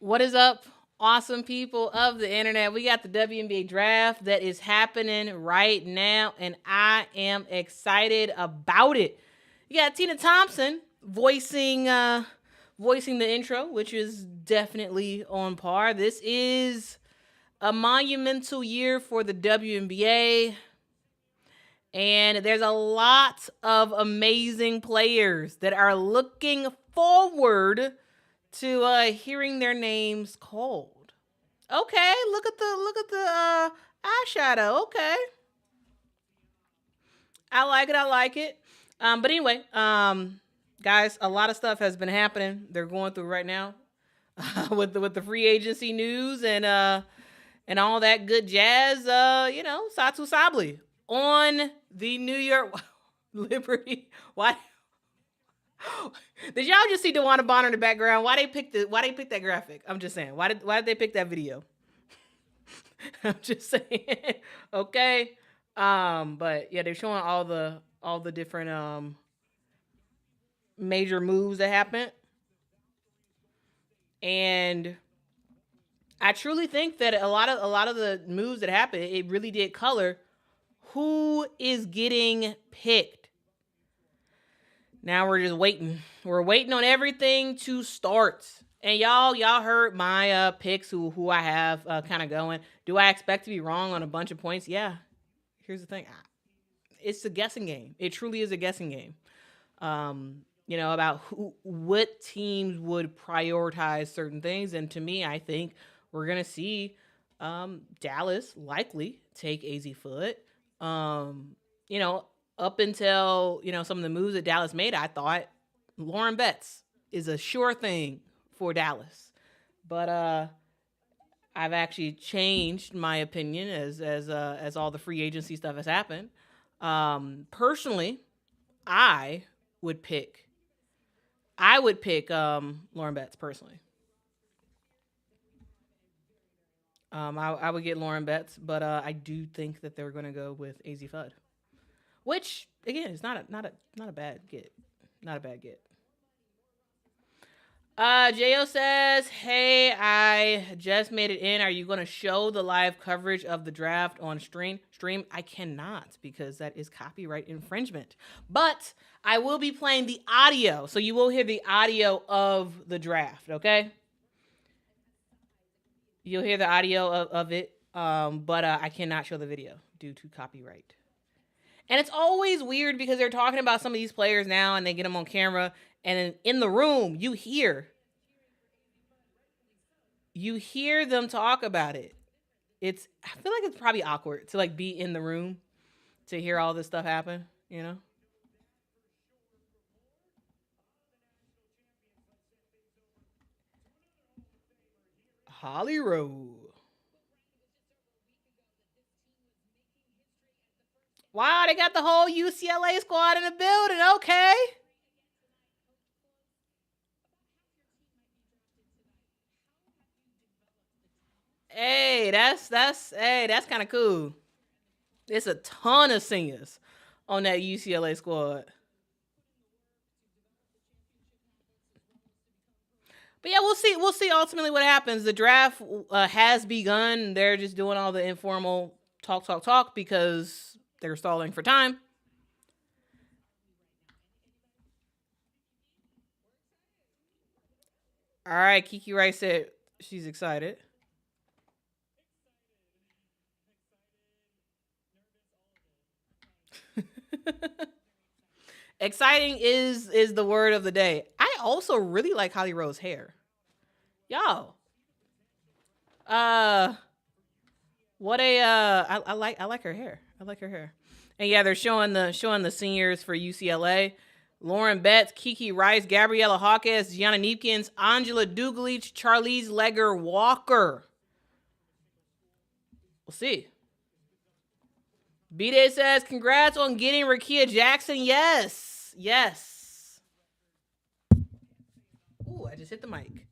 What is up, awesome people of the internet? We got the WNBA draft that is happening right now, and I am excited about it. You got Tina Thompson voicing the intro, which is definitely on par. This is a monumental year for the WNBA. And there's a lot of amazing players that are looking forward to hearing their names called. Okay, look at the eyeshadow. Okay, I like it. I like it. But anyway, guys, a lot of stuff has been happening. They're going through right now with the free agency news and all that good jazz. Satu Sabli on the New York Liberty. Why? Did y'all just see DeWanna Bonner in the background? Why they pick that graphic? I'm just saying. Why did they pick that video? I'm just saying. Okay. But yeah, they're showing all the different major moves that happened. And I truly think that a lot of the moves that happened, it really did color who is getting picked. Now we're just waiting. We're waiting on everything to start. And y'all heard my picks, who I have kind of going. Do I expect to be wrong on a bunch of points? Yeah. Here's the thing. It's a guessing game. It truly is a guessing game. About what teams would prioritize certain things. And to me, I think we're going to see Dallas likely take AZ Foot. Up until, some of the moves that Dallas made, I thought Lauren Betts is a sure thing for Dallas. But I've actually changed my opinion as all the free agency stuff has happened. Personally, I would pick Lauren Betts personally. I would get Lauren Betts, but I do think that they're going to go with AZ Fudd. Which again is not a bad get. Not a bad get. Jo says, "Hey, I just made it in. Are you going to show the live coverage of the draft on stream? I cannot because that is copyright infringement. But I will be playing the audio, so you will hear the audio of the draft. Okay, you'll hear the audio of it. But I cannot show the video due to copyright." And it's always weird because they're talking about some of these players now and they get them on camera. And then in the room, you hear them talk about it. I feel like it's probably awkward to be in the room to hear all this stuff happen, Holly Rowe. Wow, they got the whole UCLA squad in the building. Okay. Hey, that's kind of cool. It's a ton of seniors on that UCLA squad. But yeah, we'll see. We'll see ultimately what happens. The draft has begun. They're just doing all the informal talk because they're stalling for time. All right, Kiki Rice said she's excited. Exciting is the word of the day. I also really like Holly Rowe's hair. Y'all. What a I like her hair. I like her hair. And yeah, they're showing the seniors for UCLA. Lauren Betts, Kiki Rice, Gabriella Hawkins, Gianna Neepkins, Angela Dugalich, Charlize Legger Walker. We'll see. B-Day says, congrats on getting Rakia Jackson. Yes. Yes. Ooh, I just hit the mic.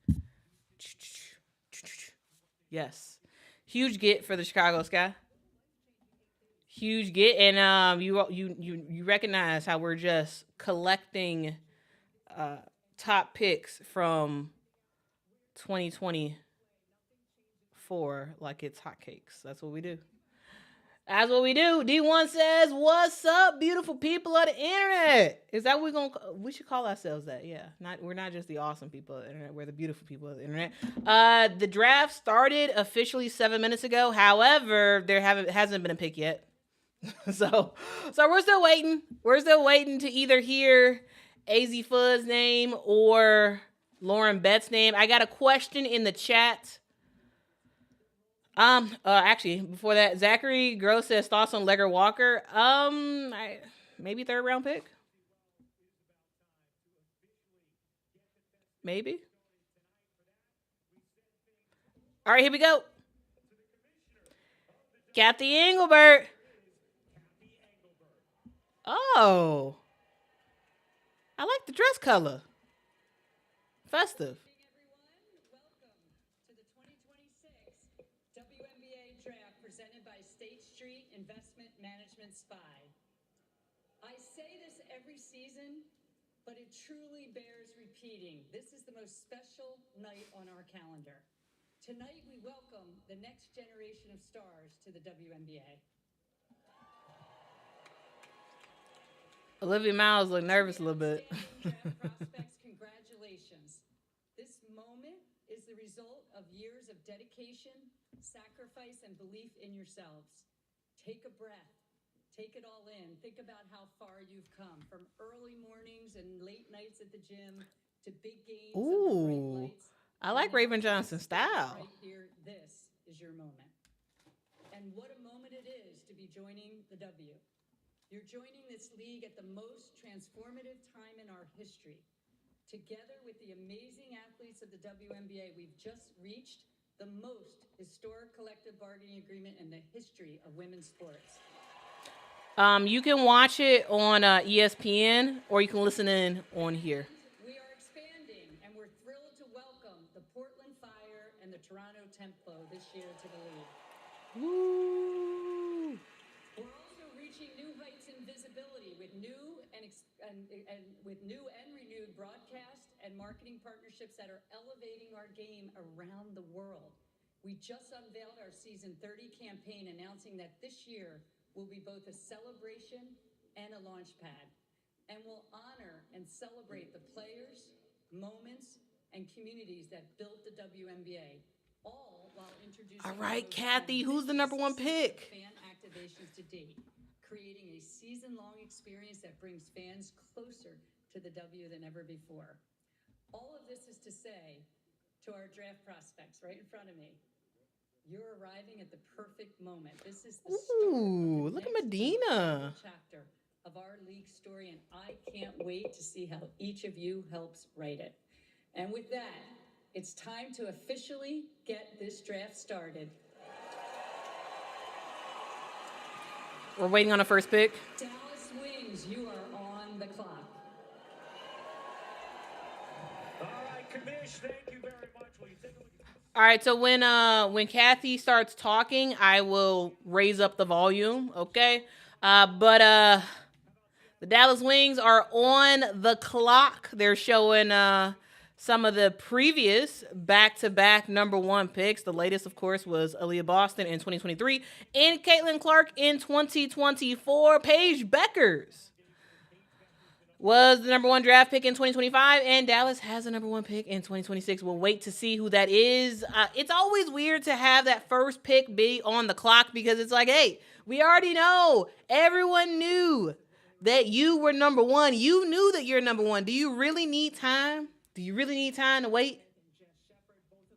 Yes. Huge get for the Chicago Sky. Huge get. And you recognize how we're just collecting top picks from 2024 like it's hotcakes. That's what we do. That's what we do. D1 says, "What's up, beautiful people of the internet?" Is that what we're gonna? We should call ourselves that. Yeah, we're not just the awesome people of the internet. We're the beautiful people of the internet. The draft started officially 7 minutes ago. However, hasn't been a pick yet. so we're still waiting. We're still waiting to either hear AZ Fudd's name or Lauren Bett's name. I got a question in the chat. Actually, before that, Zachary Gross says thoughts on Legger Walker. Maybe third round pick. Maybe. All right, here we go. Kathy Engelbert. Oh, I like the dress color. Festive. Welcome to the 2026 WNBA draft presented by State Street Investment Management SPY. I say this every season, but it truly bears repeating. This is the most special night on our calendar. Tonight, we welcome the next generation of stars to the WNBA. Olivia Miles looked nervous a little bit. Prospects, congratulations. This moment is the result of years of dedication, sacrifice, and belief in yourselves. Take a breath. Take it all in. Think about how far you've come, from early mornings and late nights at the gym to big games. Ooh, I like Raven Johnson's style. Right here, this is your moment. And what a moment it is to be joining the W. You're joining this league at the most transformative time in our history. Together with the amazing athletes of the WNBA, we've just reached the most historic collective bargaining agreement in the history of women's sports. You can watch it on ESPN, or you can listen in on here. We are expanding, and we're thrilled to welcome the Portland Fire and the Toronto Templo this year to the league. Woo! We're also reaching new heights in visibility with new and renewed broadcast and marketing partnerships that are elevating our game around the world. We just unveiled our season 30 campaign, announcing that this year will be both a celebration and a launch pad, and will honor and celebrate the players, moments, and communities that built the WNBA, all while introducing. All right, Kathy, who's the number one pick? Fan activations to date, creating a season-long experience that brings fans closer to the W than ever before. All of this is to say to our draft prospects right in front of me, you're arriving at the perfect moment. This is the start. Look at Medina. Chapter of our league story, and I can't wait to see how each of you helps write it. And with that, it's time to officially get this draft started. We're waiting on a first pick. Dallas Wings, you are on the clock. All right, Kamish, thank you very much. Will you take a look at this? All right, so when Kathy starts talking, I will raise up the volume, okay? But the Dallas Wings are on the clock. They're showing some of the previous back-to-back number one picks. The latest, of course, was Aaliyah Boston in 2023 and Caitlin Clark in 2024. Paige Beckers was the number one draft pick in 2025, and Dallas has a number one pick in 2026. We'll wait to see who that is. It's always weird to have that first pick be on the clock because it's like, hey, we already know. Everyone knew that you were number one. You knew that you're number one. Do you really need time? Do you really need time to wait?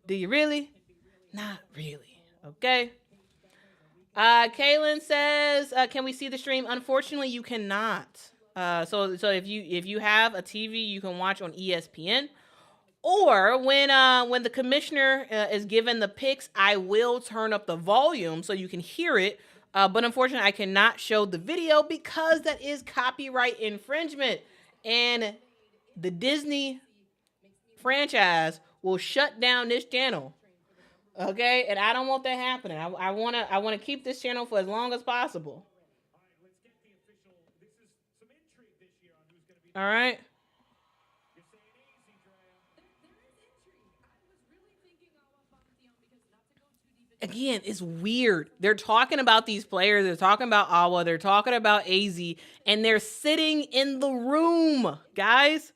Do you really? Not really. Okay. Kaylin says, can we see the stream? Unfortunately, you cannot. So if you have a TV, you can watch on ESPN. Or when the commissioner is given the picks, I will turn up the volume so you can hear it. But unfortunately, I cannot show the video because that is copyright infringement. And the Disney franchise will shut down this channel. Okay? And I don't want that happening. I wanna keep this channel for as long as possible. All right. There is intrigue. I was really Again, it's weird. They're talking about these players. They're talking about Awa. They're talking about AZ. And they're sitting in the room, guys.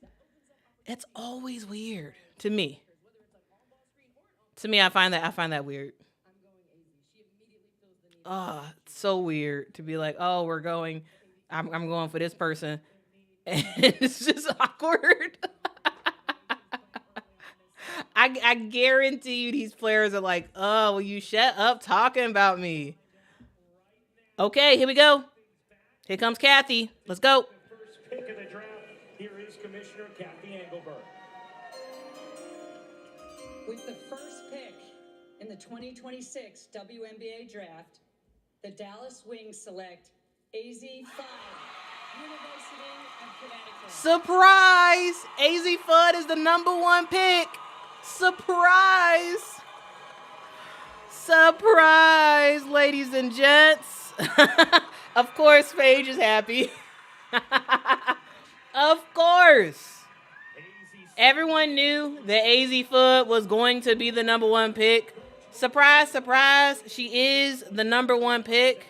It's always weird to me. I find that weird. It's so weird to be like, oh, I'm going for this person. And it's just awkward. I guarantee you these players are like, oh, will you shut up talking about me? Okay, here we go. Here comes Kathy. Let's go. First pick of the draft. Here is Commissioner Kathy Engelberg. With the first pick in the 2026 WNBA draft, the Dallas Wings select AZ 5, University of Connecticut. Surprise! AZ Fudd is the number 1 pick. Surprise! Surprise, ladies and gents. Of course, Paige is happy. Of course. Everyone knew that AZ Fudd was going to be the number 1 pick. Surprise, surprise, she is the number 1 pick.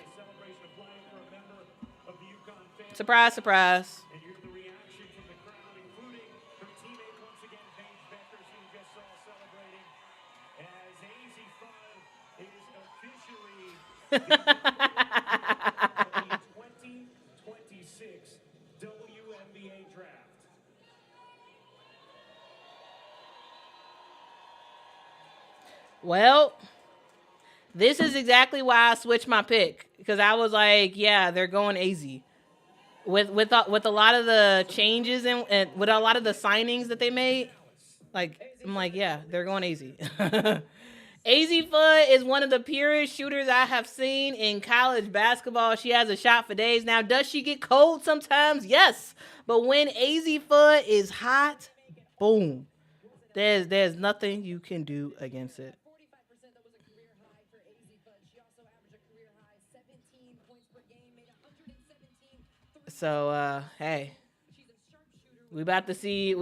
Surprise, surprise. And here's the reaction from the crowd, including her teammate once again, Paige Beckers, who you just saw celebrating as AZ Fudd is officially the 2026 WNBA draft. Well, this is exactly why I switched my pick, because I was like, yeah, they're going AZ. With a lot of the changes and with a lot of the signings that they made, like I'm like, yeah, they're going AZ. AZ Fudd is one of the purest shooters I have seen in college basketball. She has a shot for days. Now, does she get cold sometimes? Yes. But when AZ Fudd is hot, boom. There's nothing you can do against it. 45%, that was a career high for AZ Fudd. She also averaged a career high 17 points per game, made 117 threes. So hey, She's a sharpshooter. we about to see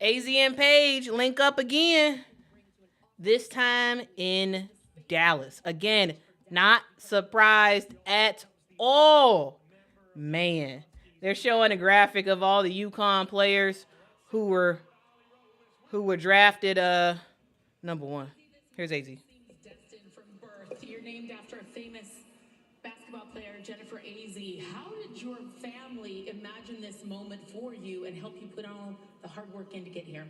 AZ and Paige link up again. This time in Dallas. Again, not surprised at all. Man, they're showing a graphic of all the UConn players who were drafted number 1. Here's AZ. Destined from birth. You're named after a famous basketball player, Jennifer AZ. How did your family imagine this moment for you and help you put all the hard work in to get here?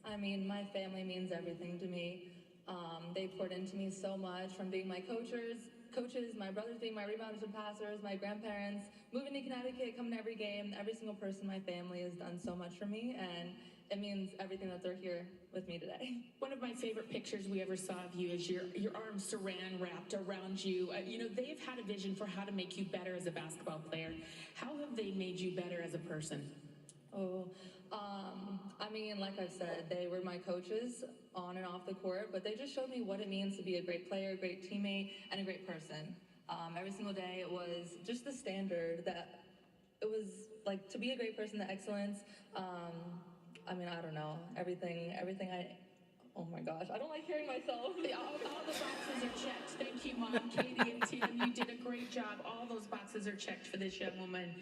I mean, my family means everything to me. They poured into me so much, from being my coaches, my brothers being my rebounders and passers, my grandparents, moving to Connecticut, coming to every game. Every single person in my family has done so much for me, and it means everything that they're here with me today. One of my favorite pictures we ever saw of you is your arms saran wrapped around you. They've had a vision for how to make you better as a basketball player. How have they made you better as a person? I mean, like I said, they were my coaches on and off the court, but they just showed me what it means to be a great player, a great teammate, and a great person. Every single day, it was just the standard that it was like to be a great person, the excellence. I mean, I don't know, everything oh my gosh, I don't like hearing myself. All the boxes are checked. Thank you, Mom, Katie, and Tim. You did a great job. All those boxes are checked for this young woman.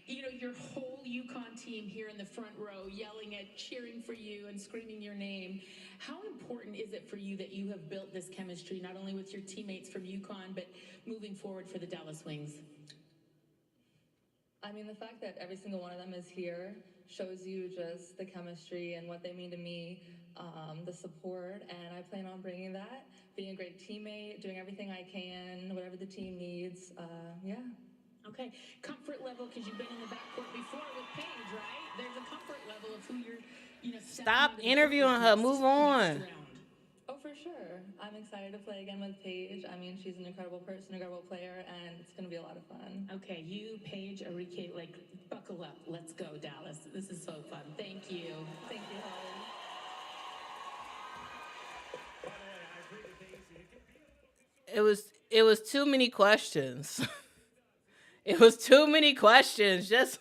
Your whole UConn team here in the front row yelling cheering for you and screaming your name. How important is it for you that you have built this chemistry, not only with your teammates from UConn, but moving forward for the Dallas Wings? I mean, the fact that every single one of them is here shows you just the chemistry and what they mean to me, the support, and I plan on bringing that, being a great teammate, doing everything I can, whatever the team needs, yeah. Okay, comfort level, because you've been in the backcourt before with Paige, right? There's a comfort level of who you're, Stop interviewing her. Move on. Oh, for sure. I'm excited to play again with Paige. I mean, she's an incredible person, incredible player, and it's going to be a lot of fun. Okay, you, Paige, Arike, buckle up. Let's go, Dallas. This is so fun. Thank you. Thank you, Holly. By the way, I agree with Daisy. It can be a little It was too many questions. It was too many questions. Just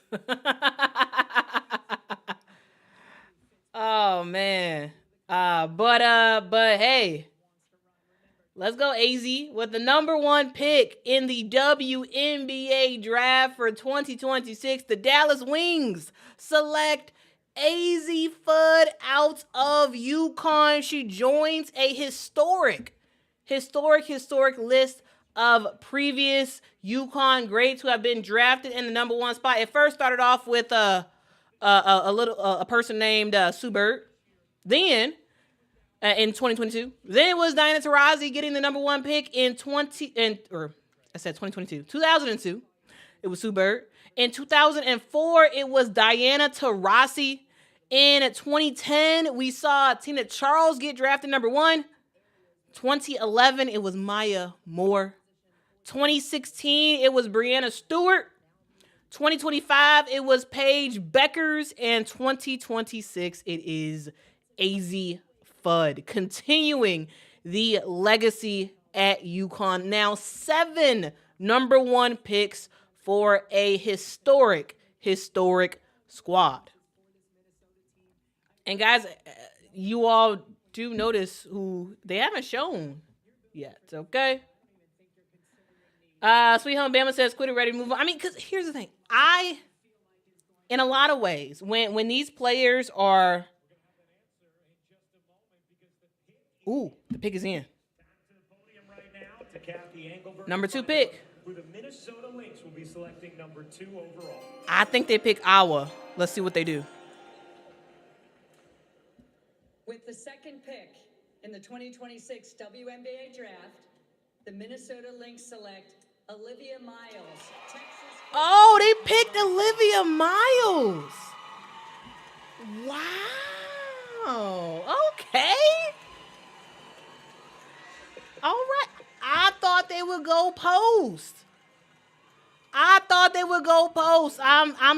oh man. But hey, let's go AZ with the number 1 pick in the WNBA draft for 2026. The Dallas Wings select AZ Fudd out of UConn. She joins a historic list of previous UConn greats who have been drafted in the number 1 spot. It first started off with a person named Sue Bird. Then in 2022. Then it was Diana Taurasi getting the number 1 pick in 2002. It was Sue Bird. In 2004, it was Diana Taurasi. In 2010, we saw Tina Charles get drafted number 1. 2011, it was Maya Moore. 2016, it was Brianna Stewart. 2025, it was Paige Beckers. And 2026, it is AZ Fudd, continuing the legacy at UConn. Now 7 number 1 picks for a historic squad. And guys, you all do notice who they haven't shown yet, okay? Sweet Home Bama says, quit it, ready to move on. I mean, because here's the thing. In a lot of ways, when these players are... Ooh, the pick is in. Number 2 pick. Who the Minnesota Lynx will be selecting number 2 overall. I think they pick Iowa. Let's see what they do. With the 2nd pick in the 2026 WNBA draft, the Minnesota Lynx select Olivia Miles, Texas. Oh, they picked Olivia Miles. Wow. Okay. All right. I thought they would go post. I'm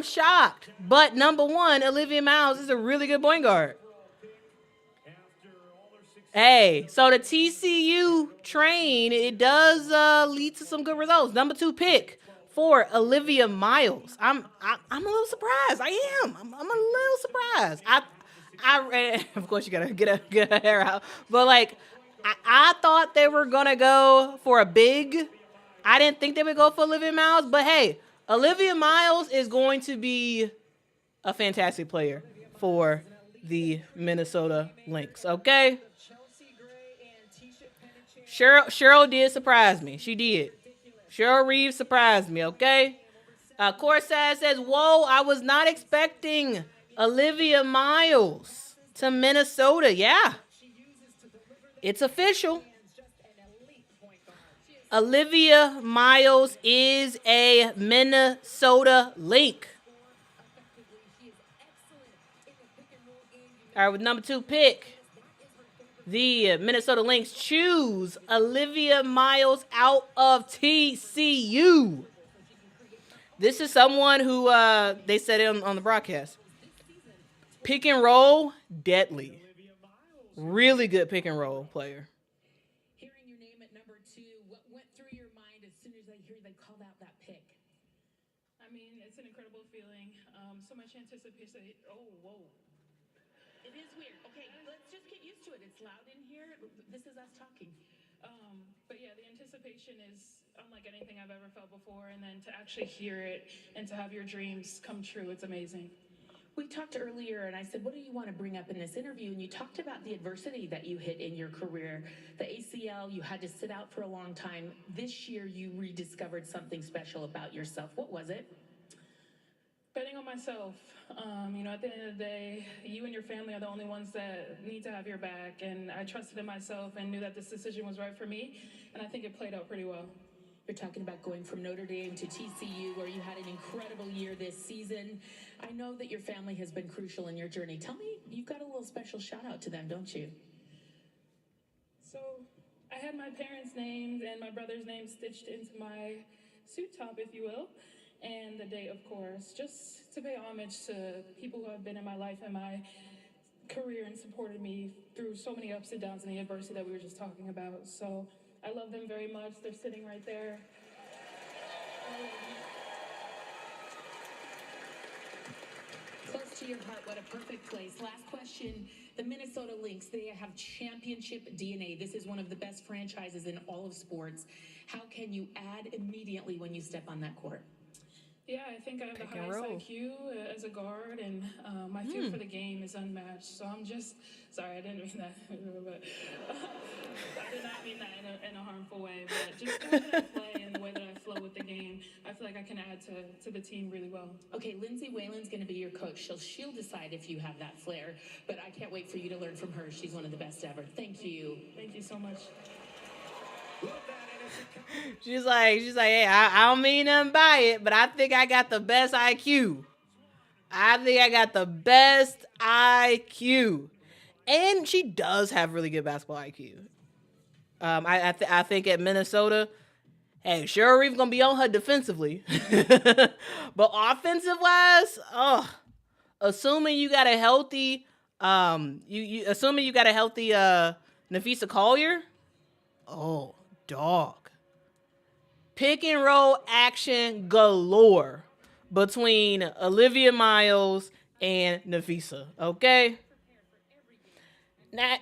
shocked. But number 1, Olivia Miles is a really good point guard. Hey, so the TCU train, it does lead to some good results. Number 2 pick for Olivia Miles. I'm a little surprised. I am. I'm a little surprised. I of course you gotta get her hair out, but like I thought they were gonna go for a big. I didn't think they would go for Olivia Miles, but hey, Olivia Miles is going to be a fantastic player for the Minnesota Lynx. Okay. Cheryl did surprise me. She did. Cheryl Reeves surprised me, okay? Corsad says, whoa, I was not expecting Olivia Miles to Minnesota. Yeah. It's official. Olivia Miles is a Minnesota Lynx. All right, with number 2 pick. The Minnesota Lynx choose Olivia Miles out of TCU. This is someone who they said it on the broadcast. Pick and roll, deadly. Really good pick and roll player. Hearing your name at number 2, what went through your mind as soon as they called out that pick? I mean, it's an incredible feeling. So much anticipation. Oh, whoa. It is weird. Okay, let's just get used to it. It's loud in here. This is us talking. But yeah, the anticipation is unlike anything I've ever felt before. And then to actually hear it and to have your dreams come true, it's amazing. We talked earlier, and I said, what do you want to bring up in this interview? And you talked about the adversity that you hit in your career. The ACL, you had to sit out for a long time. This year, you rediscovered something special about yourself. What was it? Betting on myself. At the end of the day, you and your family are the only ones that need to have your back. And I trusted in myself and knew that this decision was right for me. And I think it played out pretty well. You're talking about going from Notre Dame to TCU, where you had an incredible year this season. I know that your family has been crucial in your journey. Tell me, you've got a little special shout out to them, don't you? So I had my parents' names and my brother's name stitched into my suit top, if you will. And the date, of course, just to pay homage to people who have been in my life and my career and supported me through so many ups and downs and the adversity that we were just talking about. So I love them very much. They're sitting right there. Close to your heart, what a perfect place. Last question. The Minnesota Lynx, they have championship DNA. This is one of the best franchises in all of sports. How can you add immediately when you step on that court? Yeah, I think I have Pick the and highest roll. IQ as a guard, and my feel for the game is unmatched. So I'm just sorry, I didn't mean that, but I did not mean that in a harmful way. But just the way that I play and the way that I flow with the game, I feel like I can add to the team really well. Okay, Lindsay Whalen's going to be your coach. She'll decide if you have that flair, but I can't wait for you to learn from her. She's one of the best ever. Thank you. Thank you so much. She's like, hey, I don't mean nothing by it, but I think I got the best IQ. I think I got the best IQ. And she does have really good basketball IQ. I think at Minnesota, hey, Cheryl Reeve's gonna be on her defensively, but offensive wise, assuming you got a healthy, assuming you got a healthy Nafisa Collier, oh dog, pick and roll action galore between Olivia Miles and Nafisa. Okay. Now,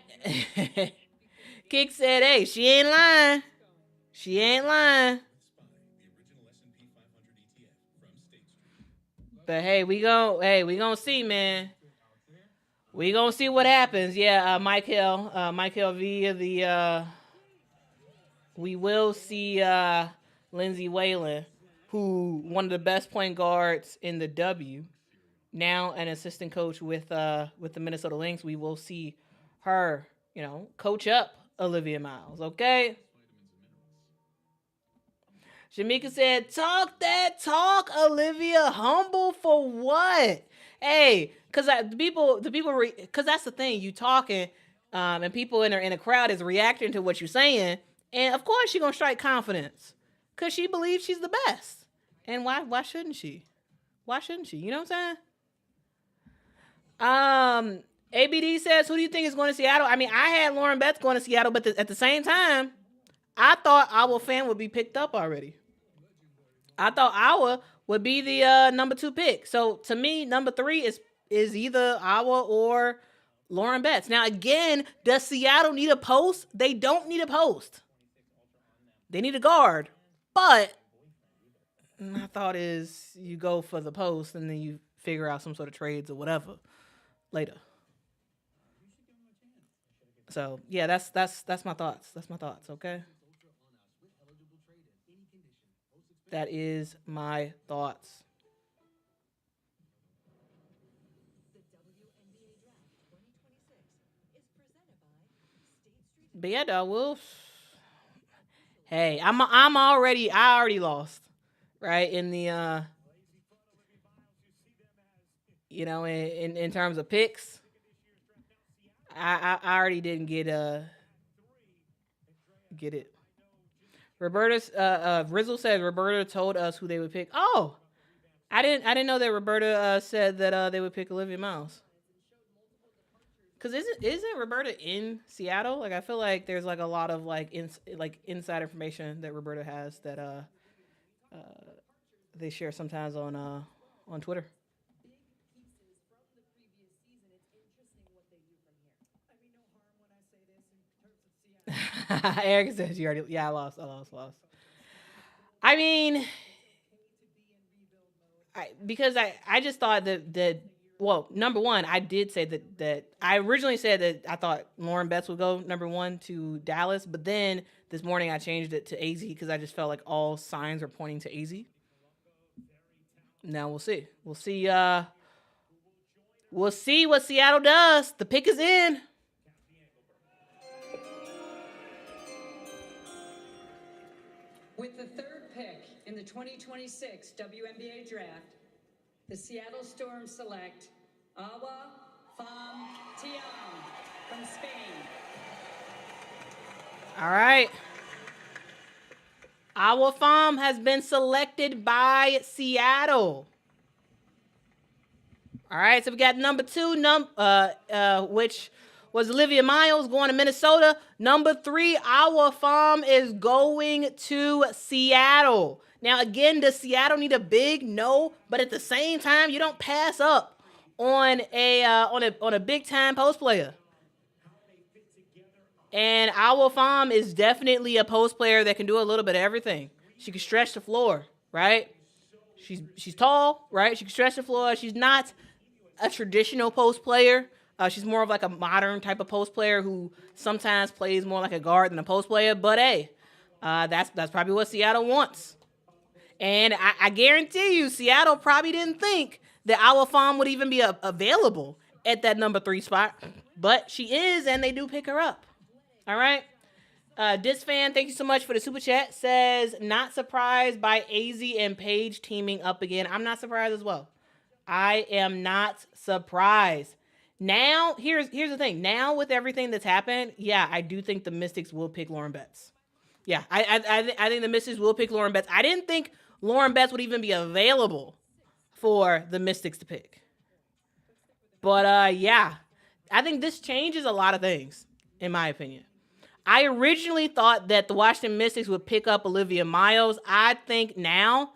Kick said, hey, she ain't lying. She ain't lying. But hey, we gonna see, man. We gonna see what happens. Yeah, Michael via the we will see Lindsay Whalen, who one of the best point guards in the W, now an assistant coach with the Minnesota Lynx. We will see her, coach up Olivia Miles, okay? Shamika said, talk that talk, Olivia. Humble for what? Hey, because because that's the thing. You talking, and people in a crowd is reacting to what you're saying. And of course, she's going to strike confidence because she believes she's the best. And why shouldn't she? Why shouldn't she? You know what I'm saying? ABD says, who do you think is going to Seattle? I mean, I had Lauren Betts going to Seattle, but at the same time, I thought our fan would be picked up already. I thought our would be the number 2 pick. So to me, number 3 is either our or Lauren Betts. Now, again, does Seattle need a post? They don't need a post. They need a guard. But my thought is you go for the post and then you figure out some sort of trades or whatever later. So yeah, that's my thoughts. That's my thoughts. Okay. That is my thoughts. But yeah, dog, we'll. Hey, I already lost, right? In the in terms of picks. I already didn't get it. Roberta Rizzle says Roberta told us who they would pick. Oh, I didn't know that Roberta said that they would pick Olivia Miles. Cause isn't Roberta in Seattle? Like I feel like there's like a lot of inside information that Roberta has that they share sometimes on Twitter. Eric says you already. Yeah, I lost. I mean, because I just thought that well, number one, I did say that I originally said that I thought Lauren Betts would go number 1 to Dallas, but then this morning I changed it to AZ because I just felt like all signs were pointing to AZ. Now we'll see. We'll see. We'll see what Seattle does. The pick is in. With the 3rd pick in the 2026 WNBA draft, the Seattle Storm select Awa Fam Tiam from Spain. All right. Awa Fam has been selected by Seattle. All right, so we got number 2, which was Olivia Miles going to Minnesota. Number 3, Awa Fam is going to Seattle. Now, again, does Seattle need a big? No, but at the same time, you don't pass up on a big time post player. And Owl Pham is definitely a post player that can do a little bit of everything. She can stretch the floor, right? She's tall, right? She can stretch the floor. She's not a traditional post player. She's more of like a modern type of post player who sometimes plays more like a guard than a post player. But hey, that's probably what Seattle wants. And I guarantee you, Seattle probably didn't think that Owl Pham would even be available at that number 3 spot. But she is, and they do pick her up. All right. This fan, thank you so much for the super chat, says, not surprised by AZ and Paige teaming up again. I'm not surprised as well. I am not surprised. Now, here's the thing. Now, with everything that's happened, yeah, I do think the Mystics will pick Lauren Betts. Yeah, I think the Mystics will pick Lauren Betts. I didn't think Lauren Betts would even be available for the Mystics to pick. But, yeah, I think this changes a lot of things, in my opinion. I originally thought that the Washington Mystics would pick up Olivia Miles. I think now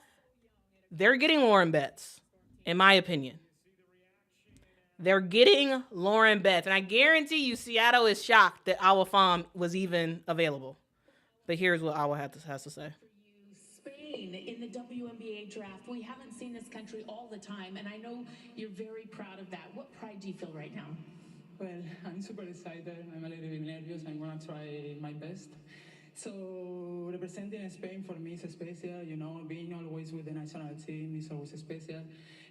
they're getting Lauren Betts, in my opinion. They're getting Lauren Betts. And I guarantee you Seattle is shocked that Owl Pham was even available. But here's what Owl has to say. Spain in the WNBA draft. We haven't seen this country all the time, and I know you're very proud of that. What pride do you feel right now? Well, I'm super excited. I'm a little bit nervous. I'm gonna try my best. So representing Spain for me is special. You know, being always with the national team is always special.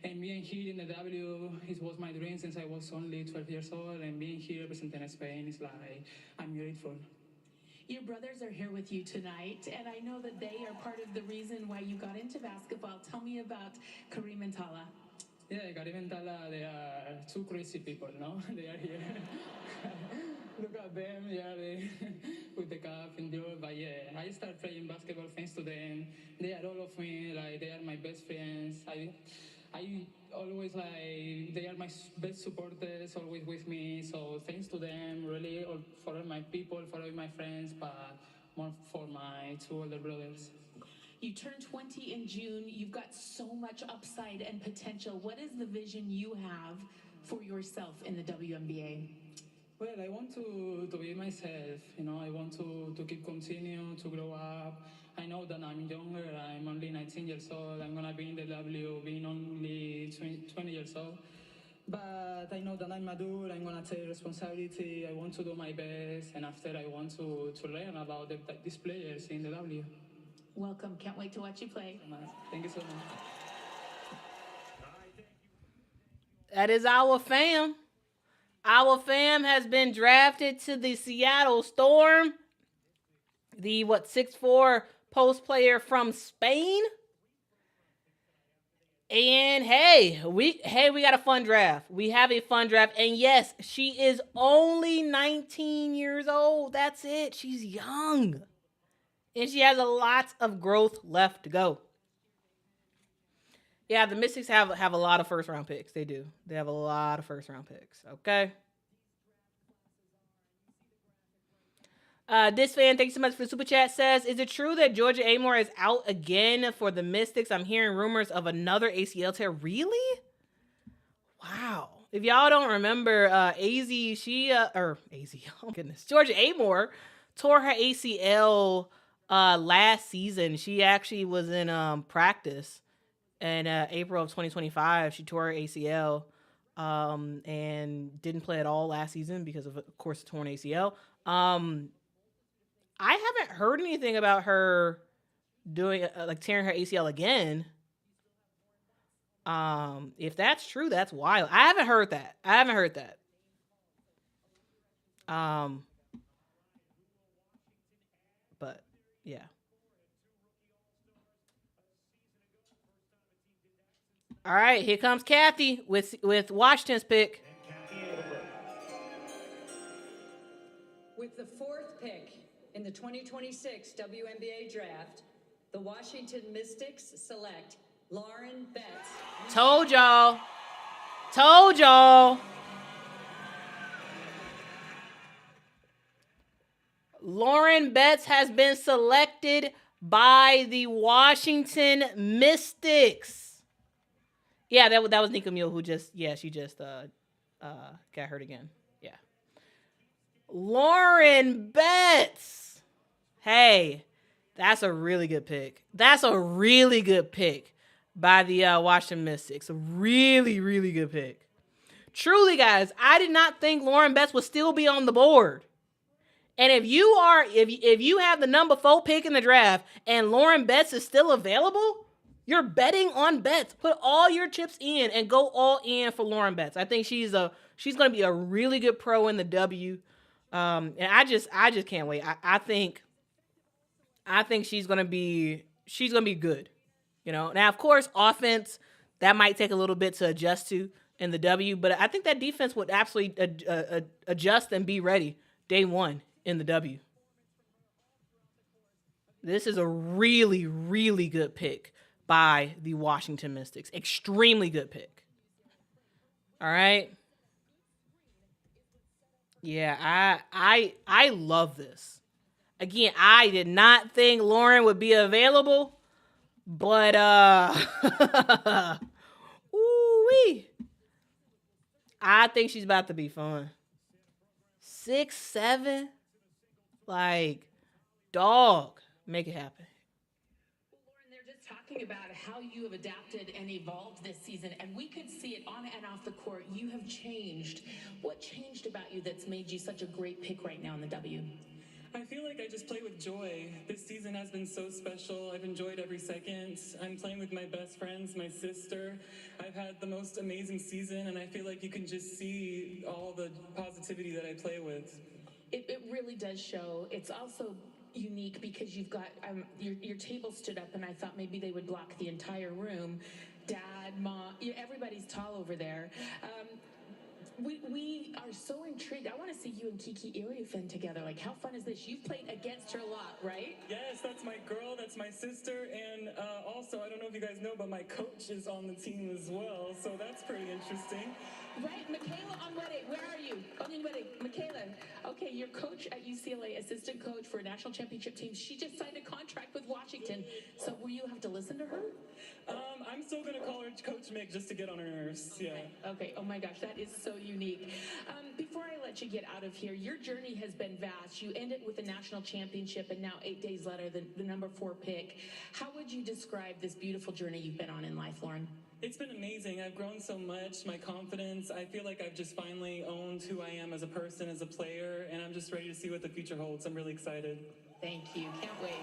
And being here in the W, it was my dream since I was only 12 years old. And being here representing Spain is like, I'm grateful. Your brothers are here with you tonight, and I know that they are part of the reason why you got into basketball. Tell me about Kareem and Tala. Yeah, Karim and Tala, they are two crazy people, no? They are here. Look at them, yeah, they, with the cap and all. But yeah, I started playing basketball thanks to them. They are all of me, like, they are my best friends. I always, like, they are my best supporters, always with me. So thanks to them, really, for all my people, for all my friends, but more for my two older brothers. You turned 20 in June. You've got so much upside and potential. What is the vision you have for yourself in the WNBA? Well, I want to be myself, you know, I want to keep continuing to grow up. I know that I'm younger, I'm only 19 years old, I'm gonna be in the W being only 20 years old. But I know that I'm mature, I'm gonna take responsibility, I want to do my best, and after I want to learn about these players in the W. Welcome, can't wait to watch you play. Thank you so much. That is our fam. Our fam has been drafted to the Seattle Storm. The 6'4" post player from Spain. And hey, we got a fun draft. We have a fun draft. And yes, she is only 19 years old. That's it. She's young. And she has a lot of growth left to go. Yeah, the Mystics have a lot of first round picks. They do. They have a lot of first round picks. Okay. This fan, thanks so much for the super chat, says, is it true that Georgia Amore is out again for the Mystics? I'm hearing rumors of another ACL tear. Really? Wow. If y'all don't remember, AZ, oh goodness, Georgia Amore tore her ACL last season. She actually was in practice in April of 2025. She tore her ACL and didn't play at all last season because of course, a torn ACL. I haven't heard anything about her doing tearing her ACL again. If that's true, that's wild. I haven't heard that. But yeah. All right, here comes Kathy with Washington's pick. With the 4th pick in the 2026 WNBA draft, the Washington Mystics select Lauren Betts. Told y'all. Lauren Betts has been selected by the Washington Mystics. Yeah, that was Nika Mule who she just got hurt again. Yeah. Lauren Betts. Hey, that's a really good pick. That's a really good pick by the Washington Mystics. A really, really good pick. Truly, guys, I did not think Lauren Betts would still be on the board. And if you have the number 4 pick in the draft and Lauren Betts is still available, you're betting on Betts. Put all your chips in and go all in for Lauren Betts. I think she's going to be a really good pro in the W. And I just can't wait. I think she's going to be good. You know. Now, of course, offense that might take a little bit to adjust to in the W, but I think that defense would absolutely adjust and be ready day one in the W. This is a really, really good pick by the Washington Mystics. Extremely good pick. All right. Yeah, I love this. Again, I did not think Lauren would be available, but ooh-wee. I think she's about to be fun. 6'7", like, dog, make it happen. Well, Lauren, they're just talking about how you have adapted and evolved this season, and we could see it on and off the court. You have changed. What changed about you that's made you such a great pick right now in the W? I feel like I just play with joy. This season has been so special. I've enjoyed every second. I'm playing with my best friends, my sister. I've had the most amazing season, and I feel like you can just see all the positivity that I play with. It really does show. It's also unique because you've got your table stood up, and I thought maybe they would block the entire room. Dad, mom, everybody's tall over there. We are so intrigued. I want to see you and Kiki Iriefin together. Like, how fun is this? You've played against her a lot, right? Yes, that's my girl. That's my sister. And also, I don't know if you guys know, but my coach is on the team as well. So that's pretty interesting. Right, Michaela Onwede, where are you? Onwede, Michaela. Okay, your coach at UCLA, assistant coach for a national championship team. She just signed a contract with Washington. So will you have to listen to her? I'm still going to call her Coach Mick just to get on her nerves. Yeah. Okay. Oh my gosh, that is so unique. Before I let you get out of here, your journey has been vast. You ended with a national championship, and now 8 days later, the number 4 pick. How would you describe this beautiful journey you've been on in life, Lauren? It's been amazing. I've grown so much, my confidence. I feel like I've just finally owned who I am as a person, as a player, and I'm just ready to see what the future holds. I'm really excited. Thank you. Can't wait.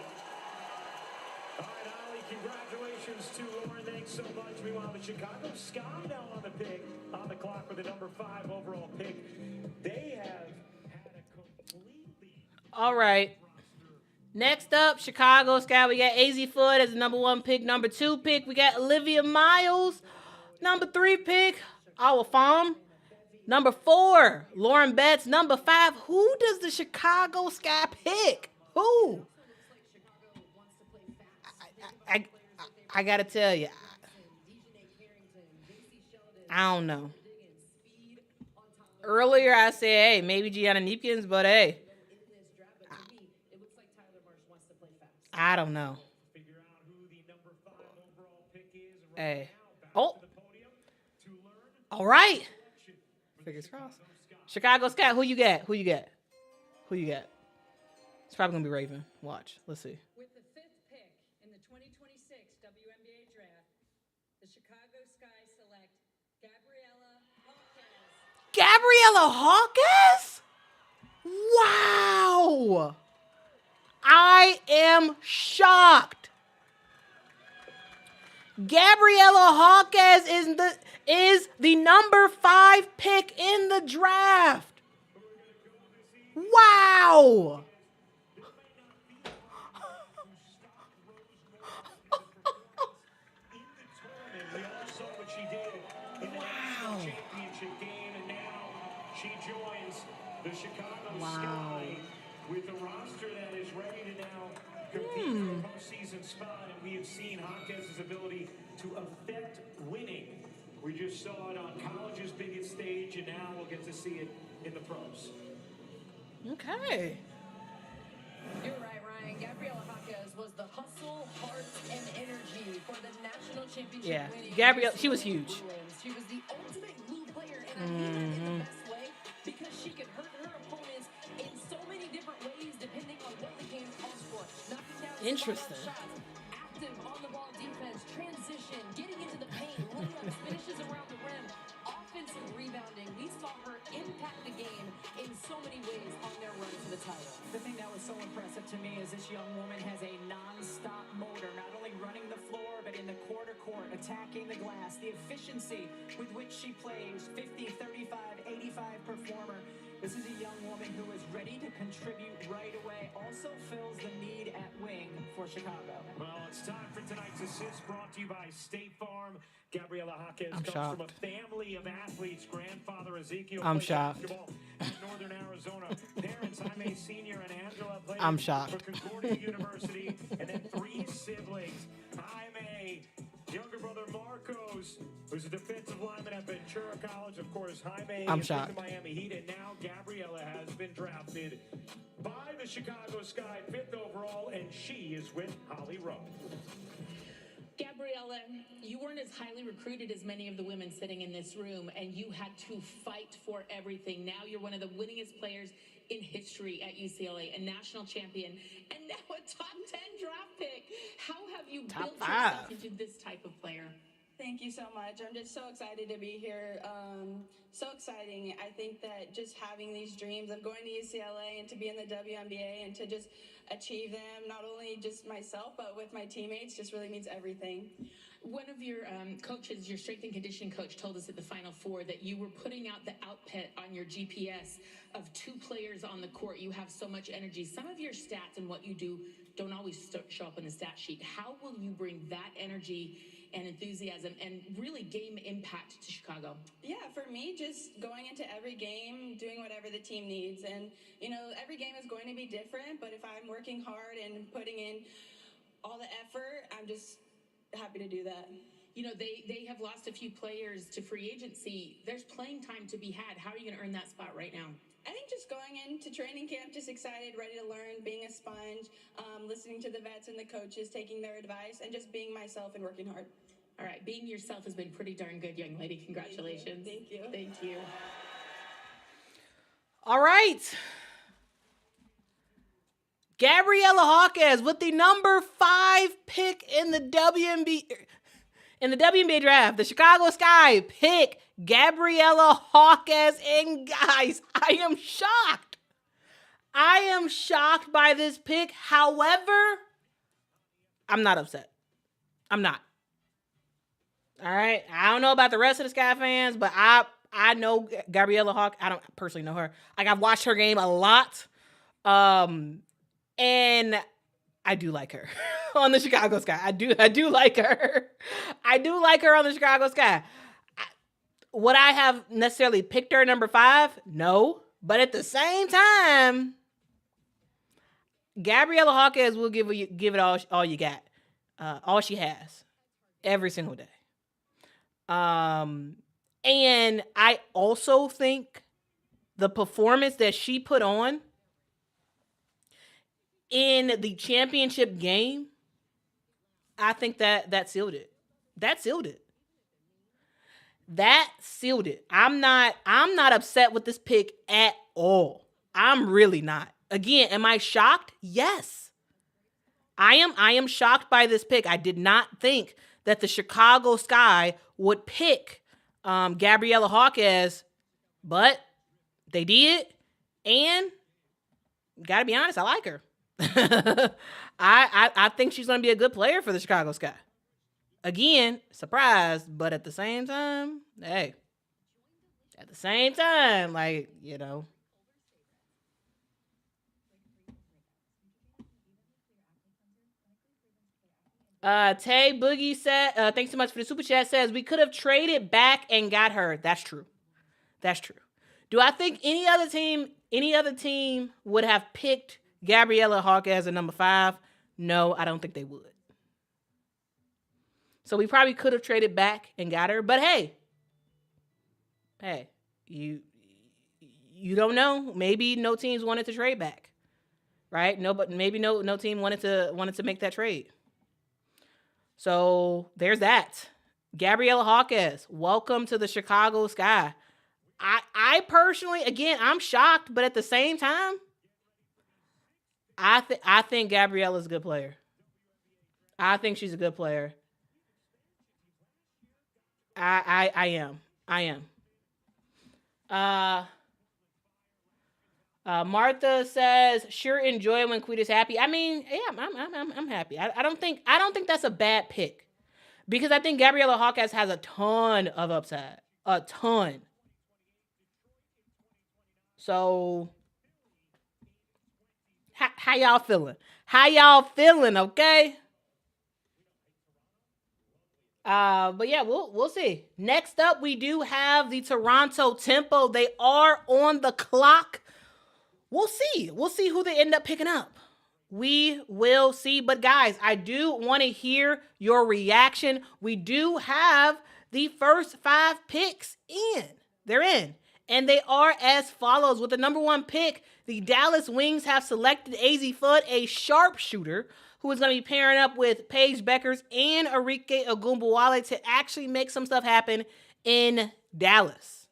All right, Ollie, congratulations to Lauren. Thanks so much. Meanwhile, the Chicago Sky now on the pick, on the clock with the number 5 overall pick. They have had a completely... All right. Next up, Chicago Sky. We got AZ Floyd as the number 1 pick. Number 2 pick, we got Olivia Miles. Number 3 pick, our farm. Number 4, Lauren Betts. Number 5, who does the Chicago Sky pick? Who? I gotta tell you, I don't know. Earlier I said, hey, maybe Gianna Neepkins, but hey, I don't know. Hey, oh, all right. Fingers crossed. Chicago Sky, who you got? Who you got? Who you got? It's probably gonna be Raven. Watch. Let's see. With the 5th pick in the 2026 WNBA draft, the Chicago Sky select Gabriella Hawkins. Gabriella Hawkins? Wow. I am shocked. Gabriella Hawkins is the number 5 pick in the draft. Wow. The Chicago Sky with a roster that is ready to now compete for a postseason spot, and we have seen Hawkins' ability to affect winning. We just saw it on college's biggest stage, and now we'll get to see it in the pros. Okay. You're right, Ryan. Gabriella Hawkins was the hustle, heart, and energy for the national championship. Yeah, winning Gabrielle, she was huge. She was the ultimate glue player, and I mean that in the best way because she could hurt her opponents in Interesting. Active on the ball defense, transition, getting into the paint, layups, finishes around the rim, offensive rebounding. We saw her impact the game in so many ways on their run to the title. The thing that was so impressive to me is this young woman has a non-stop motor, not only running the floor, but in the court, attacking the glass. The efficiency with which she plays, 50, 35, 85 performer. This is a young woman who is ready to contribute right away. Also fills the need at wing for Chicago. Well, it's time for tonight's assist brought to you by State Farm. Gabriela Jaquez comes shocked. from a family of athletes. Grandfather Ezekiel I'm played shocked. basketball at Northern Arizona. Parents Jaime Sr. and Angela played I'm shocked. for Concordia University. And then 3 siblings. Jaime, younger brother Marcos, who's a defensive lineman at Ventura College. Of course, Jaime I'm is shocked. with the Miami Heat. And now Gabriela has been drafted by the Chicago Sky, 5th overall, and she is with Holly Rowe. Gabriella, you weren't as highly recruited as many of the women sitting in this room, and you had to fight for everything. Now you're one of the winningest players in history at UCLA, a national champion, and now a top 10 draft pick. How have you Top built 5. yourself into this type of player? Thank you so much. I'm just so excited to be here. So exciting. I think that just having these dreams of going to UCLA and to be in the WNBA and to just achieve them, not only just myself, but with my teammates, just really means everything. One of your coaches, your strength and conditioning coach, told us at the Final Four that you were putting out the output on your GPS of 2 players on the court. You have so much energy. Some of your stats and what you do don't always show up on the stat sheet. How will you bring that energy and enthusiasm and really game impact to Chicago? Yeah, for me, just going into every game, doing whatever the team needs. And, you know, every game is going to be different, but if I'm working hard and putting in all the effort, I'm just happy to do that. You know, they have lost a few players to free agency. There's playing time to be had. How are you going to earn that spot right now? I think just going into training camp, just excited, ready to learn, being a sponge, listening to the vets and the coaches, taking their advice, and just being myself and working hard. All right, being yourself has been pretty darn good, young lady. Congratulations. Thank you. Thank you. All right. Gabriela Jaquez with the number 5 pick in the WNBA draft. The Chicago Sky pick Gabriela Jaquez. And guys, I am shocked. I am shocked by this pick. However, I'm not upset. I'm not. All right. I don't know about the rest of the Sky fans, but I know Gabriela Jaquez. I don't personally know her. Like, I've watched her game a lot. And I do like her on the Chicago Sky. I do like her. I do like her on the Chicago Sky. Would I have necessarily picked her number 5? No. But at the same time, Gabriela Jaquez will give it all you got. All she has. Every single day. And I also think the performance that she put on in the championship game, I think that sealed it. That sealed it. That sealed it. I'm not upset with this pick at all. I'm really not. Again, am I shocked? Yes. I am shocked by this pick. I did not think that the Chicago Sky would pick Gabriela Jaquez, but they did. And gotta be honest, I like her. I think she's going to be a good player for the Chicago Sky. Again, surprised, but at the same time, hey, like, you know. Tay Boogie said, thanks so much for the super chat, says we could have traded back and got her. That's true. Do I think any other team would have picked Gabriela Jaquez as a number 5? No, I don't think they would. So we probably could have traded back and got her, but hey, you don't know. Maybe no teams wanted to trade back, right? No, but maybe no team wanted to make that trade. So there's that. Gabriela Jaquez, welcome to the Chicago Sky. I personally, again, I'm shocked, but at the same time, I think Gabriela's a good player. I think she's a good player. I am. I am. Uh, Martha says, "Sure enjoy when Queen is happy." I mean, yeah, I'm happy. I don't think that's a bad pick because I think Gabriella Hawkins has a ton of upside, a ton. So, how y'all feeling? How y'all feeling? Okay. But yeah, we'll see. Next up, we do have the Toronto Tempo. They are on the clock. We'll see. We'll see who they end up picking up. We will see. But guys, I do want to hear your reaction. We do have the first 5 picks in. They're in. And they are as follows. With the number 1 pick, the Dallas Wings have selected AZ Fudd, a sharpshooter, who is going to be pairing up with Paige Beckers and Arike Ogunbowale to actually make some stuff happen in Dallas.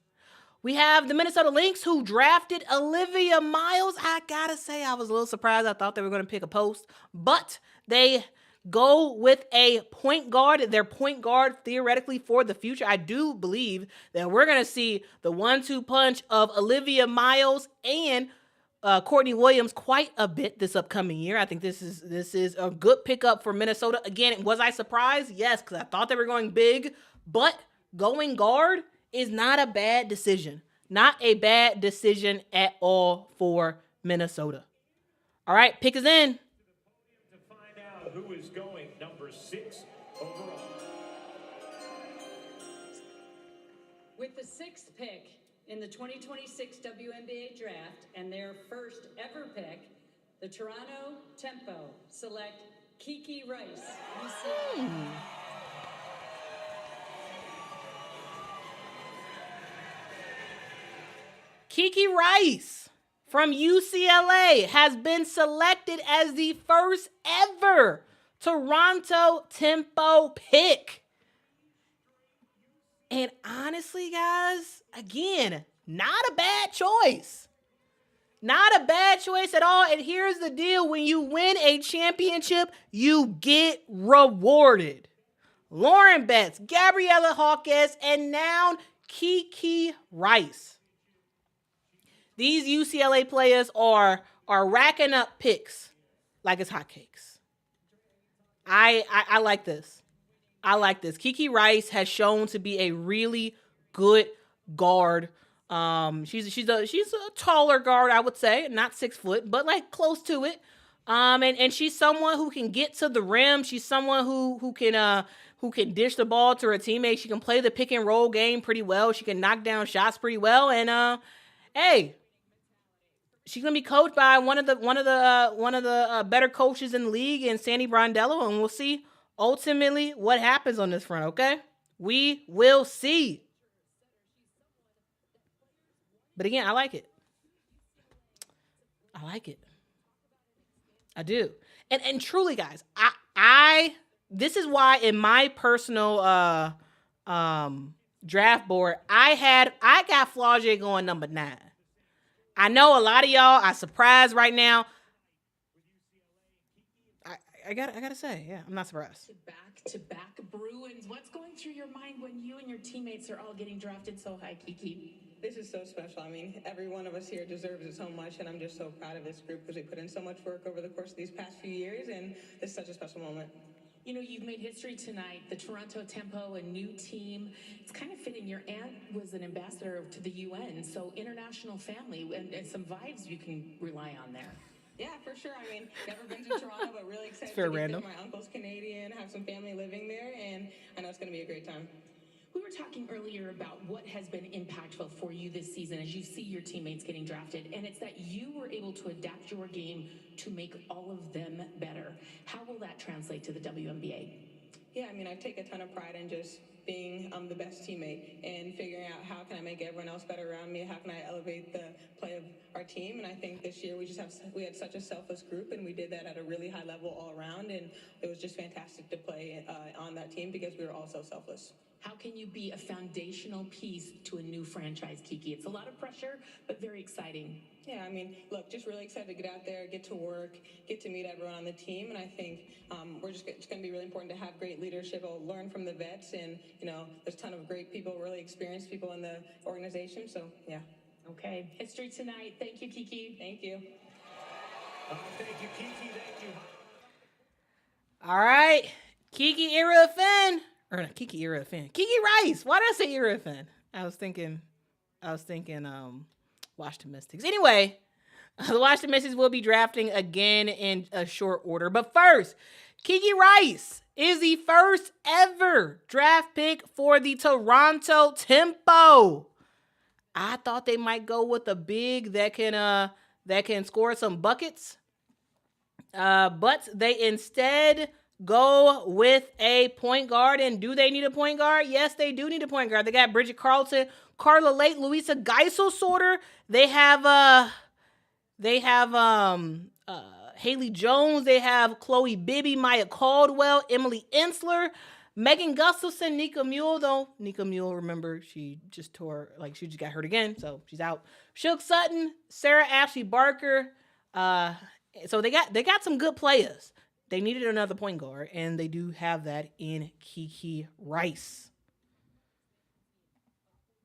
We have the Minnesota Lynx, who drafted Olivia Miles. I gotta say, I was a little surprised. I thought they were going to pick a post, but they go with a point guard. Their point guard, theoretically, for the future. I do believe that we're going to see the 1-2 punch of Olivia Miles and Courtney Williams quite a bit this upcoming year. I think this is a good pickup for Minnesota. Again, was I surprised? Yes, because I thought they were going big, but going guard is not a bad decision. Not a bad decision at all for Minnesota. All right, pick is in. To find out who is going number 6 overall. With the 6th pick in the 2026 WNBA draft and their first ever pick, the Toronto Tempo select Kiki Rice. Kiki Rice from UCLA has been selected as the first ever Toronto Tempo pick. And honestly, guys, again, not a bad choice. Not a bad choice at all. And here's the deal. When you win a championship, you get rewarded. Lauren Betts, Gabriella Hawkins, and now Kiki Rice. These UCLA players are racking up picks like it's hotcakes. I like this. I like this. Kiki Rice has shown to be a really good guard. She's a taller guard, I would say, not 6 foot, but like close to it. And she's someone who can get to the rim. She's someone who can dish the ball to her teammates. She can play the pick and roll game pretty well. She can knock down shots pretty well. And hey, she's gonna be coached by one of the better coaches in the league, in Sandy Brondello, and we'll see ultimately what happens on this front. Okay, we will see. But again, I like it. I like it. I do. And truly, guys, I this is why in my personal draft board, I got Flaugier going number 9. I know a lot of y'all are surprised right now. I gotta say, yeah, I'm not surprised. Back-to-back Bruins. What's going through your mind when you and your teammates are all getting drafted so high, Kiki? This is so special. I mean, every one of us here deserves it so much, and I'm just so proud of this group because we put in so much work over the course of these past few years, and this is such a special moment. You know, you've made history tonight. The Toronto Tempo, a new team. It's kind of fitting. Your aunt was an ambassador to the UN, so international family and some vibes you can rely on there. Yeah, for sure. I mean, never been to Toronto, but really excited to get random. there. My uncle's Canadian, have some family living there, and I know it's going to be a great time. We were talking earlier about what has been impactful for you this season as you see your teammates getting drafted, and it's that you were able to adapt your game to make all of them better. How will that translate to the WNBA? Yeah, I mean, I take a ton of pride in just being the best teammate and figuring out how can I make everyone else better around me, how can I elevate the play of our team. And I think this year we had such a selfless group, and we did that at a really high level all around, and it was just fantastic to play on that team because we were all so selfless. How can you be a foundational piece to a new franchise, Kiki? It's a lot of pressure, but very exciting. Yeah, I mean, look, just really excited to get out there, get to work, get to meet everyone on the team, and I think we're just going to be really important to have great leadership. I'll learn from the vets, and there's a ton of great people, really experienced people in the organization. So yeah. Okay, history tonight. Thank you, Kiki. Thank you. Thank you, Kiki. Thank you. All right, Kiki Era Finn, or not Kiki Era Finn, Kiki Rice. Why did I say Era Finn? I was thinking, Washington Mystics. Anyway, the Washington Mystics will be drafting again in a short order. But first, Kiki Rice is the first ever draft pick for the Toronto Tempo. I thought they might go with a big that can score some buckets. But they instead go with a point guard. And do they need a point guard? Yes, they do need a point guard. They got Bridget Carlton, Carla Lake, Louisa Geisel-Sorter. They have Haley Jones. They have Chloe Bibby, Maya Caldwell, Emily Ensler, Megan Gustafson, Nika Mule, though. Nika Mule, remember, she just got hurt again, so she's out. Shook Sutton, Sarah Ashley Barker. So they got some good players. They needed another point guard, and they do have that in Kiki Rice.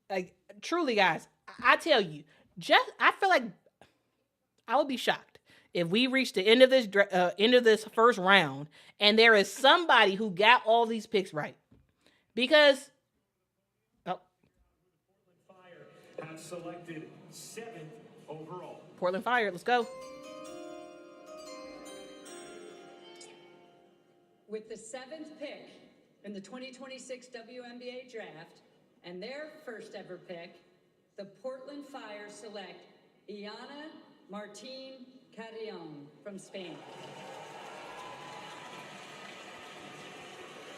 Like, truly, guys, I tell you, I feel like I would be shocked if we reach the end of this first round and there is somebody who got all these picks right. Because Portland Fire have selected 7th overall. Portland Fire, let's go. With the 7th pick in the 2026 WNBA draft and their first ever pick, the Portland Fire select Iana Martín Carrion from Spain.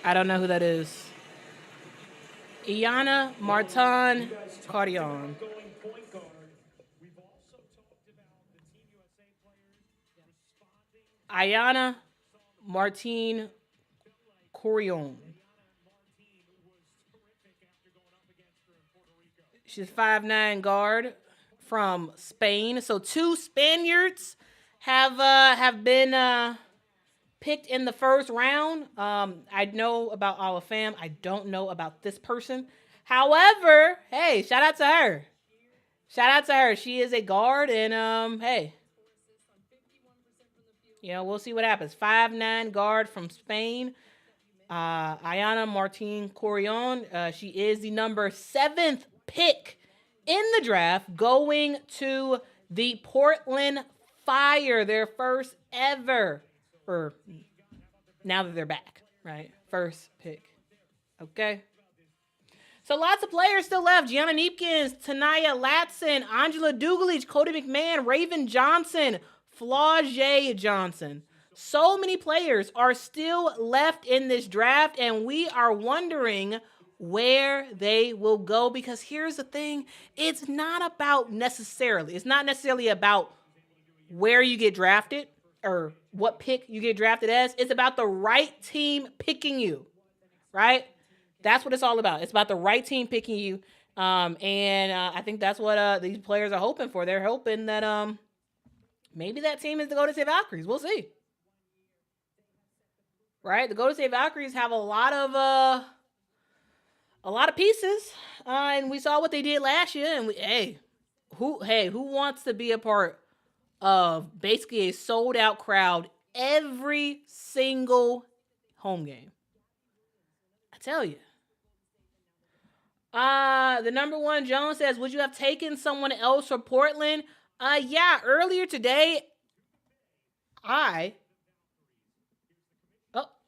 I don't know who that is. Iana Martín Carrion. Iana Martín Carrion. She's 5'9" guard from Spain. So 2 Spaniards have been picked in the first round. I know about our fam. I don't know about this person. However, hey, shout out to her. Shout out to her. She is a guard, and hey, we'll see what happens. 5'9" guard from Spain. Iana Martín Carrion. She is the number 7th pick in the draft, going to the Portland Fire, their first ever, or now that they're back, right? First pick. Okay. So lots of players still left. Gianna Neepkins, Tanaya Latson, Angela Dugalich, Cody McMahon, Raven Johnson, Flau'jae Johnson. So many players are still left in this draft, and we are wondering where they will go, because here's the thing. It's not necessarily about where you get drafted or what pick you get drafted as. It's about the right team picking you, right? That's what it's all about. It's about the right team picking you. And I think that's what these players are hoping for. They're hoping that maybe that team is the Golden State Valkyries. We'll see. Right? The Golden State Valkyries have a lot of pieces. And we saw what they did last year. And who wants to be a part of basically a sold out crowd every single home game? I tell you. The number 1 Jones says, would you have taken someone else for Portland? Yeah, earlier today,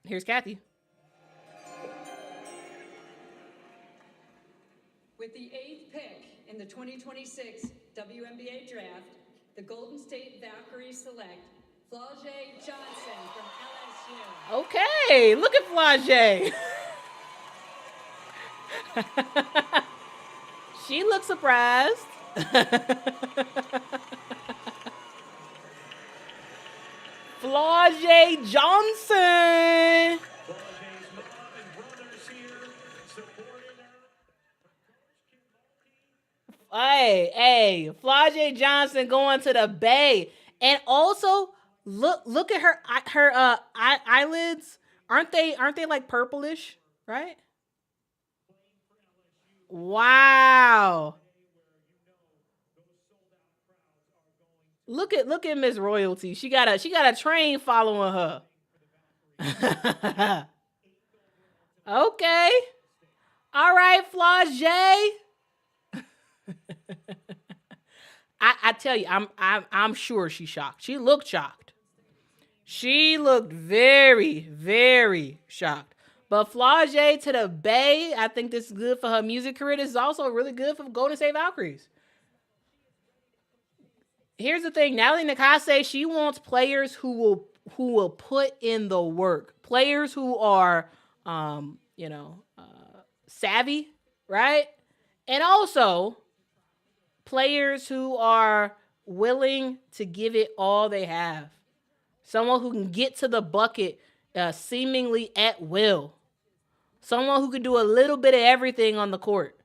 here's Kathy. With the 8th pick in the 2026 WNBA draft, the Golden State Valkyries select Flau'jae Johnson from LSU. Okay, look at Flau'jae. She looks surprised. Flau'jae Johnson. Hey, Flau'jae Johnson going to the Bay, and also look at her eyelids. Aren't they like purplish, right? Wow. Look at Miss Royalty. She got a train following her. Okay. All right, Flau'jae. I tell you, I'm sure she's shocked. She looked shocked. She looked very, very shocked. But Flau'jae to the Bay, I think this is good for her music career. This is also really good for Golden State Valkyries. Here's the thing, Natalie Nakase, she wants players who will put in the work. Players who are savvy, right? And also players who are willing to give it all they have. Someone who can get to the bucket seemingly at will. Someone who can do a little bit of everything on the court.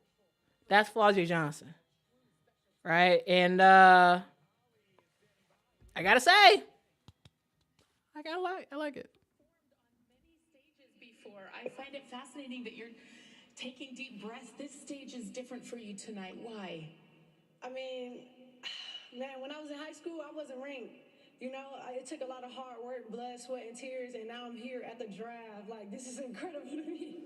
That's Flau'jae Johnson. Right? And I gotta say, I like it. Before. I find it fascinating that you're taking deep breaths. This stage is different for you tonight. Why? I mean, man, when I was in high school, I wasn't ranked. You know, it took a lot of hard work, blood, sweat, and tears, and now I'm here at the draft. Like, this is incredible to me.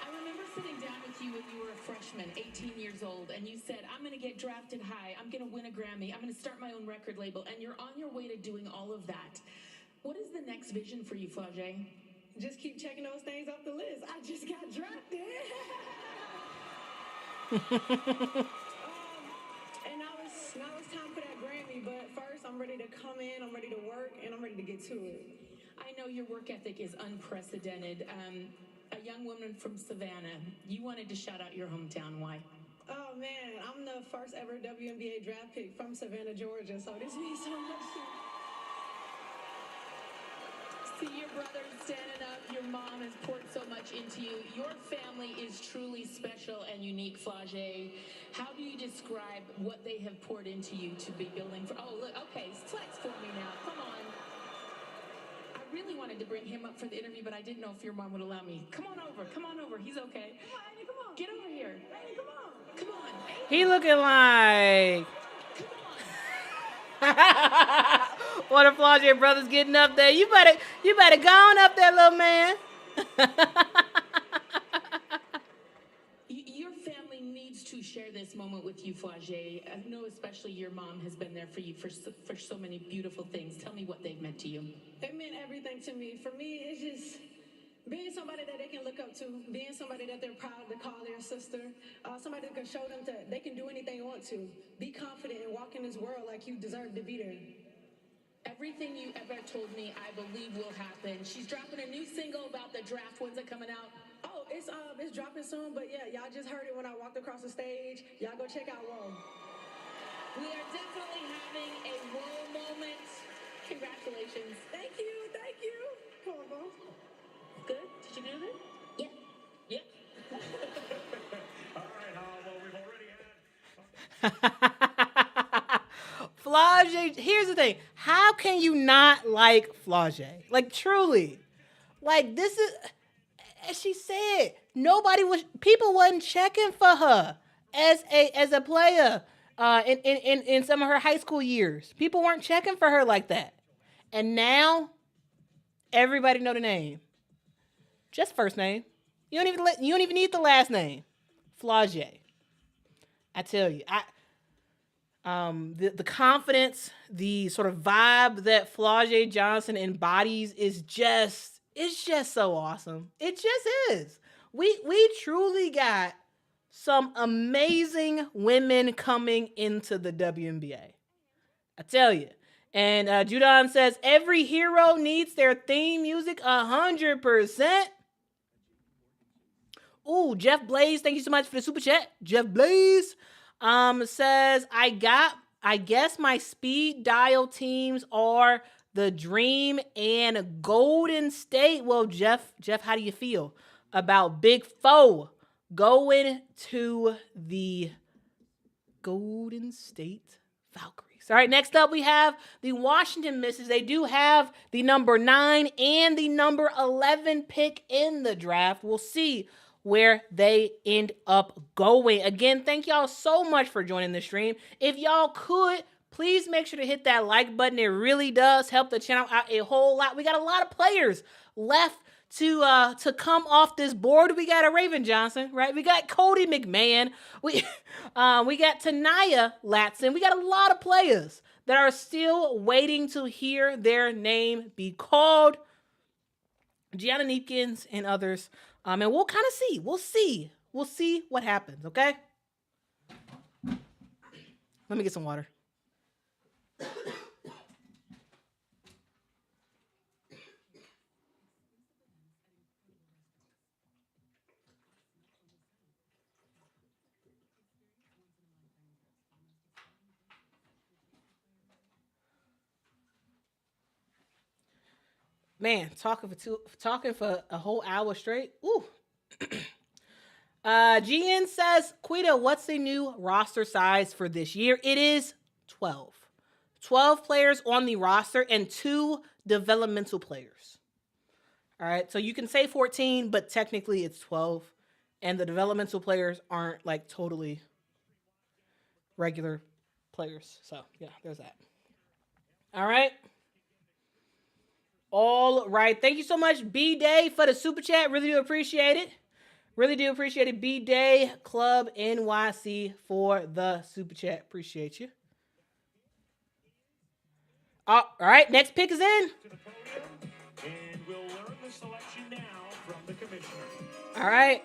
I remember sitting down with you when you were a freshman, 18 years old, and you said, I'm going to get drafted high, I'm going to win a Grammy, I'm going to start my own record label, and you're on your way to doing all of that. What is the next vision for you, Flau'jae? Just keep checking those things off the list. I just got drafted. And now it's time for that Grammy, but first I'm ready to come in, I'm ready to work, and I'm ready to get to it. I know your work ethic is unprecedented. A young woman from Savannah, you wanted to shout out your hometown. Why? Oh man, I'm the first ever WNBA draft pick from Savannah, Georgia, so this means so much to me. See your brother standing up, your mom has poured so much into you. Your family is truly special and unique, Flau'jae. How do you describe what they have poured into you to be building for? Oh, look, okay, flex for me now, come on. I really wanted to bring him up for the interview, but I didn't know if your mom would allow me. Come on over, he's okay. Come on, Annie, come on. Get over here. Annie, come on. Come on. He looking like one of Flau'jae brothers getting up there. You better go on up there, little man. Your family needs to share this moment with you, Flau'jae. I know especially your mom has been there for you for so many beautiful things. Tell me what they've meant to you. It meant everything to me. For me, it's just being somebody that they can look up to, being somebody that they're proud to call their sister, somebody that can show them that they can do anything they want to. Be confident and walk in this world like you deserve to be there. Everything you ever told me, I believe will happen. She's dropping a new single about the draft. When's it coming out? Oh, it's dropping soon, but yeah, y'all just heard it when I walked across the stage. Y'all go check out Whoa. We are definitely having a Whoa moment. Congratulations. Thank you. Come on, boss. Good? Did you do that? Yeah. All right, well, we've already had... Flau'jae, here's the thing. How can you not like Flau'jae? Like, truly. Like, this is, as she said, people wasn't checking for her as a player in some of her high school years. People weren't checking for her like that. And now, everybody know the name. Just first name. You don't even need the last name. Flau'jae. I tell you, the confidence, the sort of vibe that Flau'jae Johnson embodies is just so awesome. It just is. We truly got some amazing women coming into the WNBA. I tell you. And Judon says, every hero needs their theme music 100%. Ooh, Jeff Blaze, thank you so much for the super chat. Jeff Blaze says, I guess my speed dial teams are the Dream and Golden State. Well, Jeff, how do you feel about Big Four going to the Golden State Valkyries. All right, next up we have the Washington Mystics. They do have the number 9 and the number 11 pick in the draft. We'll see where they end up going. Again, thank y'all so much for joining the stream. If y'all could, please make sure to hit that like button. It really does help the channel out a whole lot. We got a lot of players left to come off this board. We got a Raven Johnson, right? We got Cody McMahon. We got Tanaya Latson. We got a lot of players that are still waiting to hear their name be called. Gianna Neepkins and others. And we'll kind of see. We'll see what happens, okay? Let me get some water. Man, talking for a whole hour straight. Ooh. GN says, Quita, what's the new roster size for this year? It is 12. 12 players on the roster and 2 developmental players. All right, so you can say 14, but technically it's 12. And the developmental players aren't like totally regular players. So, yeah, there's that. All right. All right. Thank you so much, B-Day, for the super chat. Really do appreciate it. Really do appreciate it. B-Day Club NYC for the super chat. Appreciate you. All right. Next pick is in. And we'll learn the selection now from the commissioner. All right.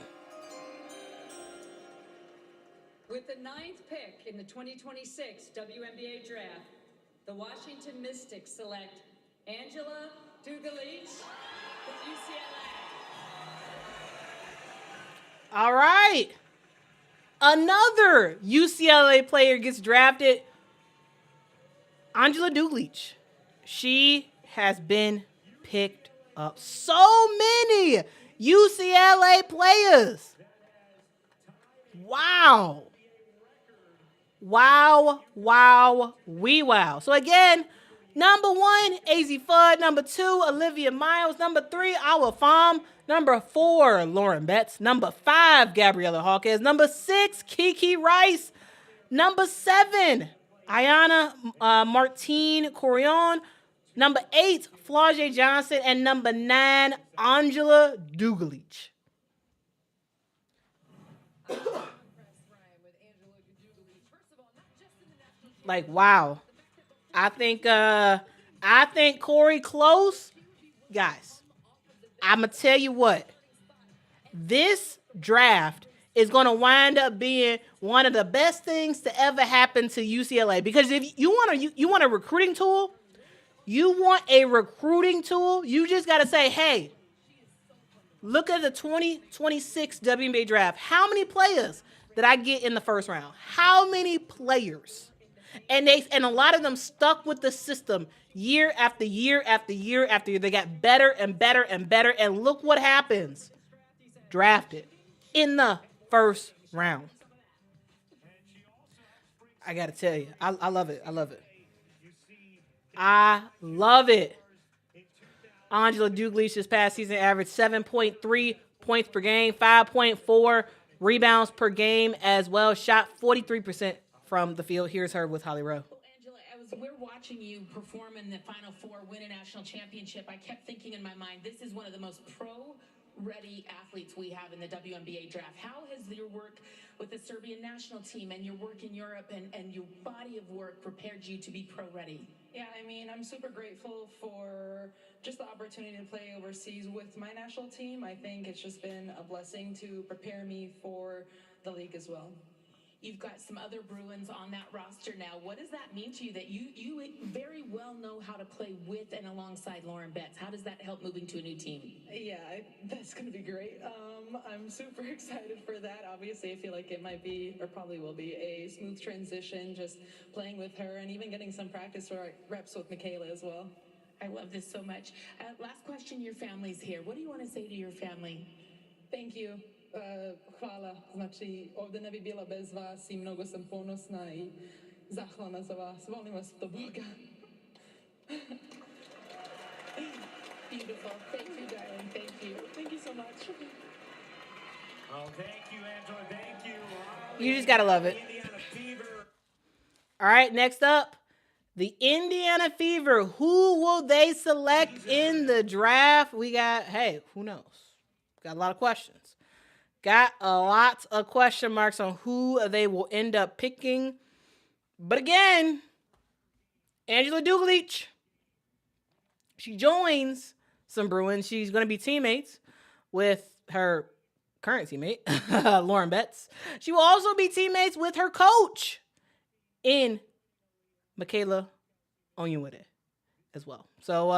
With the 9th pick in the 2026 WNBA draft, the Washington Mystics select Angela Dugalich from UCLA. All right. Another UCLA player gets drafted. Angela Dugalich. She has been picked up. So many UCLA players. Wow. Wow. So again, number 1, AZ Fudd. Number 2, Olivia Miles. Number 3, Awa Pham. Number 4, Lauren Betts. Number 5, Gabriella Hawkins. Number 6, Kiki Rice. Number 7, Ayana Martine Corion. Number 8, Flau'jae Johnson. And number 9, Angela Dugalich. Like, wow. I think Corey Close, guys, I'm going to tell you what, this draft is going to wind up being one of the best things to ever happen to UCLA. Because if you want a recruiting tool, you just got to say, hey, look at the 2026 WNBA draft. How many players did I get in the first round? How many players? And a lot of them stuck with the system year after year after year after year. They got better and better and better. And look what happens. Drafted in the first round. I got to tell you, I love it. I love it. Angela Dugalich this past season averaged 7.3 points per game, 5.4 rebounds per game as well. Shot 43% from the field. Here's her with Holly Rowe. Angela, we're watching you perform in the Final Four, win a national championship. I kept thinking in my mind, this is one of the most pro-ready athletes we have in the WNBA draft. How has your work with the Serbian national team and your work in Europe and your body of work prepared you to be pro-ready? Yeah, I mean, I'm super grateful for just the opportunity to play overseas with my national team. I think it's just been a blessing to prepare me for the league as well. You've got some other Bruins on that roster now. What does that mean to you that you very well know how to play with and alongside Lauren Betts? How does that help moving to a new team? Yeah, that's going to be great. I'm super excited for that. Obviously, I feel like it might be, or probably will be, a smooth transition just playing with her and even getting some practice reps with Michaela as well. I love this so much. Last question, your family's here. What do you want to say to your family? Thank you. Hvala, znači ovde ne bi bila bez vas i mnogo sam ponosna i zahvalna za vas. Volim vas do Boga. Beautiful. Thank you, darling. Thank you. Thank you so much. Oh, thank you, Angela. Thank you. You just gotta love it. Indiana Fever. All right, next up, the Indiana Fever. Who will they select in the draft? We got, hey, who knows? Got a lot of questions. Got a lot of question marks on who they will end up picking. But again, Angela Dugalich, she joins some Bruins. She's going to be teammates with her current teammate, Lauren Betts. She will also be teammates with her coach in Michaela Onyenwere as well. So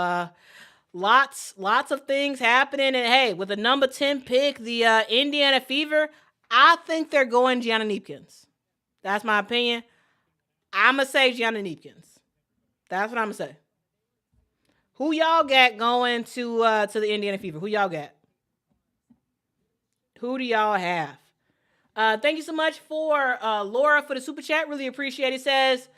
lots of things happening. And hey, with the number 10 pick, the Indiana Fever, I think they're going Gianna Neepkins. That's my opinion. I'm going to say Gianna Neepkins. That's what I'm going to say. Who y'all got going to the Indiana Fever? Who y'all got? Who do y'all have? Thank you so much for Laura for the super chat. Really appreciate it. Says,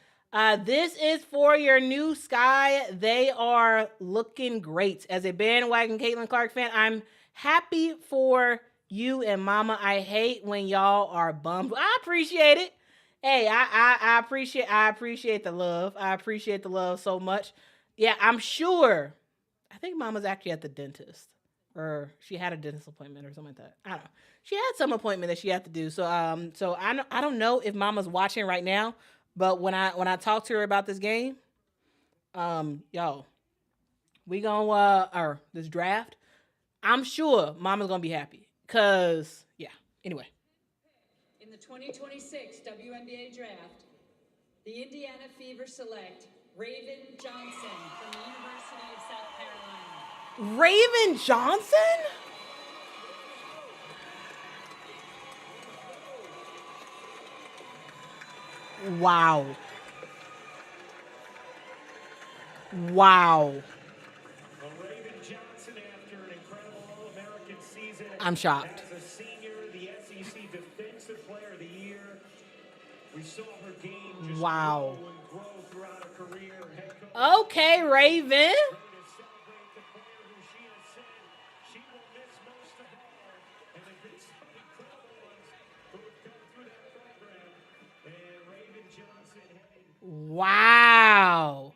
this is for your new Sky. They are looking great. As a bandwagon Caitlin Clark fan, I'm happy for you and Mama. I hate when y'all are bummed. I appreciate it. Hey, I appreciate the love. I appreciate the love so much. Yeah, I'm sure. I think Mama's actually at the dentist, or she had a dentist appointment or something like that. I don't know. She had some appointment that she had to do. So I don't know if Mama's watching right now, but when I talk to her about this game, y'all, we gonna or this draft, I'm sure Mama's gonna be happy. Cause yeah. Anyway. In the 2026 WNBA draft, the Indiana Fever select Raven Johnson from the University of South Carolina. Raven Johnson? Wow. Raven Johnson, after an incredible All-American season, I'm shocked. as a senior, the SEC Defensive Player of the Year. We saw her game just Wow. grow and grow throughout her career. Head coach Okay, Raven. ready to celebrate the player who she has said she will miss most of all. And there's been some incredible ones who have come through that program. And Raven Johnson headed Wow.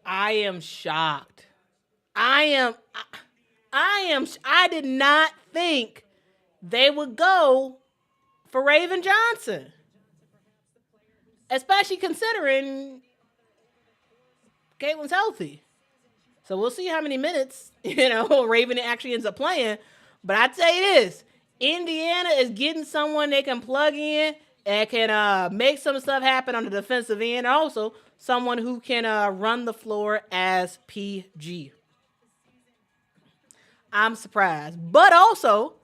I am shocked. I did not think they would go for Raven Johnson. Especially considering Caitlin's healthy. So we'll see how many minutes, Raven actually ends up playing. But I tell you this, Indiana is getting someone they can plug in and can make some stuff happen on the defensive end. Also, someone who can run the floor as PG. I'm surprised. But also,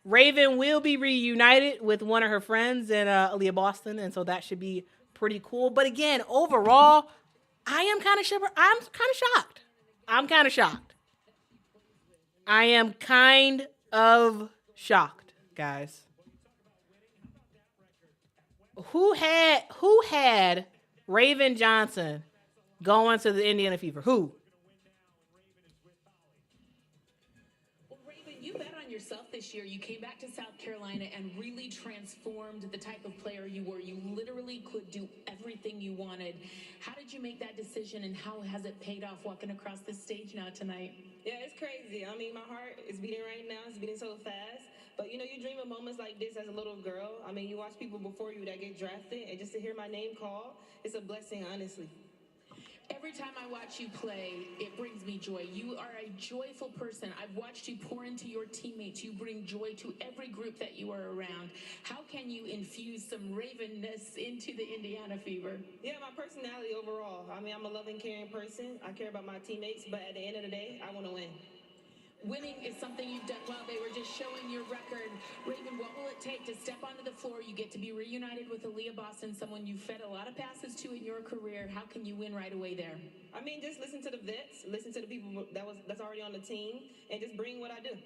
Raven will be reunited with one of her friends in Aaliyah Boston, and so that should be pretty cool. But again, overall, I'm kind of shocked. I'm kind of shocked. I am kind of shocked, guys. Who had Raven Johnson going to the Indiana Fever? Who? Well, Raven, you bet on yourself this year. You came back to South Carolina and really transformed the type of player you were. You literally could do everything you wanted. How did you make that decision, and how has it paid off walking across this stage now tonight? Yeah, it's crazy. I mean, my heart is beating right now. It's beating so fast. But, you dream of moments like this as a little girl. I mean, you watch people before you that get drafted, and just to hear my name called, it's a blessing, honestly. Every time I watch you play, it brings me joy. You are a joyful person. I've watched you pour into your teammates. You bring joy to every group that you are around. How can you infuse some Ravenness into the Indiana Fever? Yeah, my personality overall. I mean, I'm a loving, caring person. I care about my teammates, but at the end of the day, I want to win. Winning is something you've done well. They were just showing your record. Raven, what will it take to step onto the floor? You get to be reunited with Aaliyah Boston, someone you fed a lot of passes to in your career. How can you win right away there? I mean, just listen to the vets, listen to the people that's already on the team, and just bring what I do.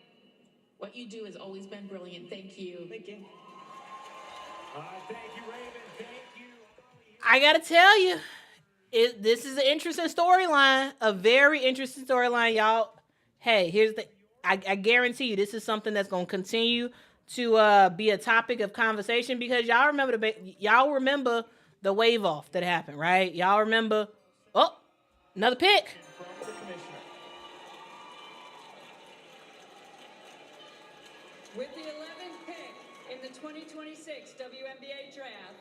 What you do has always been brilliant. Thank you. Thank you. Thank you, Raven. Thank you. I gotta tell you, this is an interesting storyline, a very interesting storyline, y'all. Hey, here's the. I guarantee you, this is something that's gonna continue to be a topic of conversation because y'all remember the wave off that happened, right? Y'all remember? Oh, another pick. From the commissioner. With the 11th pick in the 2026 WNBA draft,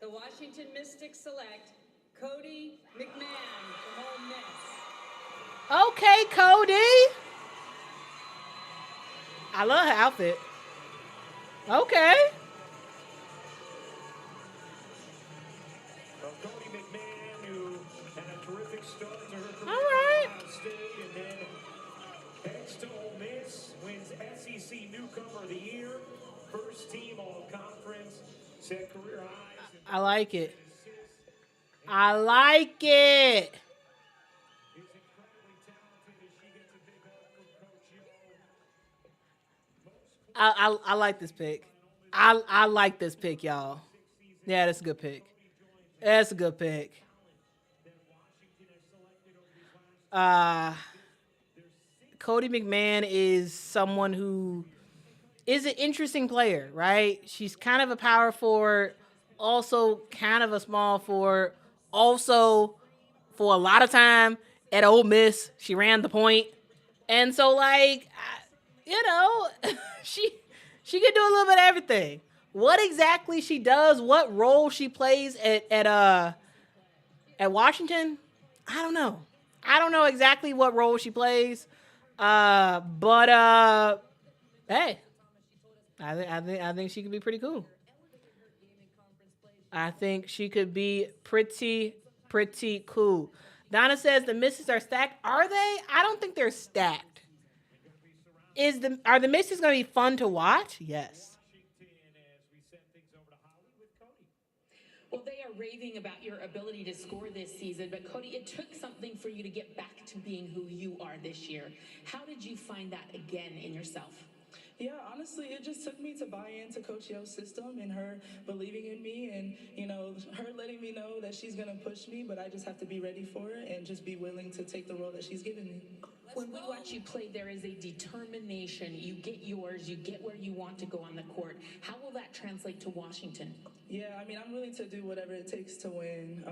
the Washington Mystics select Cody McMahon from Ole Miss. Okay, Cody. I love her outfit. Okay. Cody McMahon, who had a terrific start to her career All right. at Ohio State, and then heads to Ole Miss, wins SEC Newcomer of the Year, first team All-Conference, set career highs. I like it. I like it. He's incredibly talented as she gets a big help from Coach Yo. I like this pick. I like this pick, y'all. Yeah, that's a good pick. That's a good pick. Cody McMahon is someone who is an interesting player, right? She's kind of a power forward, also kind of a small forward, also for a lot of time at Ole Miss, she ran the point. And so, like, she could do a little bit of everything. What exactly she does, what role she plays at Washington, I don't know. I don't know exactly what role she plays. But hey, I think she could be pretty cool. I think she could be pretty cool. Donna says the misses are stacked. Are they? I don't think they're stacked. Are the misses going to be fun to watch? Yes. Well, they are raving about your ability to score this season, but Cody, it took something for you to get back to being who you are this year. How did you find that again in yourself? Yeah, honestly, it just took me to buy into Coach Yo's system and her believing in me and, her letting me know that she's going to push me, but I just have to be ready for it and just be willing to take the role that she's given me. When we watch you play, there is a determination. You get yours. You get where you want to go on the court. How will that translate to Washington? Yeah, I'm willing to do whatever it takes to win,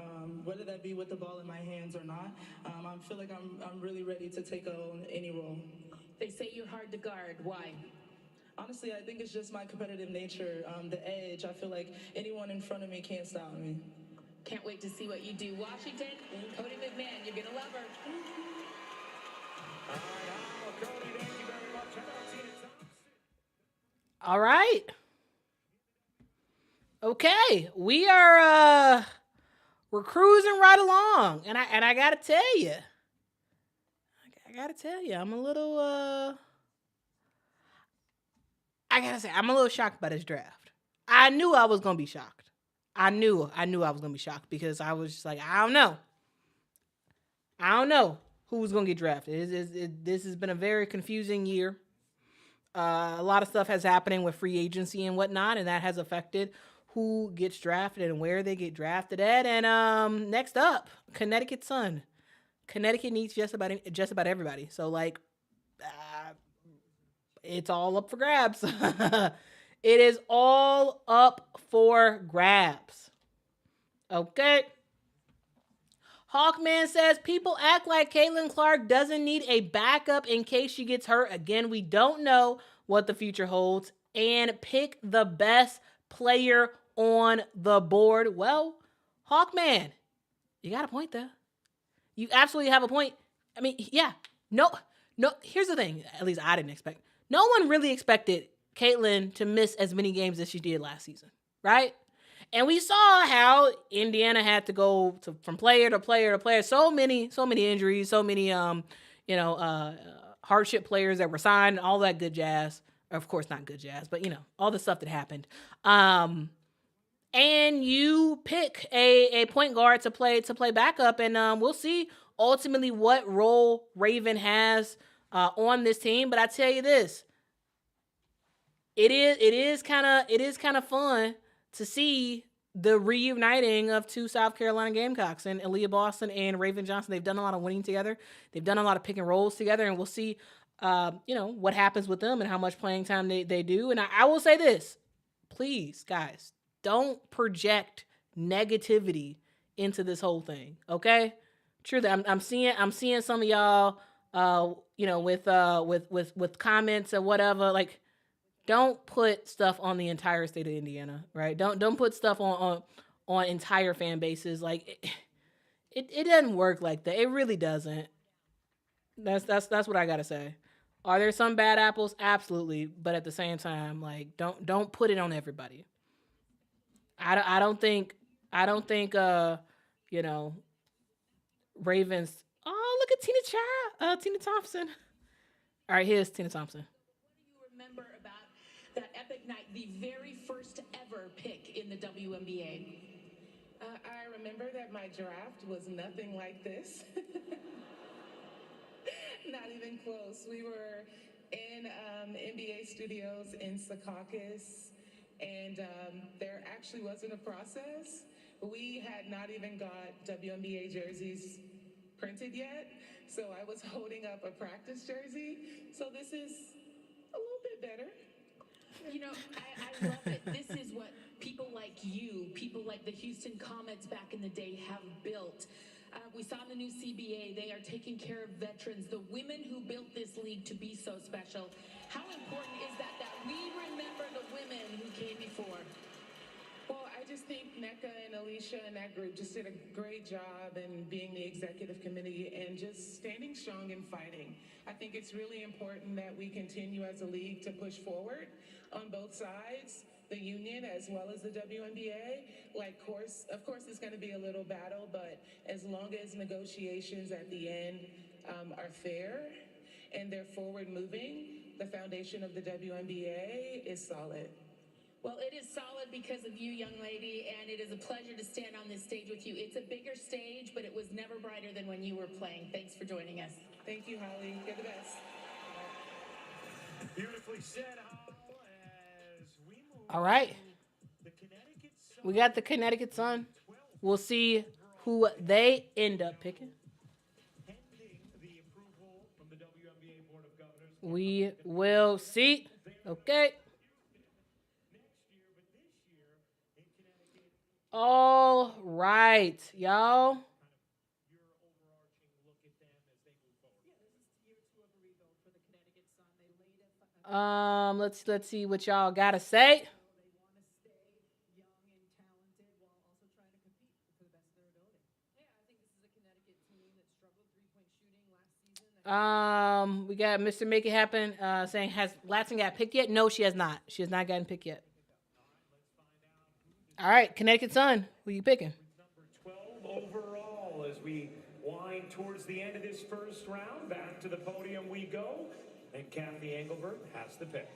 whether that be with the ball in my hands or not. I feel like I'm really ready to take on any role. They say you're hard to guard. Why? Honestly, I think it's just my competitive nature, the edge. I feel like anyone in front of me can't stop me. Can't wait to see what you do. Washington, Cody McMahon, you're going to love her. Cody, thank you very much. How about Tina Thompson? All right. Okay, we're cruising right along, and I gotta tell you, I'm a little I'm a little shocked by this draft. I knew I was gonna be shocked. I knew I was gonna be shocked because I was just like, I don't know who's gonna get drafted. This has been a very confusing year. A lot of stuff has happening with free agency and whatnot, and that has affected who gets drafted and where they get drafted at. And next up, Connecticut Sun. Connecticut needs just about everybody. So like, it's all up for grabs. It is all up for grabs. Okay. Hawkman says, people act like Caitlin Clark doesn't need a backup in case she gets hurt. Again, we don't know what the future holds. And pick the best player on the board. Well, Hawkman, you got a point there. You absolutely have a point. I mean, yeah. No, here's the thing. At least I didn't expect. No one really expected Caitlin to miss as many games as she did last season, right? And we saw how Indiana had to go from player to player to player. So many injuries, so many hardship players that were signed, all that good jazz. Of course, not good jazz, but all the stuff that happened. And you pick a point guard to play backup, and we'll see ultimately what role Raven has on this team. But I tell you this, it is kind of fun to see the reuniting of two South Carolina Gamecocks and Aaliyah Boston and Raven Johnson. They've done a lot of winning together. They've done a lot of pick and rolls together, and we'll see, what happens with them and how much playing time they do. And I will say this, please, guys, don't project negativity into this whole thing. Okay, true that I'm seeing some of y'all, with comments or whatever, like. Don't put stuff on the entire state of Indiana, right? Don't put stuff on entire fan bases. Like it doesn't work like that. It really doesn't. That's what I gotta say. Are there some bad apples? Absolutely, but at the same time, like don't put it on everybody. I don't think Ravens. Oh, look at Tina Thompson. All right, here's Tina Thompson. What do you remember about that epic night, the very first ever pick in the WNBA? I remember that my draft was nothing like this. Not even close. We were in NBA studios in Secaucus, and there actually wasn't a process. We had not even got WNBA jerseys printed yet, so I was holding up a practice jersey. So this is a little bit better. I love it. This is what people like you, people like the Houston Comets back in the day have built. We saw in the new CBA, they are taking care of veterans, the women who built this league to be so special. How important is that we remember the women who came before? Well, I just think NECA and Alicia and that group just did a great job in being the executive committee and just standing strong and fighting. I think it's really important that we continue as a league to push forward on both sides, the union as well as the WNBA. Of course, it's going to be a little battle, but as long as negotiations at the end are fair and they're forward moving, the foundation of the WNBA is solid. Well, it is solid because of you, young lady, and it is a pleasure to stand on this stage with you. It's a bigger stage, but it was never brighter than when you were playing. Thanks for joining us. Thank you, Holly. You're the best. Beautifully said, Hall, as we move. All right. The Connecticut Sun. We got the Connecticut Sun. We'll see who they end up picking. Pending the approval from the WNBA Board of Governors. We will see. Okay. All right, y'all. Let's see what y'all gotta say. We got Mr. Make It Happen saying, has Latson got picked yet? No, she has not. She has not gotten picked yet. All right, Connecticut Sun, who you picking? Number 12 overall as we wind towards the end of this first round. Back to the podium we go, and Kathy Engelbert has the pick.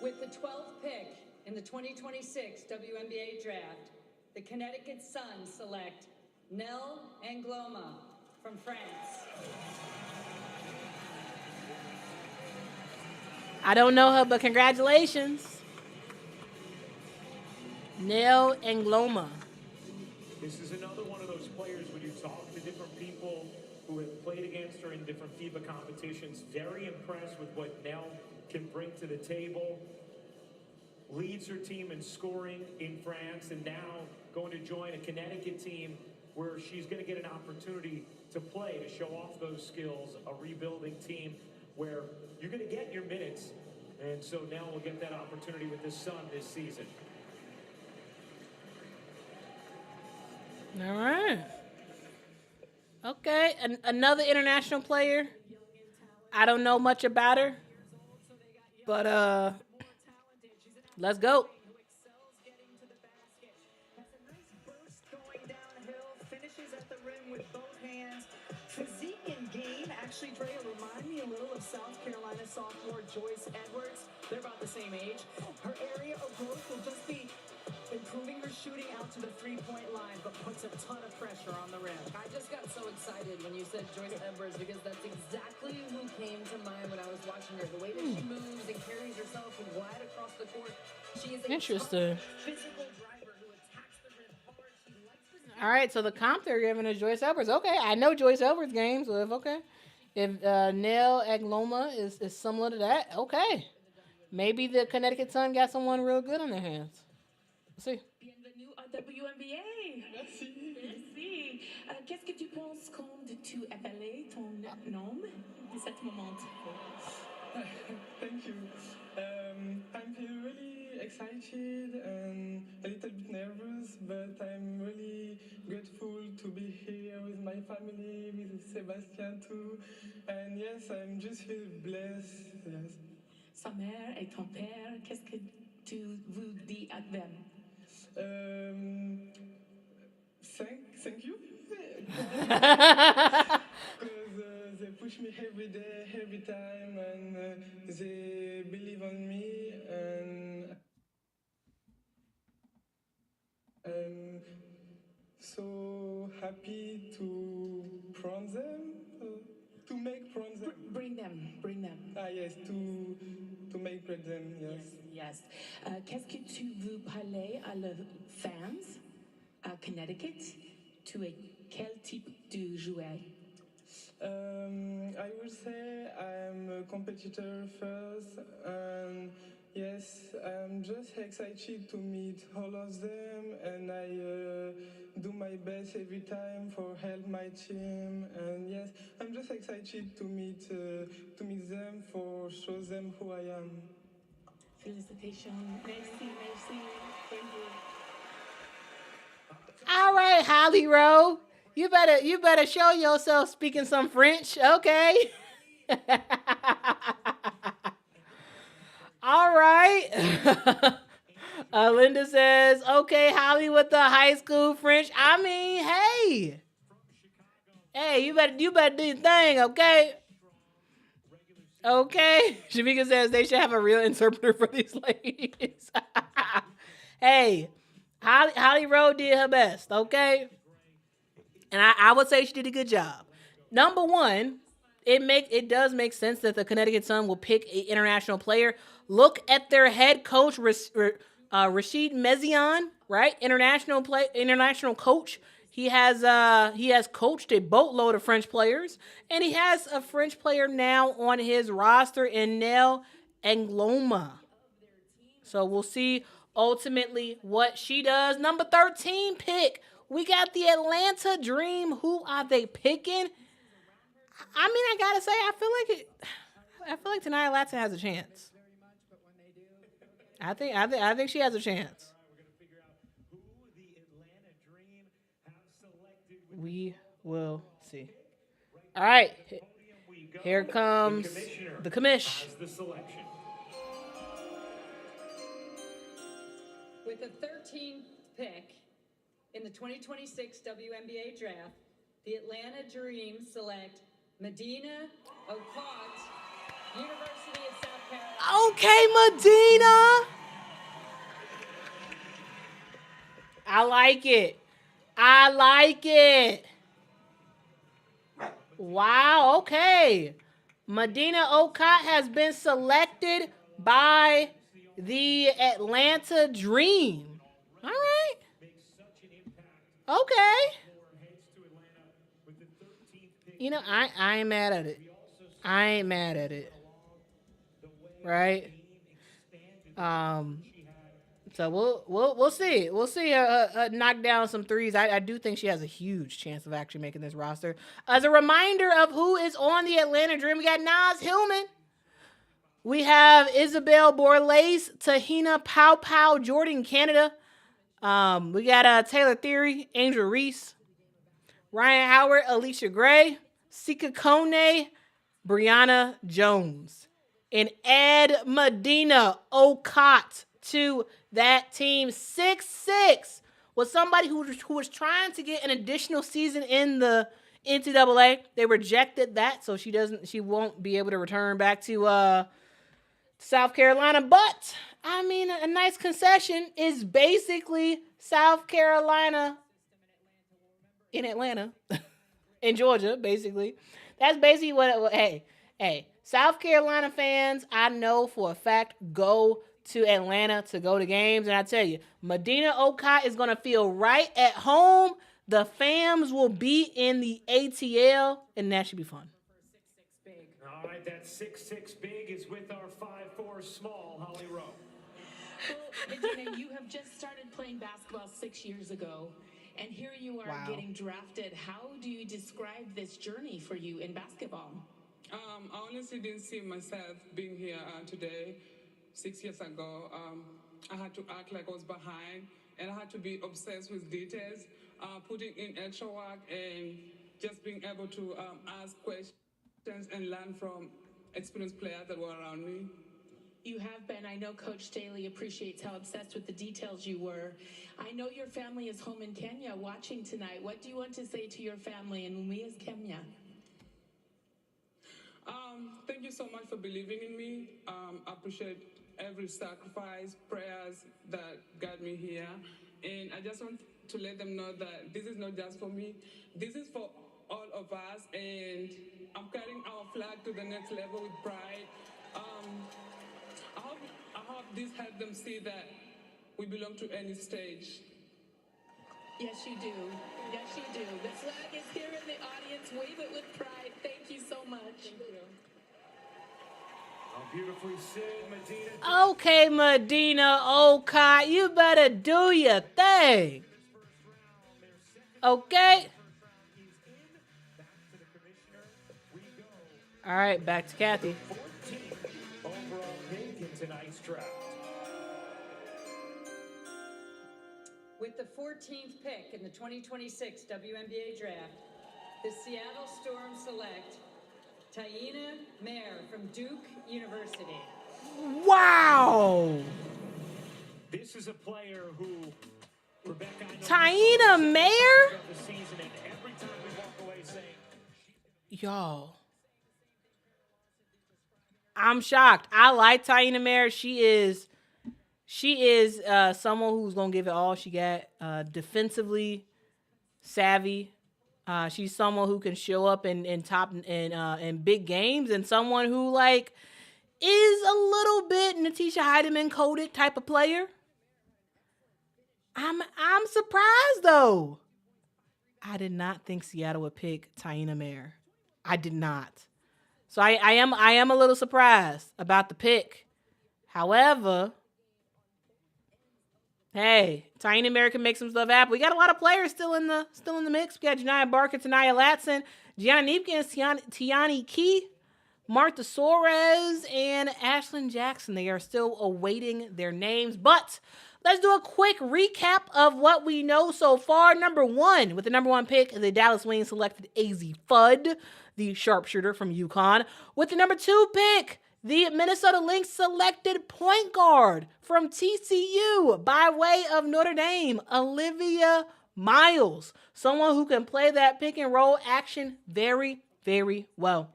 With the 12th pick in the 2026 WNBA draft, the Connecticut Sun select Nell Angloma from France. I don't know her, but congratulations. Nell Angloma. This is another one of those players when you talk to different people who have played against her in different FIBA competitions, very impressed with what Nell can bring to the table. Leads her team in scoring in France, and now going to join a Connecticut team where she's going to get an opportunity to play, to show off those skills, a rebuilding team where you're going to get your minutes. And so Nell will get that opportunity with the Sun this season. All right. Okay, another international player. I don't know much about her, but let's go. Finishes at the rim with both hands. Physique and game. Actually, Drea, remind me a little of South Carolina sophomore Joyce Edwards. They're about the same age. Her area of growth will just be improving her shooting out out to the three-point line, but puts a ton of pressure on the rim. I just got so excited when you said Joyce Edwards because that's exactly who came to mind when I was watching her. The way that she moves and carries herself wide across the court. She is a Interesting. physical driver who attacks the rim hard. She likes to All right, so the comp they're giving is Joyce Edwards. Okay, I know Joyce Edwards games. So if Nell Agloma is similar to that, okay. Maybe the Connecticut Sun got someone real good on their hands. Let's see. Bienvenue à WNBA. Merci. Merci. Qu'est-ce que tu penses quand tu appelles ton nom de cet moment? Thank you. I'm feeling really excited and a little bit nervous, but I'm really grateful to be here with my family, with Sebastian too. And yes, I'm just feel blessed. Yes. Sa mère et ton père, qu'est-ce que tu vous dis à them? Thank you. Because they push me every day, every time, and they believe on me, and I'm so happy to prone them, to make prone them. Bring them. Ah yes, to make prone them, yes. Yes. Qu'est-ce que tu veux parler à les fans à Connecticut? Tu es quel type de joueur? I would say I'm a competitor first, and yes, I'm just excited to meet all of them, and I do my best every time for help my team, and yes, I'm just excited to meet them for show them who I am. Félicitations. Merci. Thank you. All right, Holly Rowe. You better show yourself speaking some French, okay? All right. Linda says, okay, Holly with the high school French. I mean, hey, you better do your thing, okay? Okay. Shamika says they should have a real interpreter for these ladies. Hey, Holly Rowe did her best, okay? And I would say she did a good job. Number one, it does make sense that the Connecticut Sun will pick an international player. Look at their head coach, Rashid Mezion, right? International coach. He has coached a boatload of French players, and he has a French player now on his roster in Nell Angloma. So we'll see ultimately what she does. Number 13 pick. We got the Atlanta Dream. Who are they picking? I mean, I gotta say, I feel like Tania Latson has a chance. I think she has a chance. We will see. All right, here comes the commish. With the 13th pick in the 2026 WNBA draft, the Atlanta Dream select Medina Okot, University of South Carolina. Okay, Medina. I like it. Wow, okay. Medina Okot has been selected by the Atlanta Dream. All right. Okay. You know, I ain't mad at it. Right? So we'll see. We'll see her knock down some threes. I do think she has a huge chance of actually making this roster. As a reminder of who is on the Atlanta Dream, we got Naz Hillman. We have Isabel Borlace, Tahina Pow, Jordan Canada. We got Taylor Theory, Angel Reese, Ryan Howard, Alicia Gray, Sika Kone, Brianna Jones, and add Medina Okot to that team. 6'6" was somebody who was trying to get an additional season in the NCAA. They rejected that, so she won't be able to return back to South Carolina. But, I mean, a nice concession is basically South Carolina in Atlanta, in Georgia, basically. That's basically what hey, South Carolina fans, I know for a fact, go to Atlanta to go to games. And I tell you, Medina Okot is going to feel right at home. The fams will be in the ATL, and that should be fun. All right, that 6'6" big is with our 5'4" small, Holly Rowe. Well, Medina, you have just started playing basketball 6 years ago, and here you are getting drafted. How do you describe this journey for you in basketball? I honestly didn't see myself being here today. 6 years ago, I had to act like I was behind, and I had to be obsessed with details, putting in extra work, and just being able to ask questions and learn from experienced players that were around me. You have been. I know Coach Staley appreciates how obsessed with the details you were. I know your family is home in Kenya watching tonight. What do you want to say to your family and Mumia's Kenya? Thank you so much for believing in me. I appreciate every sacrifice, prayers that got me here. And I just want to let them know that this is not just for me. This is for all of us. And I'm carrying our flag to the next level with pride. I hope this helps them see that we belong to any stage. Yes, you do. Yes, you do. The flag is here in the audience. Wave it with pride. Thank you so much. Thank you. Oh, beautifully said, Medina. Okay, Medina Okot, you better do your thing. Okay? All right, back to Kathy. 14th overall pick in tonight's draft. With the 14th pick in the 2026 WNBA draft, the Seattle Storm select Taina Mayer from Duke University. Wow. This is a player who, Rebecca, Taina Mayer? the season, and every time we walk away saying, Y'all. I'm shocked. I like Taina Mayer. She is someone who's gonna give it all she got. Defensively savvy. She's someone who can show up in top in big games, and someone who like is a little bit Natisha Heidemann coded type of player. I'm surprised though. I did not think Seattle would pick Taina Mayer. I did not. So I am a little surprised about the pick. However, hey, Taina Mayer can make some stuff happen. We got a lot of players still in the mix. We got Janiyah Barker, Tanaya Latson, Gianna Neepkins, Tiani Key, Martha Suarez, and Ashlyn Jackson. They are still awaiting their names. But let's do a quick recap of what we know so far. With the number one pick, the Dallas Wings selected AZ Fudd, the sharpshooter from UConn. With the number two pick, the Minnesota Lynx selected point guard from TCU by way of Notre Dame, Olivia Miles, someone who can play that pick and roll action very, very well.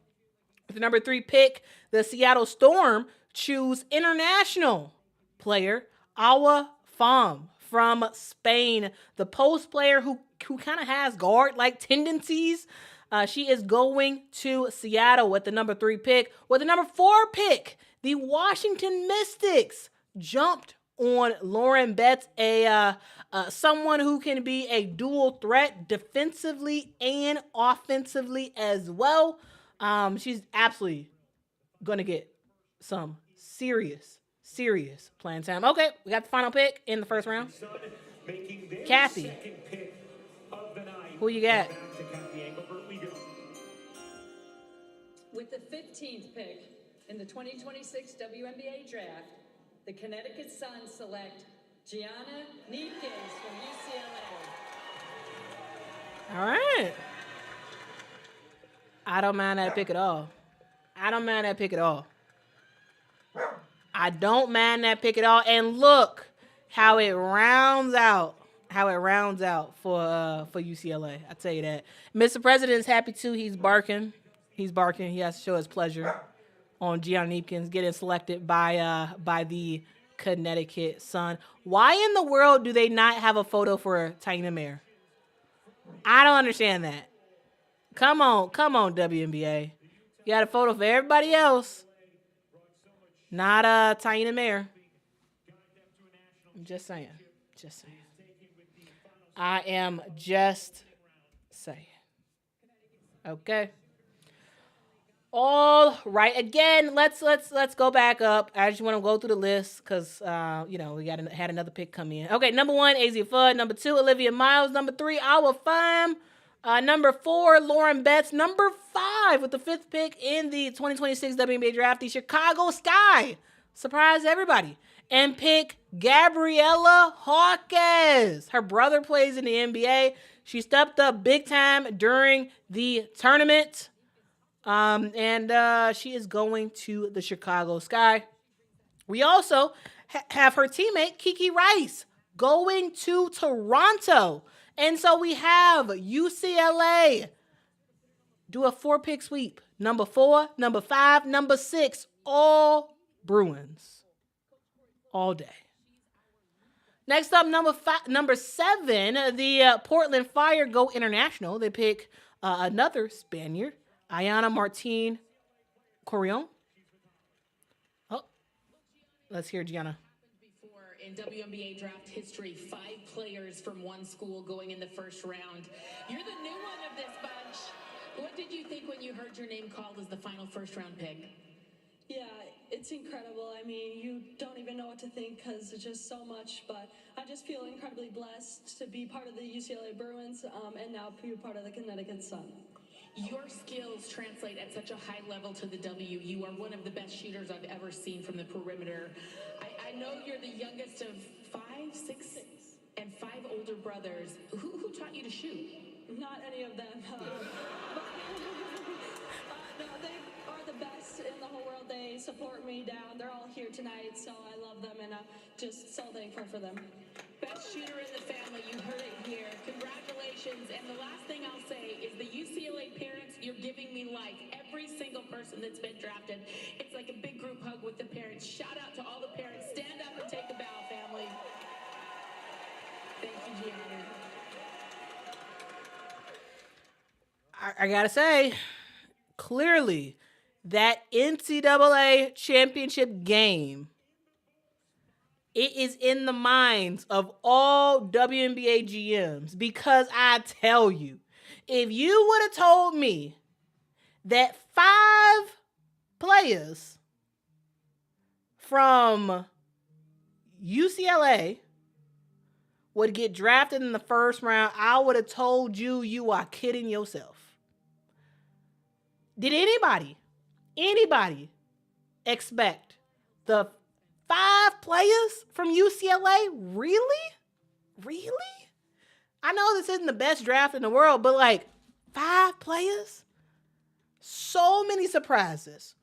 With the number three pick, the Seattle Storm choose international player Awa Fam from Spain, the post player who kind of has guard-like tendencies. She is going to Seattle with the number three pick. With the number four pick, the Washington Mystics jumped on Lauren Betts, someone who can be a dual threat defensively and offensively as well. She's absolutely going to get some serious playing time. Okay, we got the final pick in the first round. Kathy, who you got? With the 15th pick in the 2026 WNBA draft, the Connecticut Sun select Gianna Neepkins from UCLA. All right. I don't mind that pick at all. And look how it rounds out for UCLA. I tell you that. Mr. President is happy too. He's barking. He has to show his pleasure on Gianna Neepkins getting selected by the Connecticut Sun. Why in the world do they not have a photo for Taina Mayer? I don't understand that. Come on, WNBA. You got a photo for everybody else. Not Taina Mayer. I'm just saying. I am just saying. Okay. All right. Again, let's go back up. I just want to go through the list because we had another pick come in. Okay, number 1, Azia Fudd. Number 2, Olivia Miles. Number 3, Awa Pham. Number 4, Lauren Betts. Number 5, with the 5th pick in the 2026 WNBA draft, the Chicago Sky surprised everybody and pick Gabriella Hawkes. Her brother plays in the NBA. She stepped up big time during the tournament. And she is going to the Chicago Sky. We also have her teammate, Kiki Rice, going to Toronto. And so we have UCLA do a 4-pick sweep. Number 4, number 5, number 6, all Bruins. All day. Next up, number 7, the Portland Fire go international. They pick another Spaniard, Ayana Martin Corion. Oh, let's hear Gianna. Before in WNBA draft history, 5 players from one school going in the first round. You're the new one of this bunch. What did you think when you heard your name called as the final first-round pick? Yeah, it's incredible. I mean, you don't even know what to think because it's just so much, but I just feel incredibly blessed to be part of the UCLA Bruins and now be part of the Connecticut Sun. Your skills translate at such a high level to the W. You are one of the best shooters I've ever seen from the perimeter. I know you're the youngest of 5, 6, and 5 older brothers. Who taught you to shoot? Not any of them. No, they are the best in the whole world. They support me down. They're all here tonight, so I love them, and I'm just so thankful for them. Best shooter in the family, you heard it here. Congratulations. And the last thing I'll say is the UCLA parents, you're giving me life. Every single person that's been drafted, it's like a big group hug with the parents. Shout out to all the parents. Stand up and take a bow, family. Thank you, Gianna. I gotta say, clearly, that NCAA championship game, it is in the minds of all WNBA GMs, because I tell you, if you would have told me that 5 players from UCLA would get drafted in the first round, I would have told you you are kidding yourself. Did anybody expect the 5 players from UCLA? Really? I know this isn't the best draft in the world, but 5 players? So many surprises.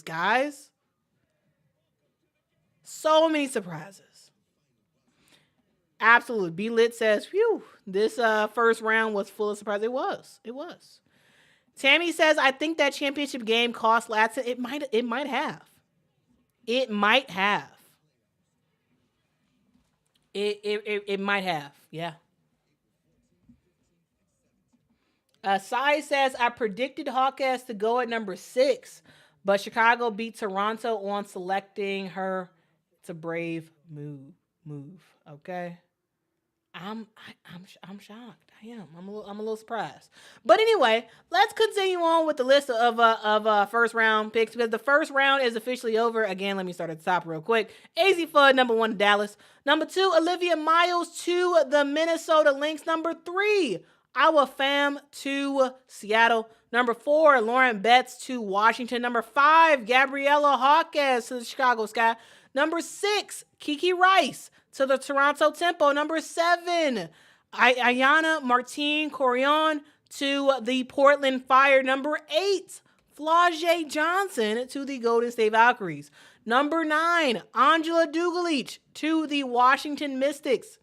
Guys. So many surprises. Absolutely. B Lit says, phew, this first round was full of surprises. It was. Tammy says, I think that championship game cost Latson. It might have. It might have. Yeah. Sai says, I predicted Hawkes to go at number 6, but Chicago beat Toronto on selecting her. It's a brave move. Okay. I'm shocked. I am. I'm a little surprised. But anyway, let's continue on with the list of first round picks, because the first round is officially over. Again, let me start at the top real quick. Azia Fudd, number 1, Dallas. Number 2, Olivia Miles to the Minnesota Lynx. Number 3, Awa Pham to Seattle. Number 4, Lauren Betts to Washington. Number 5, Gabriella Hawkes to the Chicago Sky. Number 6, Kiki Rice to the Toronto Tempo. Number 7, Ayana Martin Corion to the Portland Fire. Number 8, Flau'jae Johnson to the Golden State Valkyries. Number 9, Angela Dugalich to the Washington Mystics.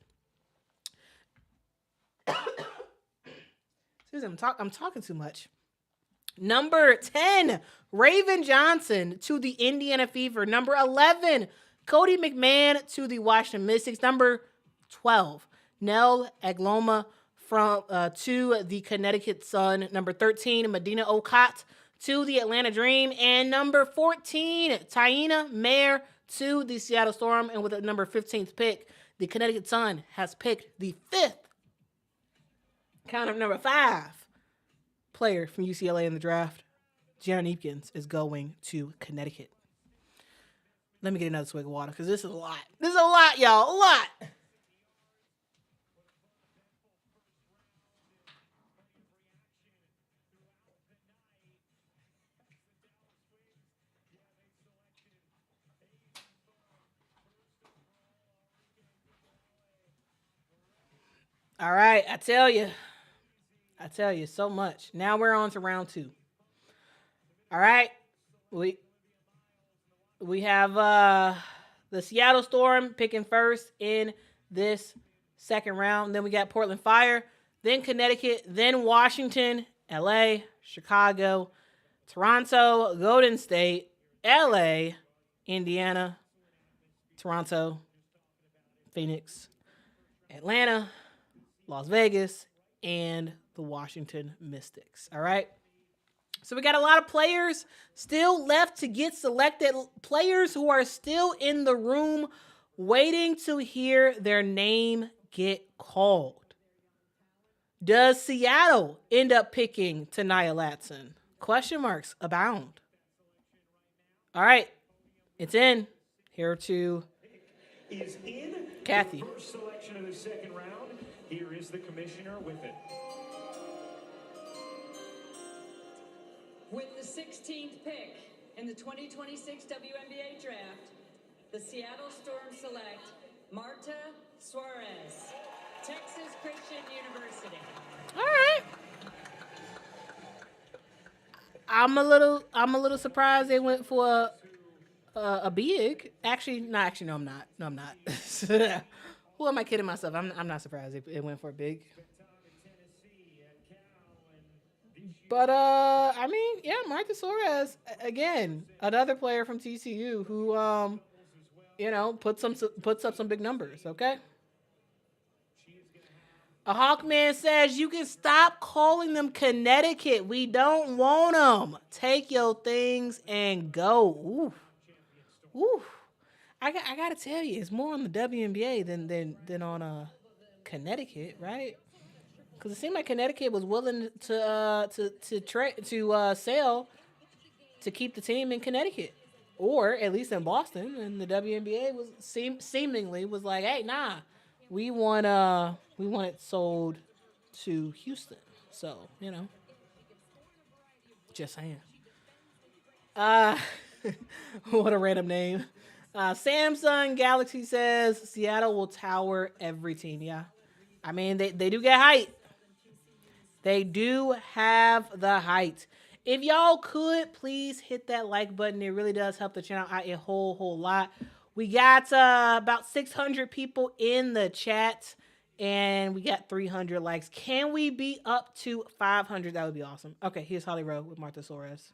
Excuse me, I'm talking too much. Number 10, Raven Johnson to the Indiana Fever. Number 11, Cody McMahon to the Washington Mystics. Number 12, Nell Agloma to the Connecticut Sun. Number 13, Medina Okot to the Atlanta Dream. And number 14, Taina Mayer to the Seattle Storm. And with the number 15th pick, the Connecticut Sun has picked the 5th, count of number 5, player from UCLA in the draft. Jaron Eakins is going to Connecticut. Let me get another swig of water because this is a lot. This is a lot, y'all. A lot. All right, I tell you so much. Now we're on to round 2. All right, we have the Seattle Storm picking first in this second round. Then we got Portland Fire, then Connecticut, then Washington, LA, Chicago, Toronto, Golden State, LA, Indiana, Toronto, Phoenix, Atlanta, Las Vegas, and the Washington Mystics. All right. So we got a lot of players still left to get selected. Players who are still in the room waiting to hear their name get called. Does Seattle end up picking Tania Latson? Question marks abound. All right. It's in. Here to Is in Kathy. The first selection of the second round. Here is the commissioner with it. With the 16th pick in the 2026 WNBA draft, the Seattle Storm select Marta Suarez, Texas Christian University. All right. I'm a little surprised they went for a big. Actually, no, I'm not. No, I'm not. Who am I kidding myself? I'm not surprised it went for a big. But I mean, yeah, Marta Suarez again, another player from TCU who puts up some big numbers. Okay. A Hawkman says you can stop calling them Connecticut. We don't want them. Take your things and go. Ooh. I gotta tell you, it's more on the WNBA than on Connecticut, right? Because it seemed like Connecticut was willing to sell to keep the team in Connecticut, or at least in Boston, and the WNBA was seemingly was like, hey, nah, we want it sold to Houston. So just saying. What a random name. Samsung Galaxy says Seattle will tower every team. Yeah, I mean they do get height. They do have the height. If y'all could, please hit that like button. It really does help the channel out a whole lot. We got about 600 people in the chat, and we got 300 likes. Can we be up to 500? That would be awesome. Okay, here's Holly Rowe with Marta Suarez.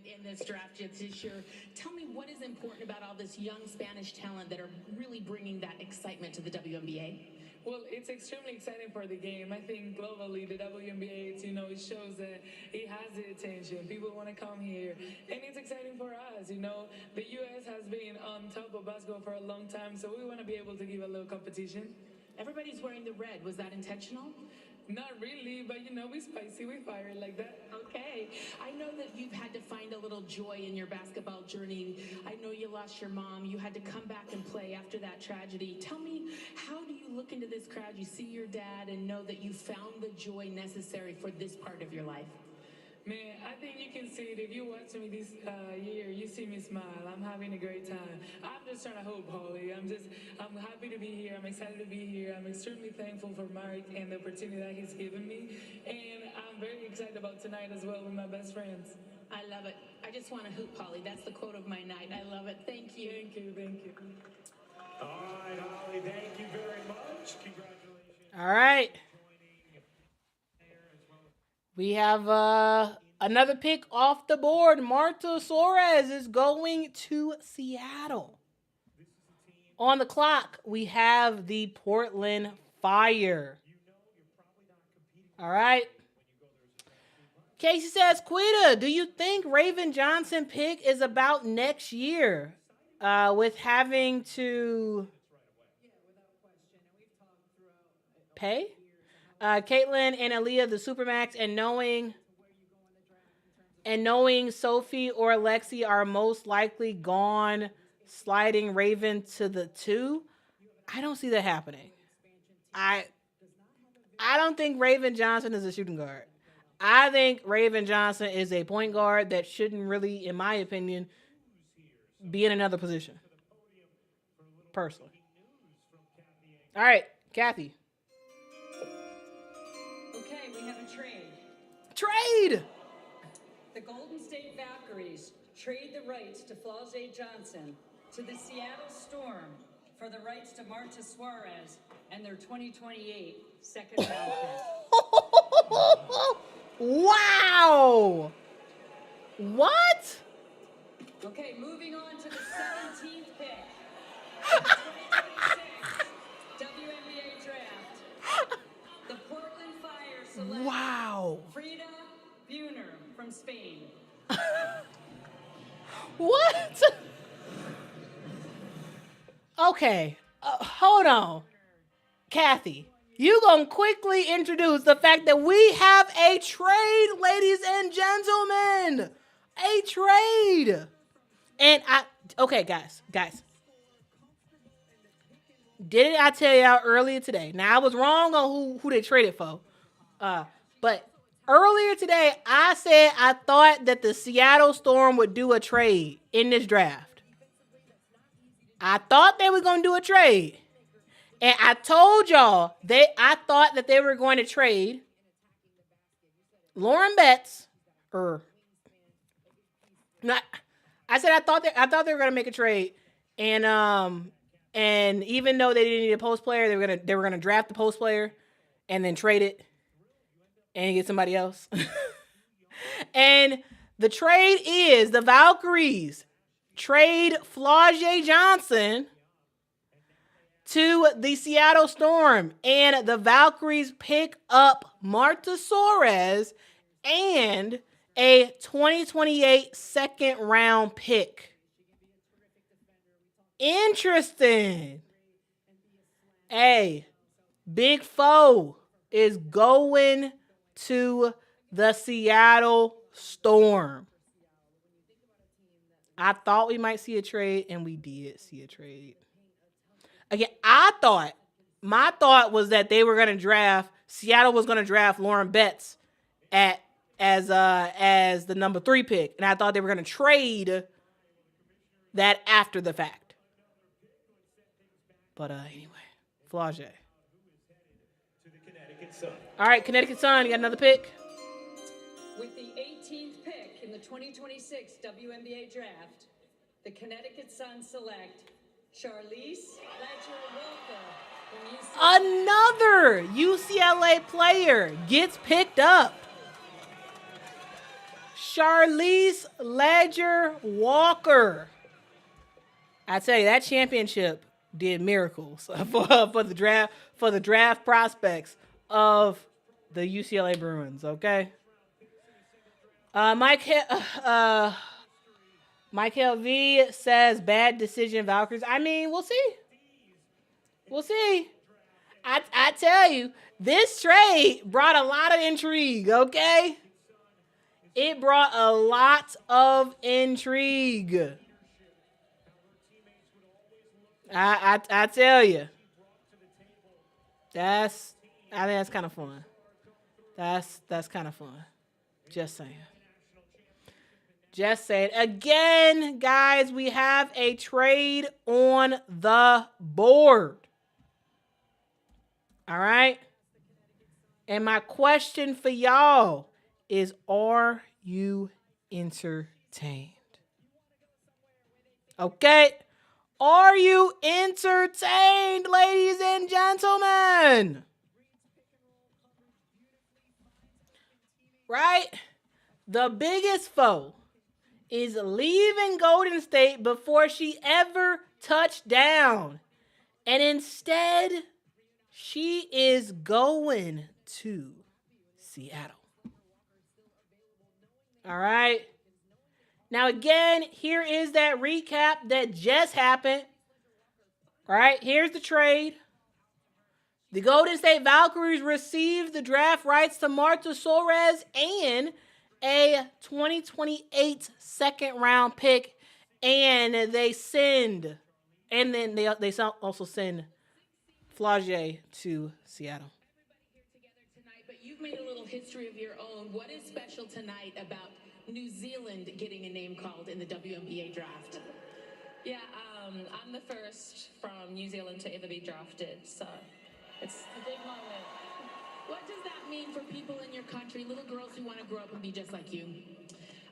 In this draft this year, tell me what is important about all this young Spanish talent that are really bringing that excitement to the WNBA? Well, it's extremely exciting for the game. I think globally, the WNBA, it shows that it has the attention. People want to come here. And it's exciting for us, The U.S. has been on top of basketball for a long time, so we want to be able to give a little competition. Everybody's wearing the red. Was that intentional? Not really, but we spicy, we fire like that. Okay. I know that you've had to find a little joy in your basketball journey. I know you lost your mom. You had to come back and play after that tragedy. Tell me, how do you look into this crowd? You see your dad and know that you found the joy necessary for this part of your life. Man, I think you can see it. If you watch me this year, you see me smile. I'm having a great time. I'm just trying to hope, Holly. I'm happy to be here. I'm excited to be here. I'm extremely thankful for Mark and the opportunity that he's given me. And I'm very excited about tonight as well with my best friends. I love it. I just want to hoop, Holly. That's the quote of my night. I love it. Thank you. Thank you. All right, Holly, thank you very much. Congratulations. All right. We have Another pick off the board. Marta Suarez is going to Seattle. On the clock, we have the Portland Fire. All right. Casey says, Quita, do you think Raven Johnson pick is about next year? With having to pay? Caitlin and Aaliyah, the Supermax, and knowing Sophie or Lexi are most likely gone, sliding Raven to the 2. I don't see that happening. I don't think Raven Johnson is a shooting guard. I think Raven Johnson is a point guard that shouldn't really, in my opinion, be in another position. Personally. All right, Kathy. Okay, we have a trade. Trade! The Golden State Valkyries trade the rights to Flau'jae Johnson to the Seattle Storm for the rights to Marta Suarez and their 2028 second round pick. Wow! What? Okay, moving on to the 17th pick. The 2026 WNBA draft. The Portland Fire select Frida Buhner from Spain. What? Okay, hold on. Kathy, you gonna quickly introduce the fact that we have a trade, ladies and gentlemen. A trade. And okay, guys. Didn't I tell y'all earlier today? Now, I was wrong on who they traded for. But earlier today, I said I thought that the Seattle Storm would do a trade in this draft. I thought they were going to do a trade. And I told y'all I thought that they were going to trade Lauren Betts I said I thought they were going to make a trade, and even though they didn't need a post player, they were gonna draft the post player, and then trade it, and get somebody else. And the trade is the Valkyries trade Flau'jae Johnson to the Seattle Storm, and the Valkyries pick up Marta Suarez and a 2028 second round pick. Interesting. Hey, Big Foe is going to the Seattle Storm. I thought we might see a trade, and we did see a trade. Again, my thought was that they were going to draft, Seattle was going to draft Lauren Betts as the number 3 pick. And I thought they were going to trade that after the fact. But anyway, Flau'jae. All right, Connecticut Sun, you got another pick? With the 18th pick in the 2026 WNBA draft, the Connecticut Sun select Charlize Ledger-Walker from UCLA. Another UCLA player gets picked up. Charlize Ledger-Walker. I tell you, that championship did miracles for the draft prospects of the UCLA Bruins. Okay. Michael V says bad decision, Valkyries. I mean, we'll see. We'll see. I tell you, this trade brought a lot of intrigue. Okay. It brought a lot of intrigue. I tell you. I think that's kind of fun. That's kind of fun. Just saying. Just saying. Again, guys, we have a trade on the board. All right? And my question for y'all is, are you entertained? Okay? Are you entertained, ladies and gentlemen? Right? The biggest foe is leaving Golden State before she ever touched down. And instead, she is going to Seattle. All right. Now, again, here is that recap that just happened. All right, here's the trade. The Golden State Valkyries received the draft rights to Marta Suarez and a 2028 second-round pick, and they send, and then they also send Flage to Seattle. But you've made a little history of your own. What is special tonight about New Zealand getting a name called in the WNBA draft? Yeah, I'm the first from New Zealand to ever be drafted, so it's a big moment. What does that mean for people in your country, little girls who want to grow up and be just like you?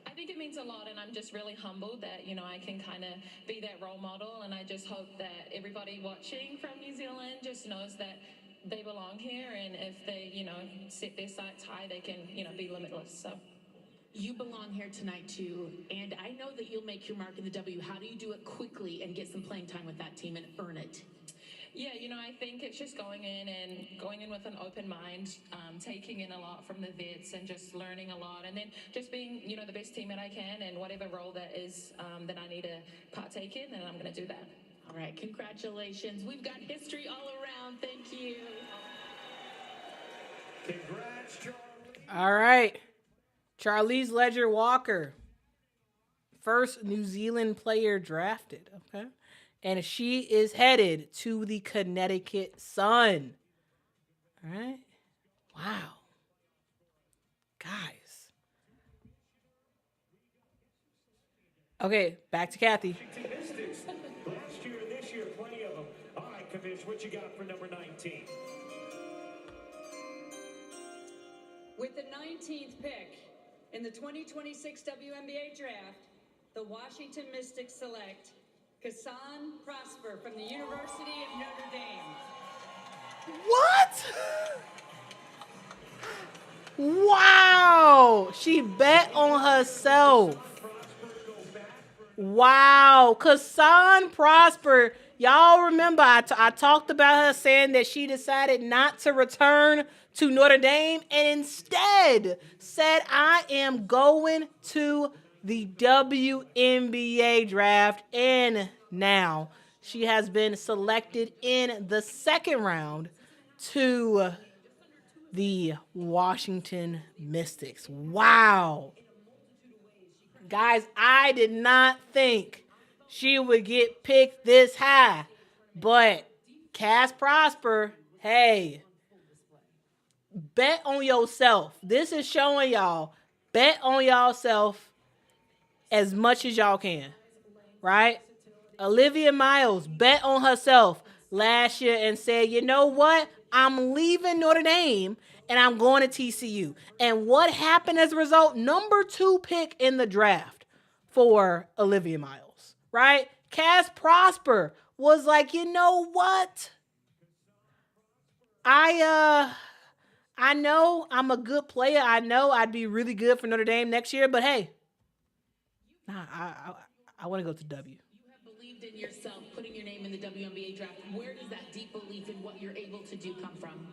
I think it means a lot, and I'm just really humbled that, I can kind of be that role model, and I just hope that everybody watching from New Zealand just knows that they belong here, and if they, set their sights high, they can, be limitless, so. You belong here tonight, too, and I know that you'll make your mark in the W. How do you do it quickly and get some playing time with that team and earn it? Yeah, I think it's just going in with an open mind, taking in a lot from the vets and just learning a lot, and then just being, the best teammate I can, and whatever role that is that I need to partake in, then I'm going to do that. All right, congratulations. We've got history all around. Thank you. Congrats, Charlie. All right. Charlize Ledger-Walker, first New Zealand player drafted, okay? And she is headed to the Connecticut Sun. All right? Wow. Guys. Okay, back to Kathy. Mystics. Last year and this year, plenty of them. All right, Kamish, what you got for number 19? With the 19th pick in the 2026 WNBA draft, the Washington Mystics select Kassan Prosper from the University of Notre Dame. What? Wow. She bet on herself. Wow. Kassan Prosper. Y'all remember I talked about her saying that she decided not to return to Notre Dame and instead said, I am going to the WNBA draft, and now she has been selected in the second round to the Washington Mystics. Wow. Guys, I did not think she would get picked this high, but Cass Prosper, hey, bet on yourself. This is showing y'all, bet on yourself as much as y'all can, right? Olivia Miles bet on herself last year and said, you know what? I'm leaving Notre Dame and I'm going to TCU. And what happened as a result? Number 2 pick in the draft for Olivia Miles, right? Cass Prosper was like, you know what? I know I'm a good player. I know I'd be really good for Notre Dame next year, but hey, I want to go to W. You have believed in yourself, putting your name in the WNBA draft. Where does that deep belief in what you're able to do come from?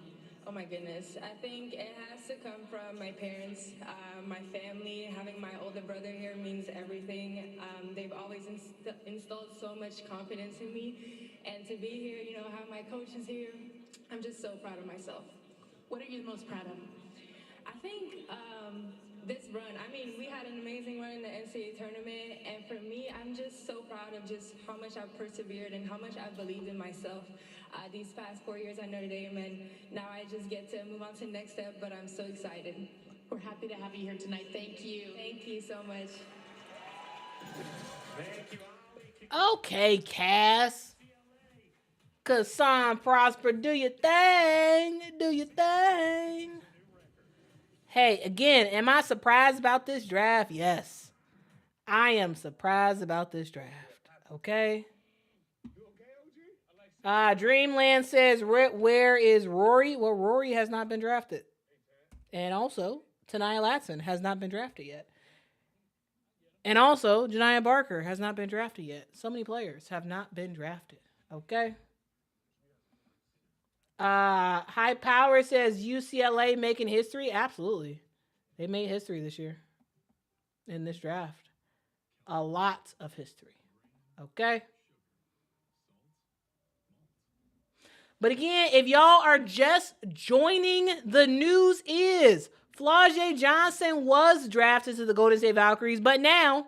Oh my goodness. I think it has to come from my parents, my family. Having my older brother here means everything. They've always installed so much confidence in me. And to be here, have my coaches here, I'm just so proud of myself. What are you most proud of? I think this run, we had an amazing run in the NCAA tournament, and for me, I'm just so proud of just how much I've persevered and how much I've believed in myself these past 4 years at Notre Dame, and now I just get to move on to the next step, but I'm so excited. We're happy to have you here tonight. Thank you. Thank you so much. Thank you, Okay, Cass. Kassan Prosper, do your thing. Do your thing. Hey, again, am I surprised about this draft? Yes. I am surprised about this draft. Okay? Dreamland says, where is Rory? Well, Rory has not been drafted. And also, Tanaya Latson has not been drafted yet. And also, Janiah Barker has not been drafted yet. So many players have not been drafted. Okay. High Power says UCLA making history. Absolutely. They made history this year in this draft. A lot of history. Okay. But again, if y'all are just joining, the news is Flau'jae Johnson was drafted to the Golden State Valkyries, but now,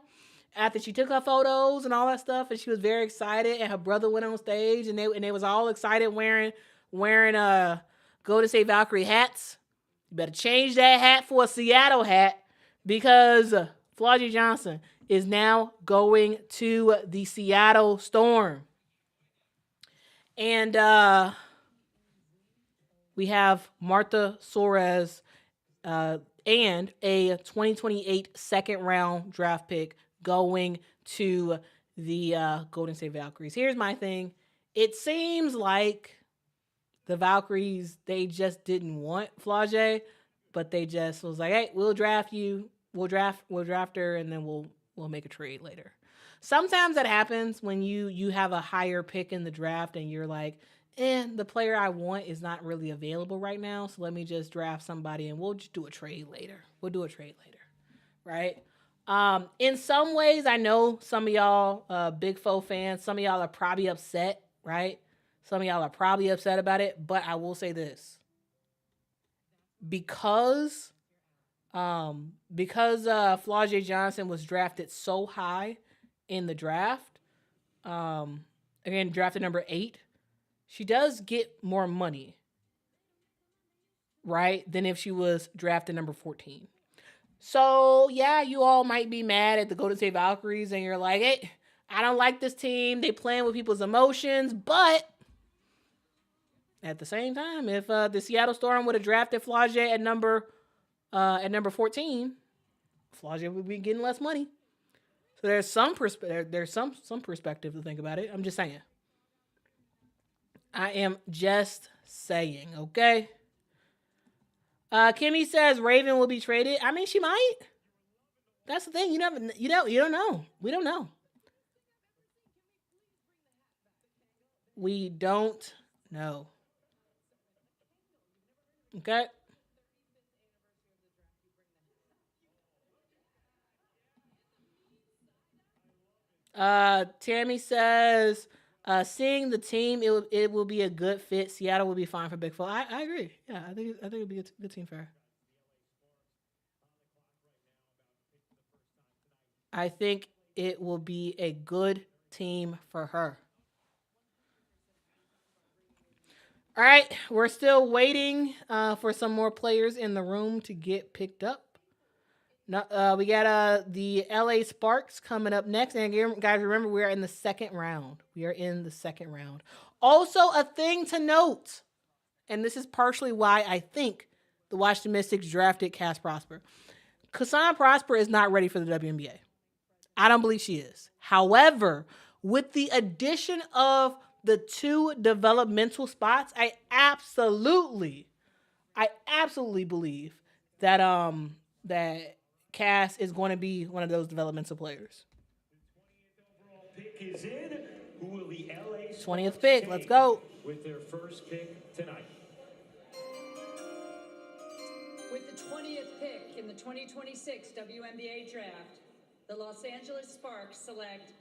after she took her photos and all that stuff, and she was very excited, and her brother went on stage, and they was all excited wearing Golden State Valkyrie hats. You better change that hat for a Seattle hat, because Flau'jae Johnson is now going to the Seattle Storm. And we have Martha Suarez and a 2028 second round draft pick going to the Golden State Valkyries. Here's my thing. It seems like the Valkyries, they just didn't want Flau'jae, but they just was like, hey, we'll draft you. We'll draft her, and then we'll make a trade later. Sometimes that happens when you have a higher pick in the draft and you're like, the player I want is not really available right now, so let me just draft somebody and we'll just do a trade later. Right? In some ways, I know some of y'all Big Foe fans, some of y'all are probably upset, right? Some of y'all are probably upset about it, but I will say this. Because Flau'jae Johnson was drafted so high in the draft, again, drafted number 8, she does get more money, right, than if she was drafted number 14. So, yeah, you all might be mad at the Golden State Valkyries, and you're like, hey, I don't like this team. They playing with people's emotions, but at the same time, if the Seattle Storm would have drafted Flau'jae at number 14, Flau'jae would be getting less money. So there's some perspective to think about it. I'm just saying. I am just saying, okay? Kimmy says Raven will be traded. I mean, she might. That's the thing. You don't know. We don't know. We don't know. Okay? Tammy says, seeing the team, it will be a good fit. Seattle will be fine for Big Four. I agree. Yeah, I think it'll be a good team for her. I think it will be a good team for her. All right, we're still waiting for some more players in the room to get picked up. We got the LA Sparks coming up next. And again, guys, remember, we are in the second round. Also, a thing to note, and this is partially why I think the Washington Mystics drafted Cass Prosper. Cassandra Prosper is not ready for the WNBA. I don't believe she is. However, with the addition of the 2 developmental spots, I absolutely believe that that Cass is going to be one of those developmental players. 20th pick, let's go. With their first pick tonight. With the 20th pick in the 2026 WNBA draft, the Los Angeles Sparks select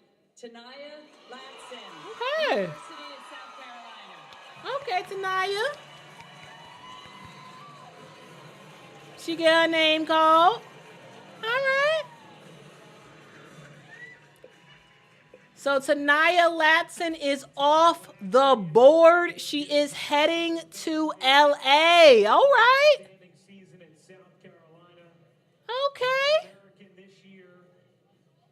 Tanaya Latson, Okay. University of South Carolina. Okay, Tanaya. She get her name called. All right. So Tanaya Latson is off the board. She is heading to LA. All right. Season in South Carolina. Okay. American this year,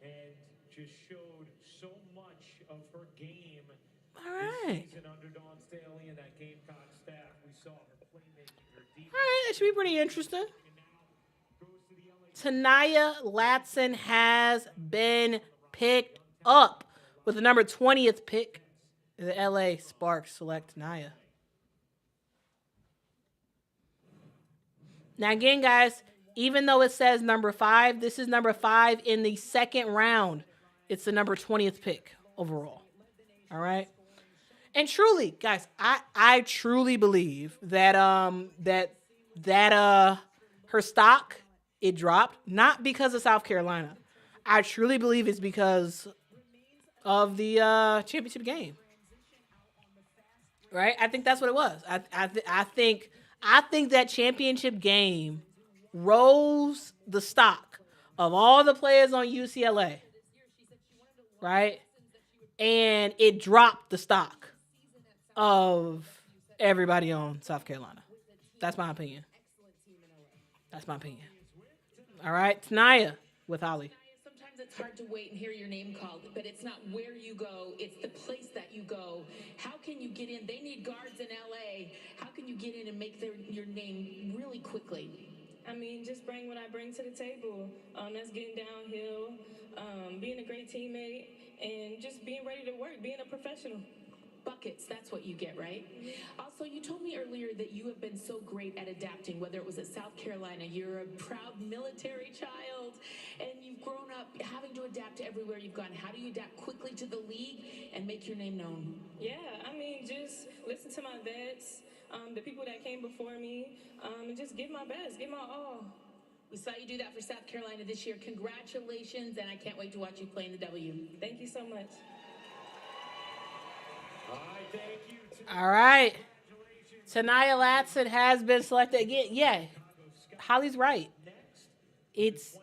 and just showed so much of her game. All right. This season under Dawn Staley and that Gamecock staff. We saw her playmaking, her defense. All right, that should be pretty interesting. Tanaya Latson has been picked up with the number 20th pick. The LA Sparks select Tanaya. Now again, guys, Even though it says number 5, this is number 5 in the second round. It's the number 20th pick overall. All right. And truly, guys, I truly believe that her stock, it dropped, not because of South Carolina. I truly believe it's because of the championship game. Right? I think that's what it was. I think that championship game rose the stock of all the players on UCLA. Right? And it dropped the stock of everybody on South Carolina. That's my opinion. That's my opinion. All right, Tanaya with Holly. Sometimes it's hard to wait and hear your name called, but it's not where you go, it's the place that you go. How can you get in? They need guards in LA. How can you get in and make your name really quickly? I mean, just bring what I bring to the table. That's getting downhill, being a great teammate, and just being ready to work, being a professional. Buckets, that's what you get, right? Also, you told me earlier that you have been so great at adapting, whether it was at South Carolina, you're a proud military child, and you've grown up having to adapt to everywhere you've gone. How do you adapt quickly to the league and make your name known? Yeah, I mean, just listen to my vets, the people that came before me, and just give my best, give my all. We saw you do that for South Carolina this year. Congratulations, and I can't wait to watch you play in the W. Thank you so much. All right. Tanaya Latson has been selected again. Yeah, Holly's right. It's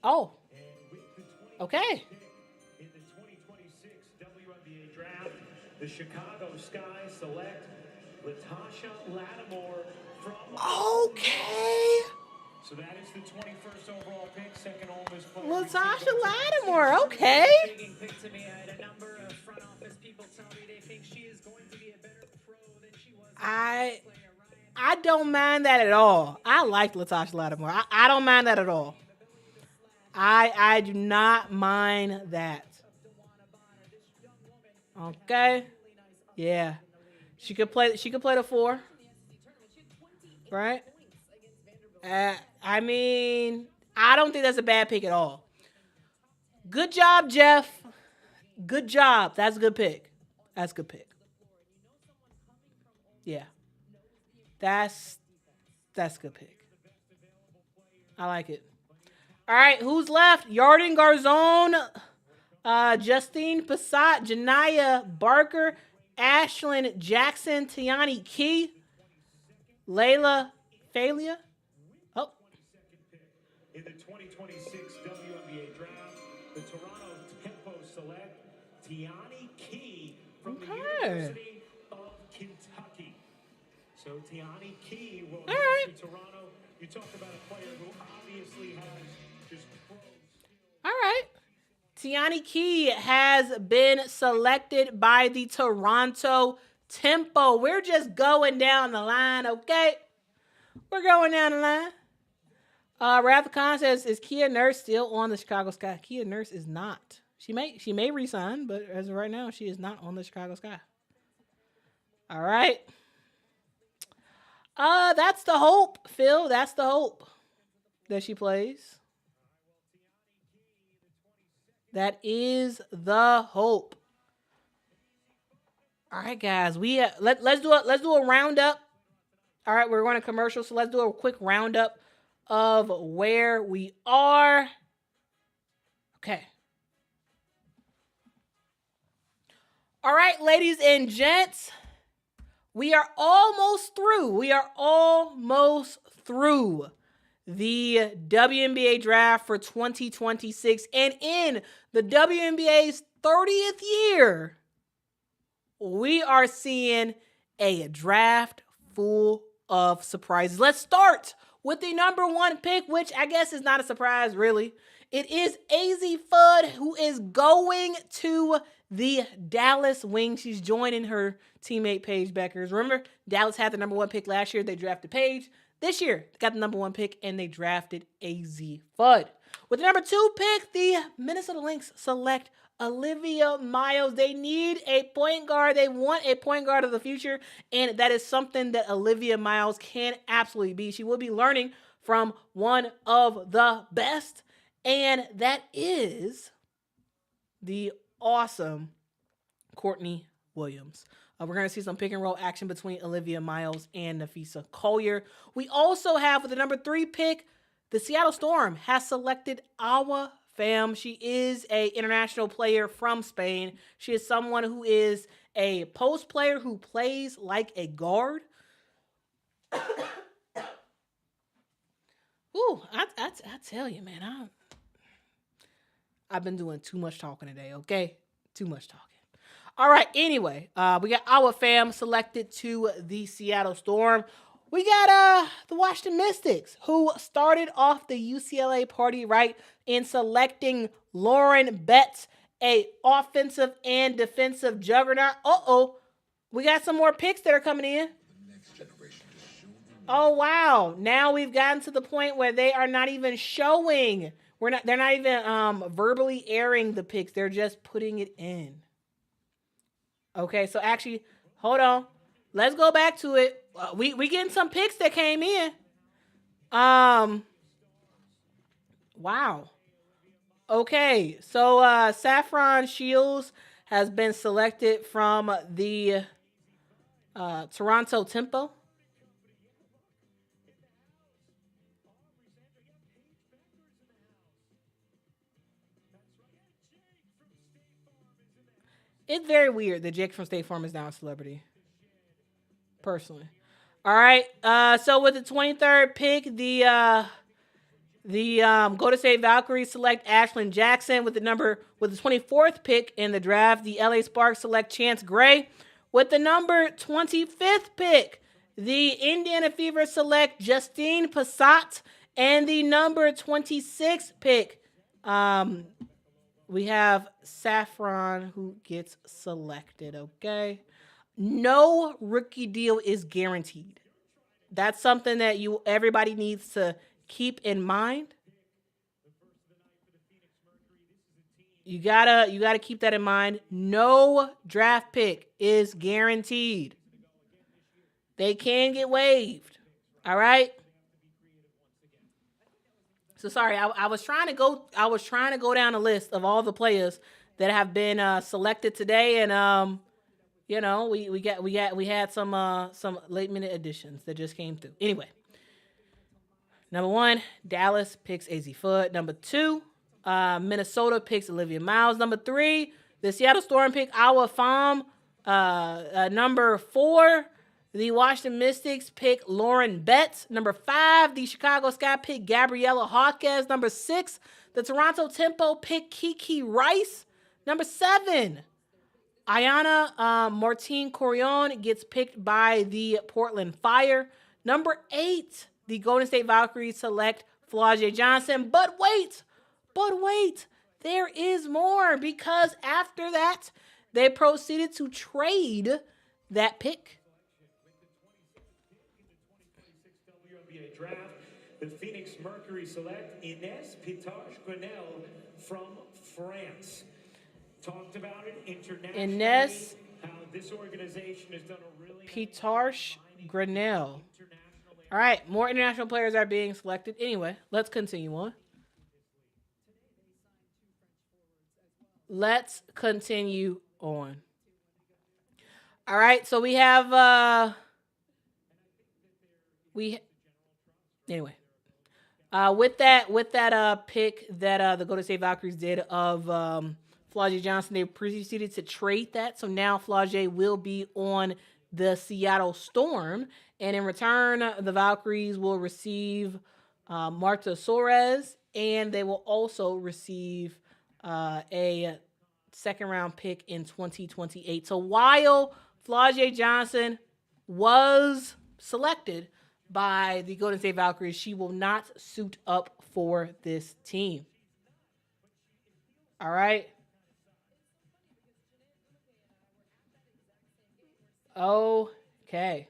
okay. In the 2026 WNBA draft, the Chicago Sky select Latasha Lattimore from. Okay. So that is the 21st overall pick, second oldest player. Latasha Lattimore. Okay. Intriguing pick to me. I had a number of front office people tell me they think she is going to be a better pro than she was. I don't mind that at all. I like Latasha Lattimore. I don't mind that at all. I do not mind that. Okay. Yeah. She could play the 4. Right? I mean, I don't think that's a bad pick at all. Good job, Jeff. Good job. That's a good pick. That's a good pick. Yeah. That's a good pick. I like it. All right, who's left? Yarden Garzone, Justine Passat, Janiyah Barker, Ashlyn Jackson, Tiani Key, Layla Falia. Oh. In the 2026 WNBA draft, the Toronto Tempo select Tiani Key from the University of Kentucky. So Tiani Key will go to Toronto. You talk about a player who obviously has just pro skill. All right. Tiani Key has been selected by the Toronto Tempo. We're just going down the line, okay? We're going down the line. Rather Khan says, is Kia Nurse still on the Chicago Sky? Kia Nurse is not. She may resign, but as of right now, she is not on the Chicago Sky. All right. That's the hope, Phil. That's the hope that she plays. That is the hope. All right, guys. Let's do a roundup. All right, we're going to commercial, so let's do a quick roundup of where we are. Okay. All right, ladies and gents. We are almost through. The WNBA draft for 2026. And in the WNBA's 30th year, we are seeing a draft full of surprises. Let's start with the number 1 pick, which I guess is not a surprise, really. It is AZ Fudd, who is going to the Dallas Wings. She's joining her teammate Paige Beckers. Remember, Dallas had the number 1 pick last year. They drafted Paige. This year, they got the number 1 pick, and they drafted AZ Fudd. With the number 2 pick, the Minnesota Lynx select Olivia Miles. They need a point guard. They want a point guard of the future, and that is something that Olivia Miles can absolutely be. She will be learning from one of the best, and that is the awesome Courtney Williams. We're going to see some pick and roll action between Olivia Miles and Nafisa Collier. We also have, with the number 3 pick, the Seattle Storm has selected Awa Pham. She is an international player from Spain. She is someone who is a post player who plays like a guard. Ooh, I tell you, man, I've been doing too much talking today, okay? Too much talking. All right, anyway, we got Awa Pham selected to the Seattle Storm. We got the Washington Mystics, who started off the UCLA party right in selecting Lauren Betts, a offensive and defensive juggernaut. We got some more picks that are coming in. Oh wow! Now we've gotten to the point where they are not even showing. They're not even verbally airing the picks. They're just putting it in. Okay, so actually, hold on. Let's go back to it. We getting some picks that came in. Wow. Okay, so Saffron Shields has been selected from the Toronto Tempo. It's very weird that Jake from State Farm is now a celebrity. Personally. All right. So with the 23rd pick, the Golden State Valkyries select Ashlyn Jackson. With the 24th pick in the draft, the LA Sparks select Chance Gray. With the number 25th pick, the Indiana Fever select Justine Passat. And the number 26th pick, we have Saffron who gets selected, okay? No rookie deal is guaranteed. That's something that everybody needs to keep in mind. You gotta keep that in mind. No draft pick is guaranteed. They can get waived. All right. So sorry, I was trying to go down a list of all the players that have been selected today, and we had some late minute additions that just came through. Anyway, number 1, Dallas picks AZ Foot. Number 2, Minnesota picks Olivia Miles. Number 3, the Seattle Storm pick Awa Pham. Number 4, the Washington Mystics pick Lauren Betts. Number 5, the Chicago Sky pick Gabriela Hawkes. Number 6, the Toronto Tempo pick Kiki Rice. Number 7, Ayana Martine Corion gets picked by the Portland Fire. Number 8, the Golden State Valkyries select Flau'jae Johnson. But wait, there is more, because after that, they proceeded to trade that pick. WNBA draft, the Phoenix Mercury select Ines Pitage-Grenelle from France. Talked about it internationally. Ines how this organization has done a really Pitage-Grenelle. All right, more international players are being selected. Anyway, let's continue on. All right, so we have anyway. With that pick that the Golden State Valkyries did of Flau'jae Johnson, they proceeded to trade that. So now Flau'jae will be on the Seattle Storm, and in return, the Valkyries will receive Marta Suarez, and they will also receive a second-round pick in 2028. So while Flau'jae Johnson was selected by the Golden State Valkyries, she will not suit up for this team. All right. Okay.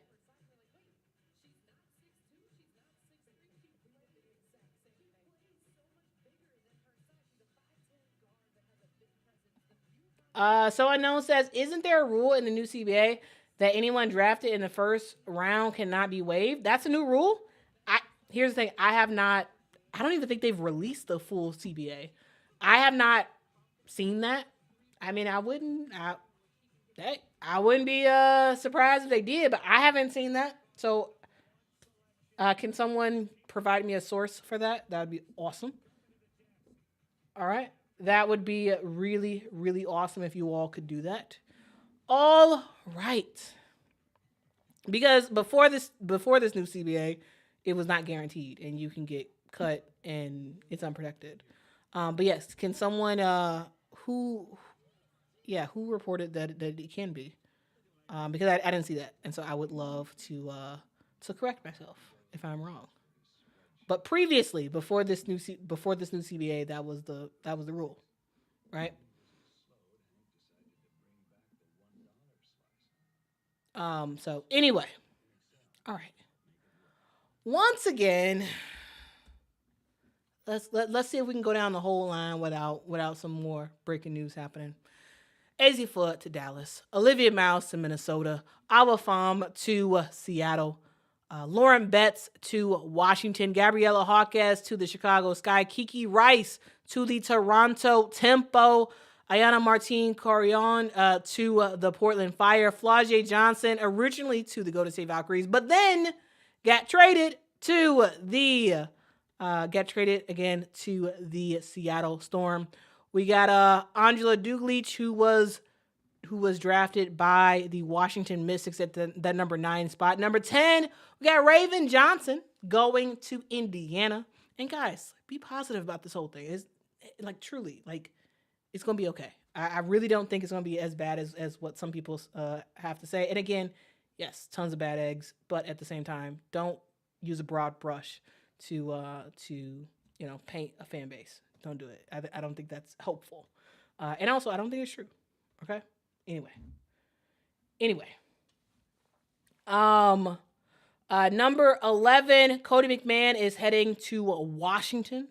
So unknown says, isn't there a rule in the new CBA that anyone drafted in the first round cannot be waived? That's a new rule. Here's the thing. I don't even think they've released the full CBA. I have not seen that. I mean, I wouldn't be surprised if they did, but I haven't seen that. So can someone provide me a source for that? That would be awesome. All right. That would be really, really awesome if you all could do that. All right. Because before this new CBA, it was not guaranteed, and you can get cut and it's unprotected. But yes, can someone who reported that it can be? Because I didn't see that, and so I would love to correct myself if I'm wrong. But previously, before this new CBA, that was the rule, right? So anyway, all right. Once again, let's see if we can go down the whole line without some more breaking news happening. Azzi Fudd to Dallas, Olivia Mouse to Minnesota, Awa Pham to Seattle, Lauren Betts to Washington, Gabriella Hawkes to the Chicago Sky, Kiki Rice to the Toronto Tempo, Ayana Martin Carrion to the Portland Fire, Flau'jae Johnson originally to the Golden State Valkyries, but then got traded again to the Seattle Storm. We got Angela Duglich, who was drafted by the Washington Mystics at that number 9 spot. Number 10, we got Raven Johnson going to Indiana. And guys, be positive about this whole thing. It's truly, it's going to be okay. I really don't think it's going to be as bad as what some people have to say. And again, yes, tons of bad eggs, but at the same time, don't use a broad brush to paint a fan base. Don't do it. I don't think that's helpful. And also, I don't think it's true. Okay? Anyway. Number 11, Cody McMahon is heading to Washington.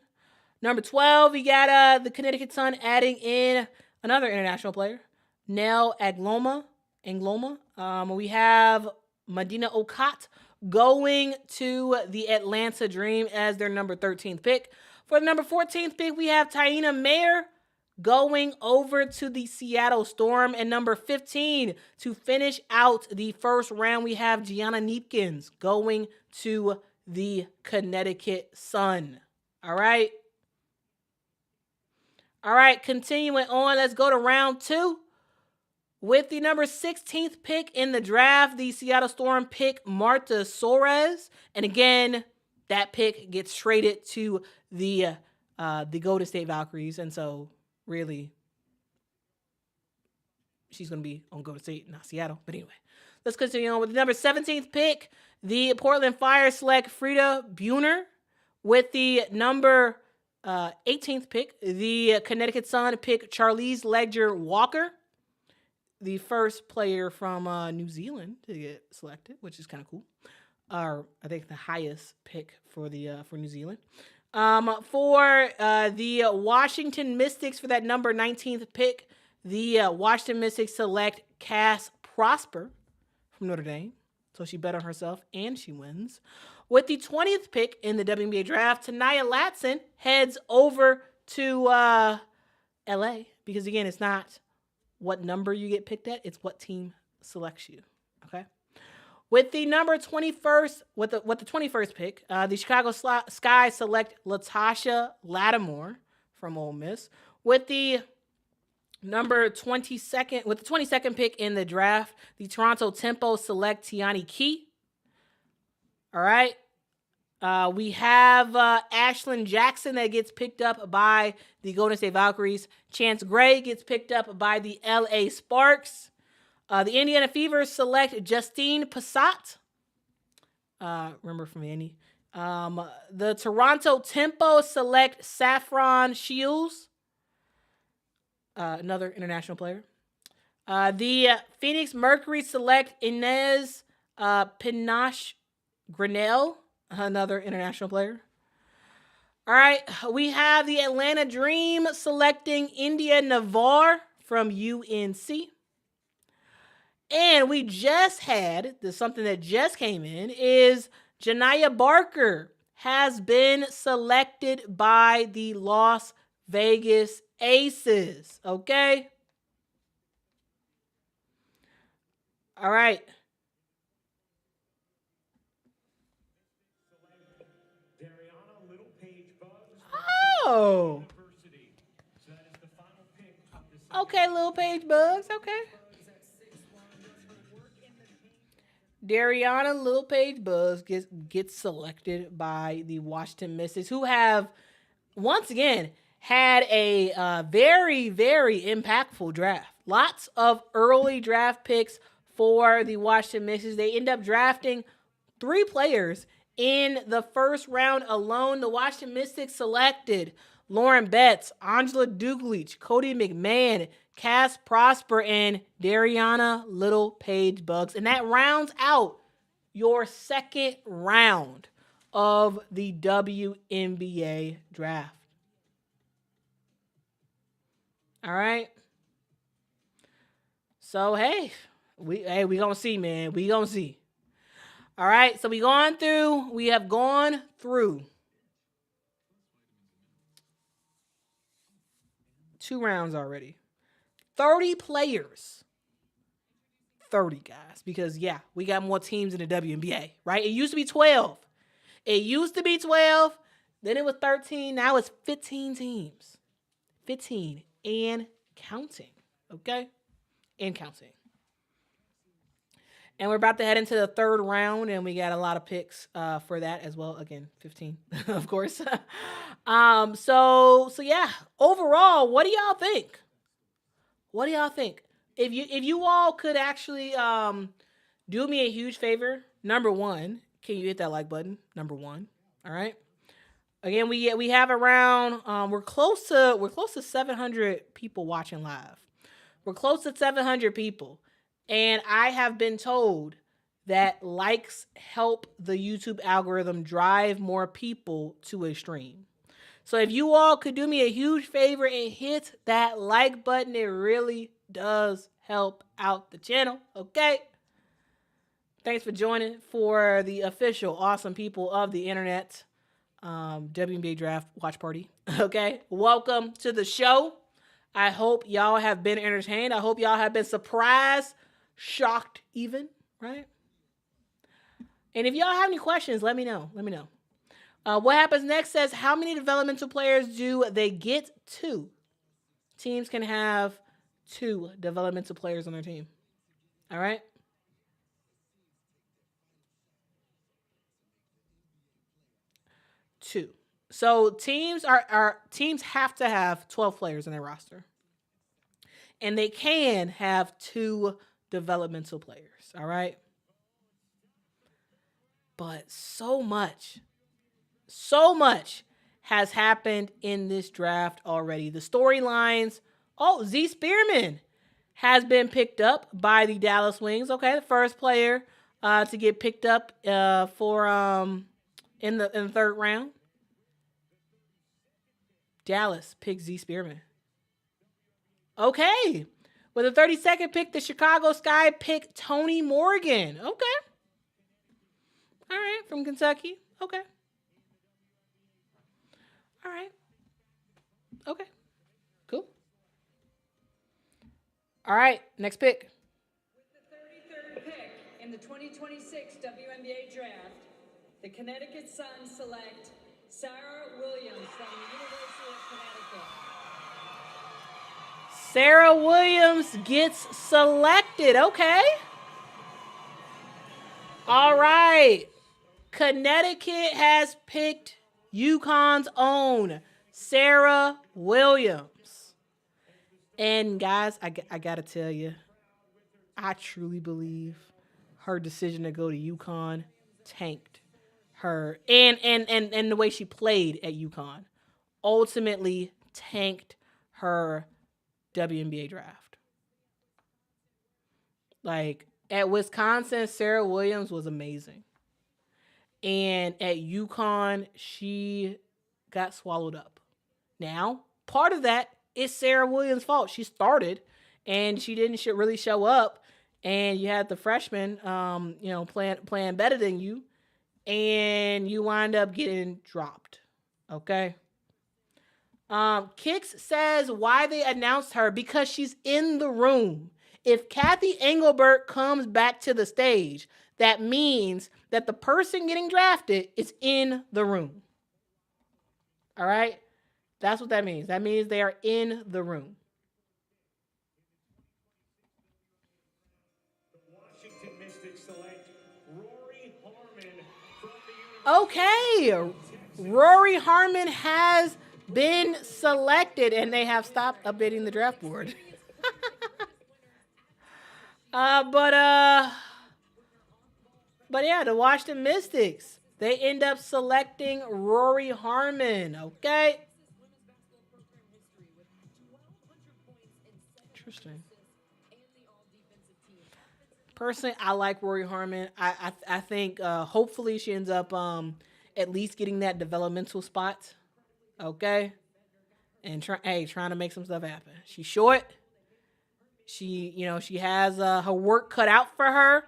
Number 12, we got the Connecticut Sun adding in another international player, Nell Angloma. We have Medina Okat going to the Atlanta Dream as their number 13th pick. For the number 14th pick, we have Taina Mayer going over to the Seattle Storm. And number 15, to finish out the first round, we have Gianna Neepkins going to the Connecticut Sun. All right, continuing on, let's go to round 2. With the number 16th pick in the draft, the Seattle Storm pick Marta Soares. And again, that pick gets traded to the Golden State Valkyries. And so, really, she's going to be on Golden State, not Seattle. But anyway, let's continue on with the number 17th pick. The Portland Fire select Frida Buhner. With the number 18th pick, the Connecticut Sun pick Charlize Ledger Walker, the first player from New Zealand to get selected, which is kind of cool. I think the highest pick for New Zealand. For the Washington Mystics, for that number 19th pick, the Washington Mystics select Cass Prosper from Notre Dame. So she bet on herself and she wins. With the 20th pick in the WNBA draft, Tanaya Latson heads over to LA, because again, it's not what number you get picked at, it's what team selects you. Okay. With the number 21st, with the 21st pick, the Chicago Sky select Latasha Lattimore from Ole Miss. With the number 22nd pick in the draft, the Toronto Tempo select Tiani Key. All right. We have Ashlyn Jackson that gets picked up by the Golden State Valkyries. Chance Gray gets picked up by the LA Sparks. The Indiana Fever select Justine Passat. Remember from Andy. The Toronto Tempo select Saffron Shields. Another international player. The Phoenix Mercury select Inez Pinache Grinnell. Another international player. All right, we have the Atlanta Dream selecting India Navar from UNC. And we just had, something that just came in, is Janiyah Barker has been selected by the Las Vegas Aces. Okay? All right. Oh. Okay, Little Page Bugs. Okay. Dariana Little Page Bugs gets selected by the Washington Mystics, who have, once again, had a very, very impactful draft. Lots of early draft picks for the Washington Mystics. They end up drafting 3 players in the first round alone. The Washington Mystics selected Lauren Betts, Angela Duglich, Cody McMahon, Cass Prosper, and Dariana Little Page Bugs. And that rounds out your second round of the WNBA draft. All right. So, we gonna see, man. We gonna see. All right. So we have gone through 2 rounds already. 30 players. 30 guys. Because, we got more teams in the WNBA, right? It used to be 12. Then it was 13. Now it's 15 teams. 15 and counting. Okay? And counting. And we're about to head into the third round, and we got a lot of picks for that as well. Again, 15, of course. So overall, what do y'all think? If you all could actually do me a huge favor, number 1, can you hit that like button? Number 1. All right. Again, we have around we're close to 700 people watching live. We're close to 700 people. And I have been told that likes help the YouTube algorithm drive more people to a stream. So if you all could do me a huge favor and hit that like button, it really does help out the channel. Okay? Thanks for joining for the official awesome people of the internet WNBA draft watch party. Okay? Welcome to the show. I hope y'all have been entertained. I hope y'all have been surprised, shocked even, right? And if y'all have any questions, let me know. What happens next says, how many developmental players do they get? 2. Teams can have 2 developmental players on their team. All right? Two. So teams have to have 12 players in their roster. And they can have 2 developmental players. All right? But so much has happened in this draft already. The storylines. Oh, Z Spearman has been picked up by the Dallas Wings. Okay, the first player to get picked up for in the third round. Dallas picked Z Spearman. Okay. With the 32nd pick, the Chicago Sky picked Tony Morgan. Okay. All right, from Kentucky. Okay. All right. Okay. Cool. All right, next pick. With the 33rd pick in the 2026 WNBA draft, the Connecticut Sun select Sarah Williams from the University of Connecticut. Sarah Williams gets selected. Okay. All right. Connecticut has picked UConn's own Sarah Williams. And guys, I got to tell you, I truly believe her decision to go to UConn tanked her. And the way she played at UConn ultimately tanked her WNBA draft. Like, at Wisconsin, Sarah Williams was amazing. And at UConn, she got swallowed up. Now, part of that is Sarah Williams' fault. She started and she didn't really show up, and you had the freshman, playing better than you, and you wind up getting dropped. Okay. Kix says why they announced her, because she's in the room. If Kathy Engelbert comes back to the stage, that means that the person getting drafted is in the room. All right? That's what that means. That means they are in the room. The Washington Mystics select Rory Harmon from the Okay. Rory Harmon has been selected, and they have stopped updating the draft board. But yeah, the Washington Mystics, they end up selecting Rory Harmon. Okay. Interesting. Personally, I like Rory Harmon. I think hopefully she ends up at least getting that developmental spot. Okay. And trying to make some stuff happen. She's short. She has her work cut out for her,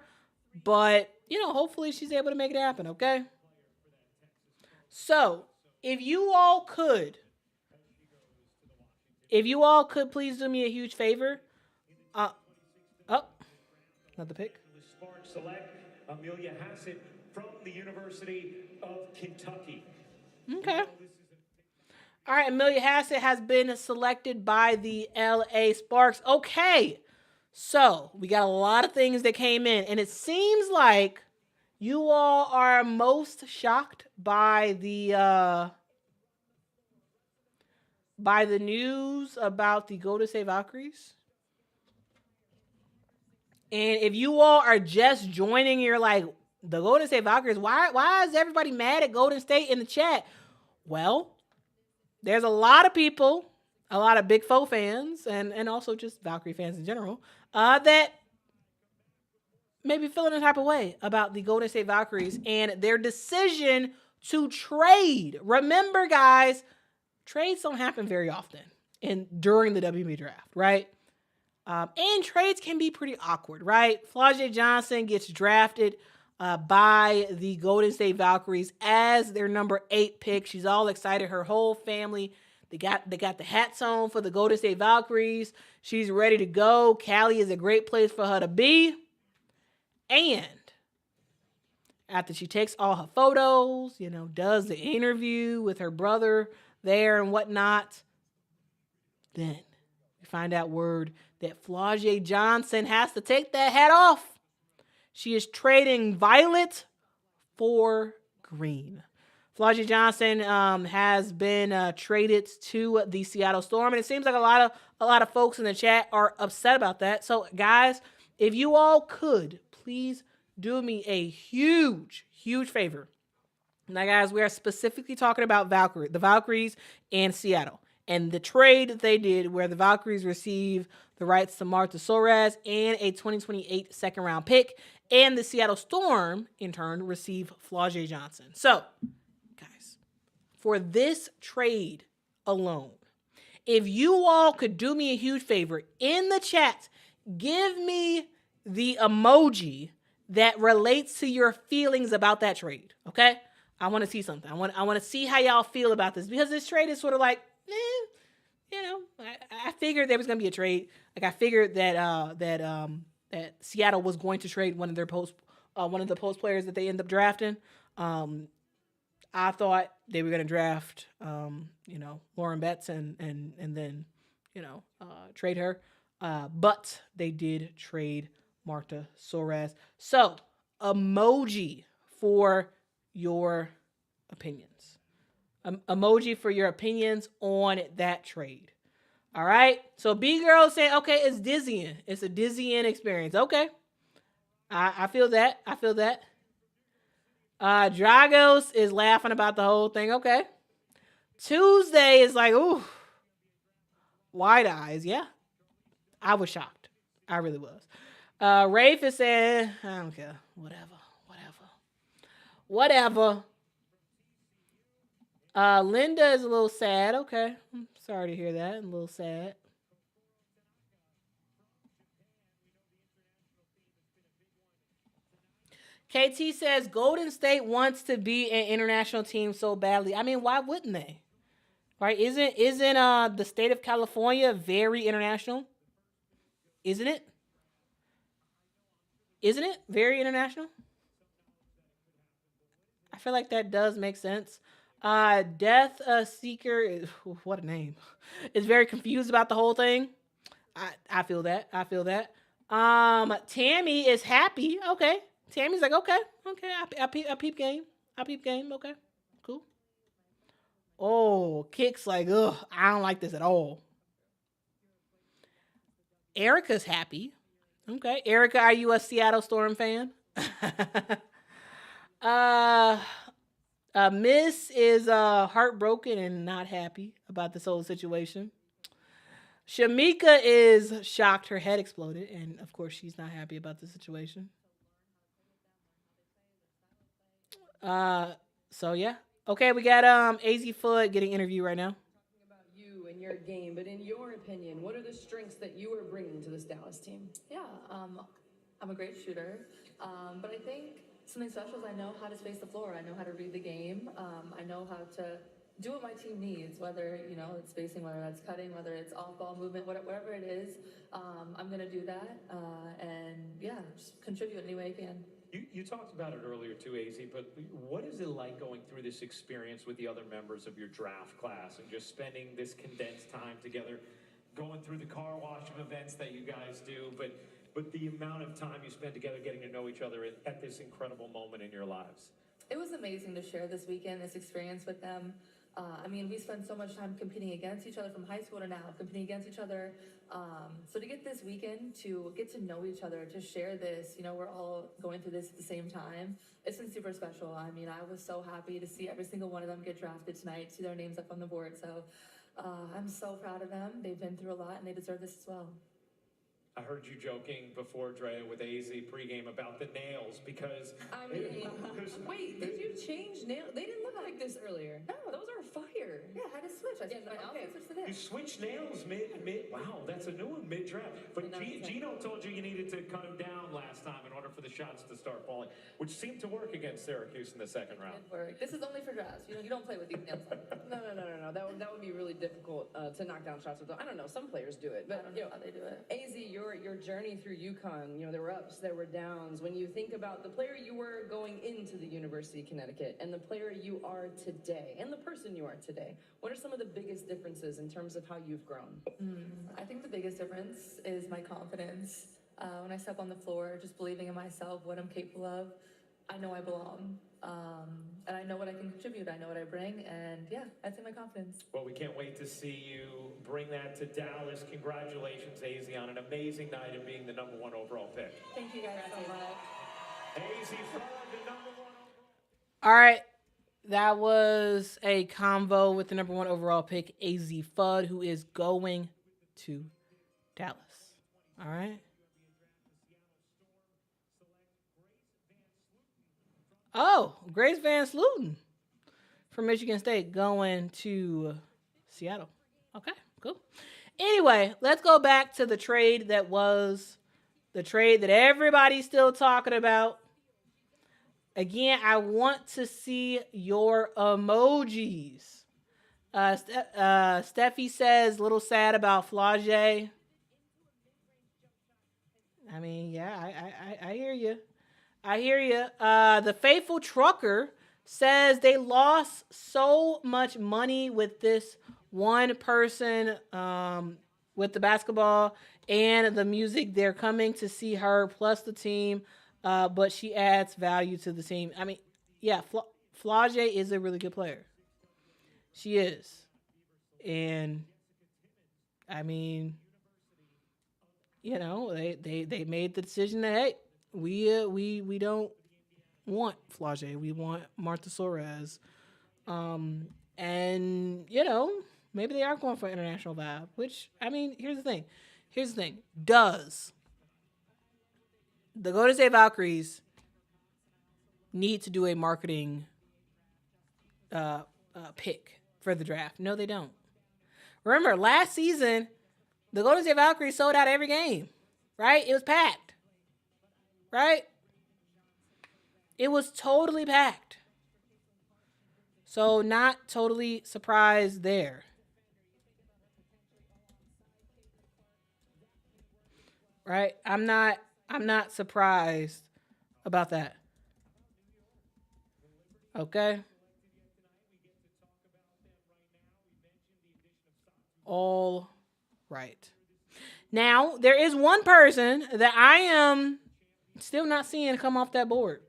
but hopefully she's able to make it happen. Okay. So if you all could please do me a huge favor. Another pick. Sparks select Amelia Hassett from the University of Kentucky. Okay. All right, Amelia Hassett has been selected by the LA Sparks. Okay. So we got a lot of things that came in, and it seems like you all are most shocked by the news about the Golden State Valkyries. And if you all are just joining, you're like, the Golden State Valkyries, why is everybody mad at Golden State in the chat? Well, there's a lot of people, a lot of Big Four fans, and also just Valkyrie fans in general, that may be feeling a type of way about the Golden State Valkyries and their decision to trade. Remember, guys, trades don't happen very often during the WNBA draft, right? And trades can be pretty awkward, right? Flau'jae Johnson gets drafted by the Golden State Valkyries as their number 8 pick. She's all excited. Her whole family, they got the hats on for the Golden State Valkyries. She's ready to go. Cali is a great place for her to be. And after she takes all her photos, does the interview with her brother there and whatnot, then we find out word that Flau'jae Johnson has to take that hat off. She is trading violet for green. Flau'jae Johnson has been traded to the Seattle Storm, and it seems like a lot of folks in the chat are upset about that. So, guys, if you all could please do me a huge, huge favor. Now, guys, we are specifically talking about the Valkyries and Seattle. And the trade that they did where the Valkyries receive the rights to Marta Soares and a 2028 second-round pick, and the Seattle Storm, in turn, receive Flau'jae Johnson. So, guys, for this trade alone, if you all could do me a huge favor, in the chat, give me the emoji that relates to your feelings about that trade, okay? I want to see something. I want to see how y'all feel about this, because this trade is sort of like, I figured there was going to be a trade. Like, I figured that Seattle was going to trade one of the post players that they end up drafting. I thought they were going to draft, Lauren Betts and then, trade her. But they did trade Marta Soares. So, emoji for your opinions. Emoji for your opinions on that trade. All right. So B girl saying, okay, it's dizzying. It's a dizzying experience. Okay. I feel that. Dragos is laughing about the whole thing. Okay. Tuesday is like, ooh, wide eyes. Yeah. I was shocked. I really was. Rafe is saying, I don't care. Whatever. Linda is a little sad. Okay. I'm sorry to hear that. I'm a little sad. KT says Golden State wants to be an international team so badly. I mean, why wouldn't they? Right? Isn't the state of California very international? Isn't it? Isn't it very international? I feel like that does make sense. Death Seeker, what a name, is very confused about the whole thing. I feel that. I feel that. Tammy is happy. Okay. Tammy's like, okay. I peep game. Okay. Cool. Oh, Kick's like, ugh, I don't like this at all. Erica's happy. Okay. Erica, are you a Seattle Storm fan? Miss is heartbroken and not happy about this whole situation. Shamika is shocked her head exploded, and of course she's not happy about the situation. So yeah. Okay, we got AZ Foot getting interviewed right now. About you and your game, but in your opinion, what are the strengths that you are bringing to this Dallas team? Yeah, I'm a great shooter, but I think something special is I know how to space the floor. I know how to read the game. I know how to do what my team needs, whether it's spacing, whether that's cutting, whether it's off-ball movement, whatever it is. I'm gonna do that, and yeah, just contribute any way I can. You talked about it earlier too, AZ, but what is it like going through this experience with the other members of your draft class and just spending this condensed time together, going through the car wash of events that you guys do, but the amount of time you spend together getting to know each other at this incredible moment in your lives? It was amazing to share this weekend, this experience with them. We spent so much time competing against each other from high school to now, competing against each other. So to get this weekend to get to know each other, to share this, we're all going through this at the same time. It's been super special. I was so happy to see every single one of them get drafted tonight, see their names up on the board. So I'm so proud of them. They've been through a lot and they deserve this as well. I heard you joking before, Drea, with AZ pregame about the nails because... Wait, did you change nails? They didn't look like this earlier. No, those are fire. Yeah, I had to switch. You switched nails mid. Wow, that's a new one mid-draft. But Gino told you needed to cut them down last time in order for the shots to start falling, which seemed to work against Syracuse in the second round. It worked. This is only for drafts. You don't play with these nails. No. That would be really difficult to knock down shots with them. I don't know. Some players do it, but I don't know how they do it. AZ, your journey through UConn, there were ups, there were downs. When you think about the player you were going into the University of Connecticut and the player you are today and the person you are today, what are some of the biggest differences in terms of how you've grown? I think the biggest difference is my confidence. When I step on the floor, just believing in myself, what I'm capable of, I know I belong. And I know what I can contribute. I know what I bring. And yeah, I'd say my confidence. Well, we can't wait to see you bring that to Dallas. Congratulations, AZ, on an amazing night and being the #1 overall pick. Thank you guys so much. AZ Ford, the #1 overall. All right. That was a convo with the #1 overall pick, AZ Fudd, who is going to Dallas. All right. Oh, Grace Van Sluten from Michigan State going to Seattle. Okay, cool. Anyway, let's go back to the trade that was the trade that everybody's still talking about. Again, I want to see your emojis. Steffi says, little sad about Flage. I hear you. The Faithful Trucker says they lost so much money with this one person with the basketball and the music. They're coming to see her plus the team, but she adds value to the team. Flage is a really good player. She is. And, they made the decision that, hey, we don't want Flage. We want Martha Suarez. Maybe they are going for international vibe, which, here's the thing. Does the Golden State Valkyries need to do a marketing pick for the draft? No, they don't. Remember, last season, the Golden State Valkyries sold out every game, right? It was packed. Right? It was totally packed. So not totally surprised there. Right? I'm not surprised about that. Okay? All right. Now, there is one person that I am still not seeing come off that board.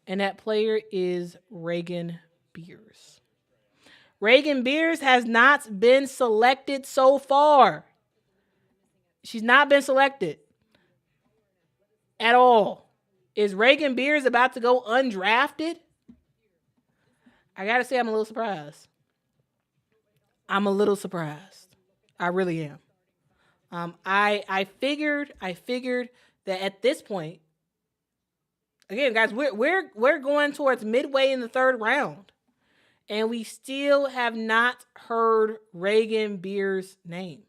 And that player is Reagan Beers. Reagan Beers has not been selected so far. She's not been selected at all. Is Reagan Beers about to go undrafted? I got to say I'm a little surprised. I'm a little surprised. I really am. I figured that at this point, again, guys, we're going towards midway in the third round, and we still have not heard Reagan Beers' name.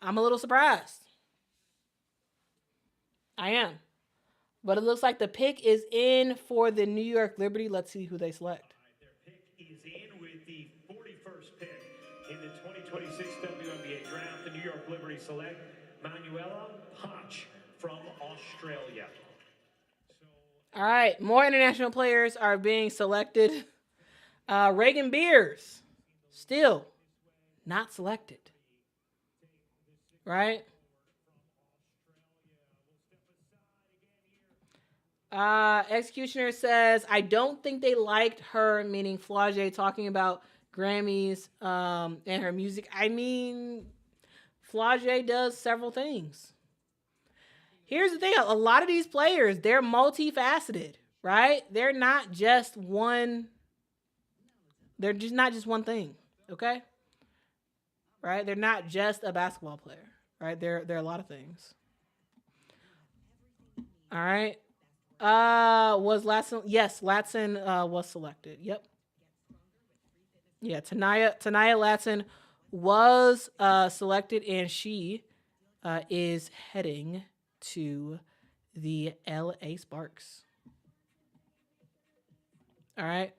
I'm a little surprised. I am. But it looks like the pick is in for the New York Liberty. Let's see who they select. Their pick is in with the 41st pick in the 2026 WNBA draft. The New York Liberty select Manuela Potch from Australia. All right, more international players are being selected. Reagan Beers, still not selected. Right? Executioner says, I don't think they liked her, meaning Flau'jae, talking about Grammys and her music. I mean, Flau'jae does several things. Here's the thing. A lot of these players, they're multifaceted, right? They're not just one. They're just not just one thing, okay? Right? They're not just a basketball player, right? They're a lot of things. All right. Was Latson? Yes, Latson was selected. Yep. Yeah, Tanaya Latson was selected, and she is heading to the LA Sparks. All right.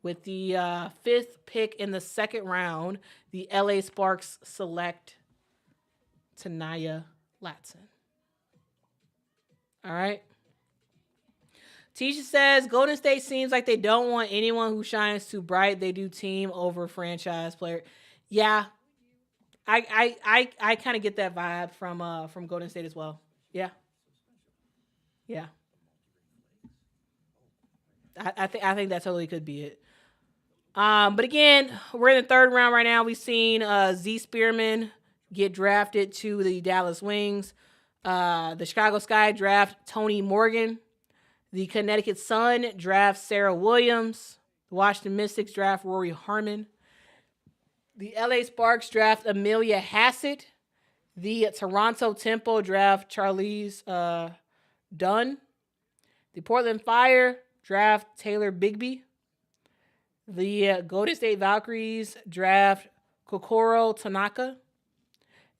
With the 5th pick in the second round, the LA Sparks select Tanaya Latson. All right. Tisha says, Golden State seems like they don't want anyone who shines too bright. They do team over franchise player. Yeah. I kind of get that vibe from Golden State as well. Yeah. Yeah. I think that totally could be it. But again, we're in the third round right now. We've seen Z Spearman get drafted to the Dallas Wings. The Chicago Sky draft Tony Morgan. The Connecticut Sun draft Sarah Williams. The Washington Mystics draft Rory Harmon. The LA Sparks draft Amelia Hassett. The Toronto Tempo draft Charlize Dunn. The Portland Fire draft Taylor Bigby. The Golden State Valkyries draft Kokoro Tanaka.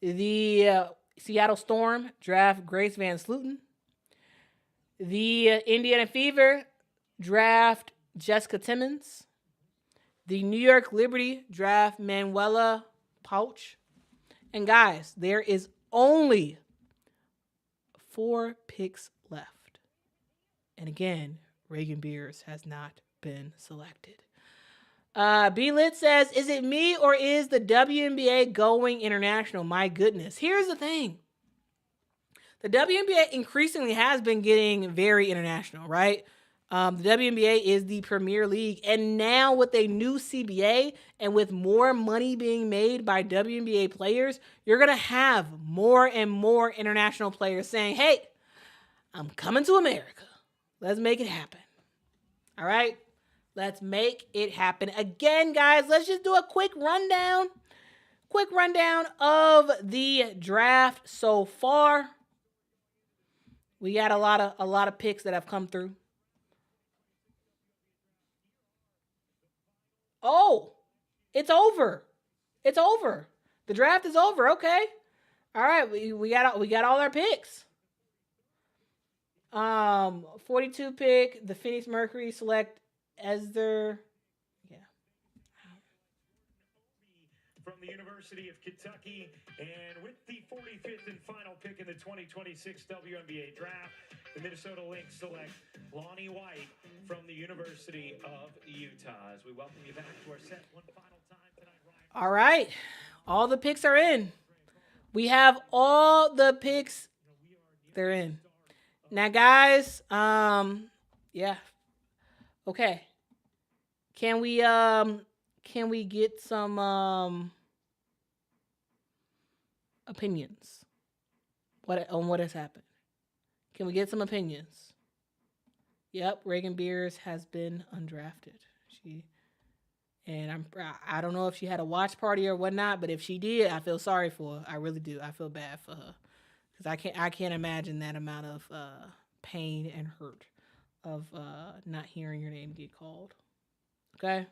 The Seattle Storm draft Grace Van Slooten. The Indiana Fever draft Jessica Timmons. The New York Liberty draft Manuela Pouch. And guys, there is only 4 picks left. And again, Reagan Beers has not been selected. B-Lit says, is it me or is the WNBA going international? My goodness. Here's the thing. The WNBA increasingly has been getting very international, right? The WNBA is the premier league. And now with a new CBA and with more money being made by WNBA players, you're going to have more and more international players saying, hey, I'm coming to America. Let's make it happen. All right? Let's make it happen. Again, guys, let's just do a quick rundown. Quick rundown of the draft so far. We got a lot of picks that have come through. Oh, it's over. It's over. The draft is over. Okay. All right. We got all our picks. 42 pick, the Phoenix Mercury select Esther. Yeah. From the University of Kentucky, and with the 45th and final pick in the 2026 WNBA draft, the Minnesota Lynx select Lonnie White from the University of Utah. As we welcome you back to our set one final time tonight, Ryan. All right. All the picks are in. We have all the picks. They're in. Now, guys, yeah. Okay. Can we get some opinions on what has happened? Can we get some opinions? Yep, Reagan Beers has been undrafted. I don't know if she had a watch party or whatnot, but if she did, I feel sorry for her. I really do. I feel bad for her because I can't imagine that amount of pain and hurt of not hearing your name get called. Okay.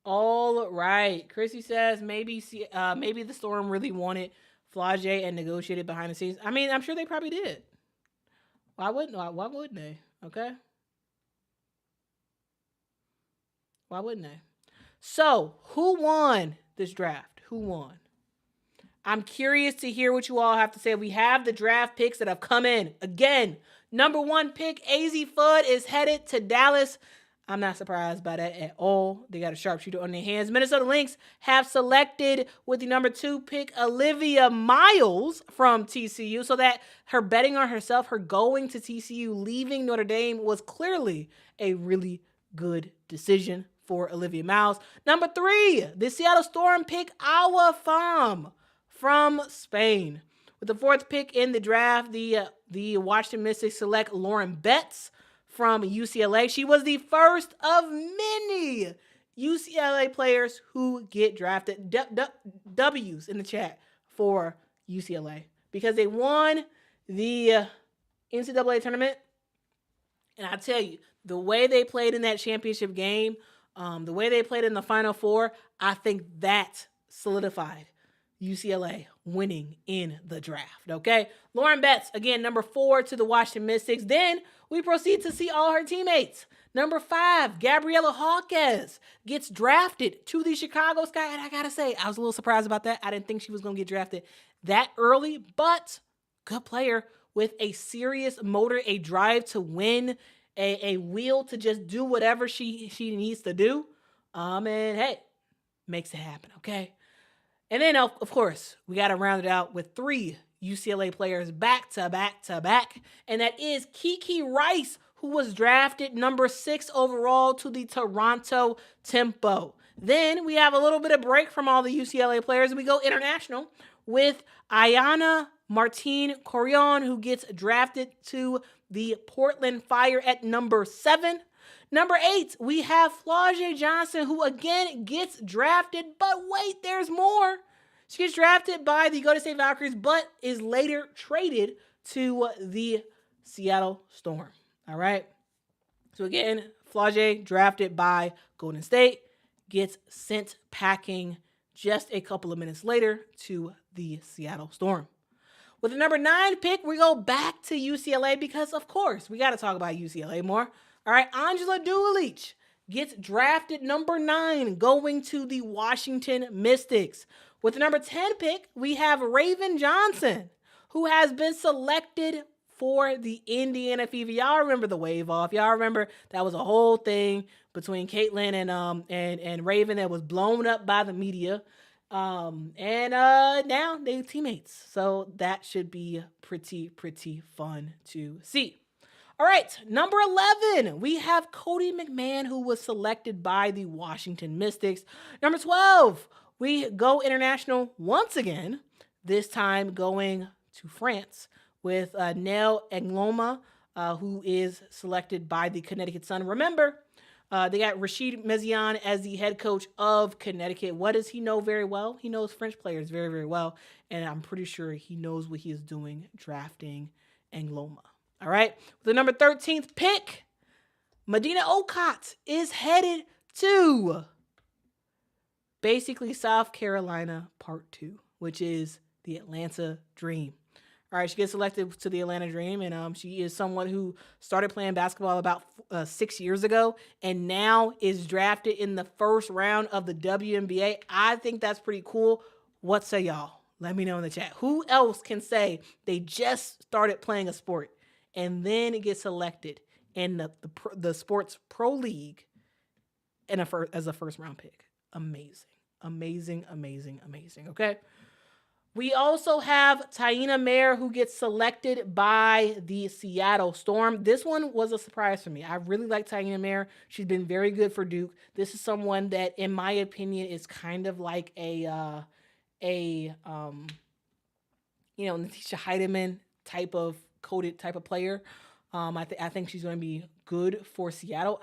All right. Chrissy says maybe the Storm really wanted Flage and negotiated behind the scenes. I mean, I'm sure they probably did. Why wouldn't they? Okay. Why wouldn't they? So, who won this draft? Who won? I'm curious to hear what you all have to say. We have the draft picks that have come in. Again, number 1 pick, AZ Fudd is headed to Dallas. I'm not surprised by that at all. They got a sharpshooter on their hands. Minnesota Lynx have selected with the number 2 pick, Olivia Miles from TCU, so that her betting on herself, her going to TCU, leaving Notre Dame was clearly a really good decision for Olivia Miles. Number 3, the Seattle Storm pick Awa Pham from Spain. With the 4th pick in the draft, the Washington Mystics select Lauren Betts from UCLA. She was the first of many UCLA players who get drafted. W's in the chat for UCLA because they won the NCAA tournament. And I tell you, the way they played in that championship game, the way they played in the Final Four, I think that solidified UCLA winning in the draft, okay? Lauren Betts, again, number 4 to the Washington Mystics. Then we proceed to see all her teammates. Number 5, Gabriela Hawkes gets drafted to the Chicago Sky. And I got to say, I was a little surprised about that. I didn't think she was going to get drafted that early, but good player with a serious motor, a drive to win, a will to just do whatever she needs to do. And hey, makes it happen, okay? And then, of course, we got to round it out with 3 UCLA players back to back. And that is Kiki Rice, who was drafted number 6 overall to the Toronto Tempo. Then we have a little bit of break from all the UCLA players, and we go international with Ayana Martine Corion, who gets drafted to the Portland Fire at number 7. Number 8, we have Flage Johnson, who again gets drafted, but wait, there's more. She gets drafted by the Golden State Valkyries, but is later traded to the Seattle Storm. All right. So again, Flage drafted by Golden State, gets sent packing just a couple of minutes later to the Seattle Storm. With the number 9 pick, we go back to UCLA because, of course, we got to talk about UCLA more. All right, Angela Dulich gets drafted number 9, going to the Washington Mystics. With the number 10 pick, we have Raven Johnson, who has been selected for the Indiana Fever. Y'all remember the wave off. Y'all remember that was a whole thing between Caitlin and Raven that was blown up by the media. And now they're teammates. So that should be pretty fun to see. All right, number 11, we have Cody McMahon, who was selected by the Washington Mystics. Number 12, we go international once again, this time going to France with Nell Engloma, who is selected by the Connecticut Sun. Remember, they got Rashid Mezian as the head coach of Connecticut. What does he know very well? He knows French players very, very well, and I'm pretty sure he knows what he is doing drafting Engloma. All right, with the number 13th pick, Medina Okot is headed to basically South Carolina Part 2, which is the Atlanta Dream. All right, she gets selected to the Atlanta Dream, and she is someone who started playing basketball about 6 years ago and now is drafted in the first round of the WNBA. I think that's pretty cool. What say y'all? Let me know in the chat. Who else can say they just started playing a sport and then get selected in the sports pro league as a first round pick? Amazing, amazing, amazing, amazing. Okay. We also have Taina Mayer, who gets selected by the Seattle Storm. This one was a surprise for me. I really like Taina Mayer. She's been very good for Duke. This is someone that, in my opinion, is kind of like a Natisha Heidemann type of player. I think she's going to be good for Seattle.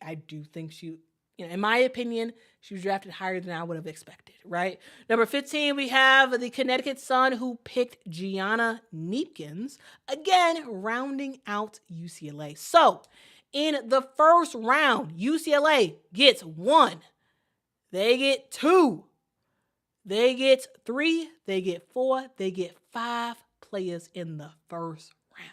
I do think she, in my opinion, she was drafted higher than I would have expected, right? Number 15, we have the Connecticut Sun, who picked Gianna Neepkins, again, rounding out UCLA. So, in the first round, UCLA gets 1. They get 2. They get 3. They get 4. They get 5 players in the first round.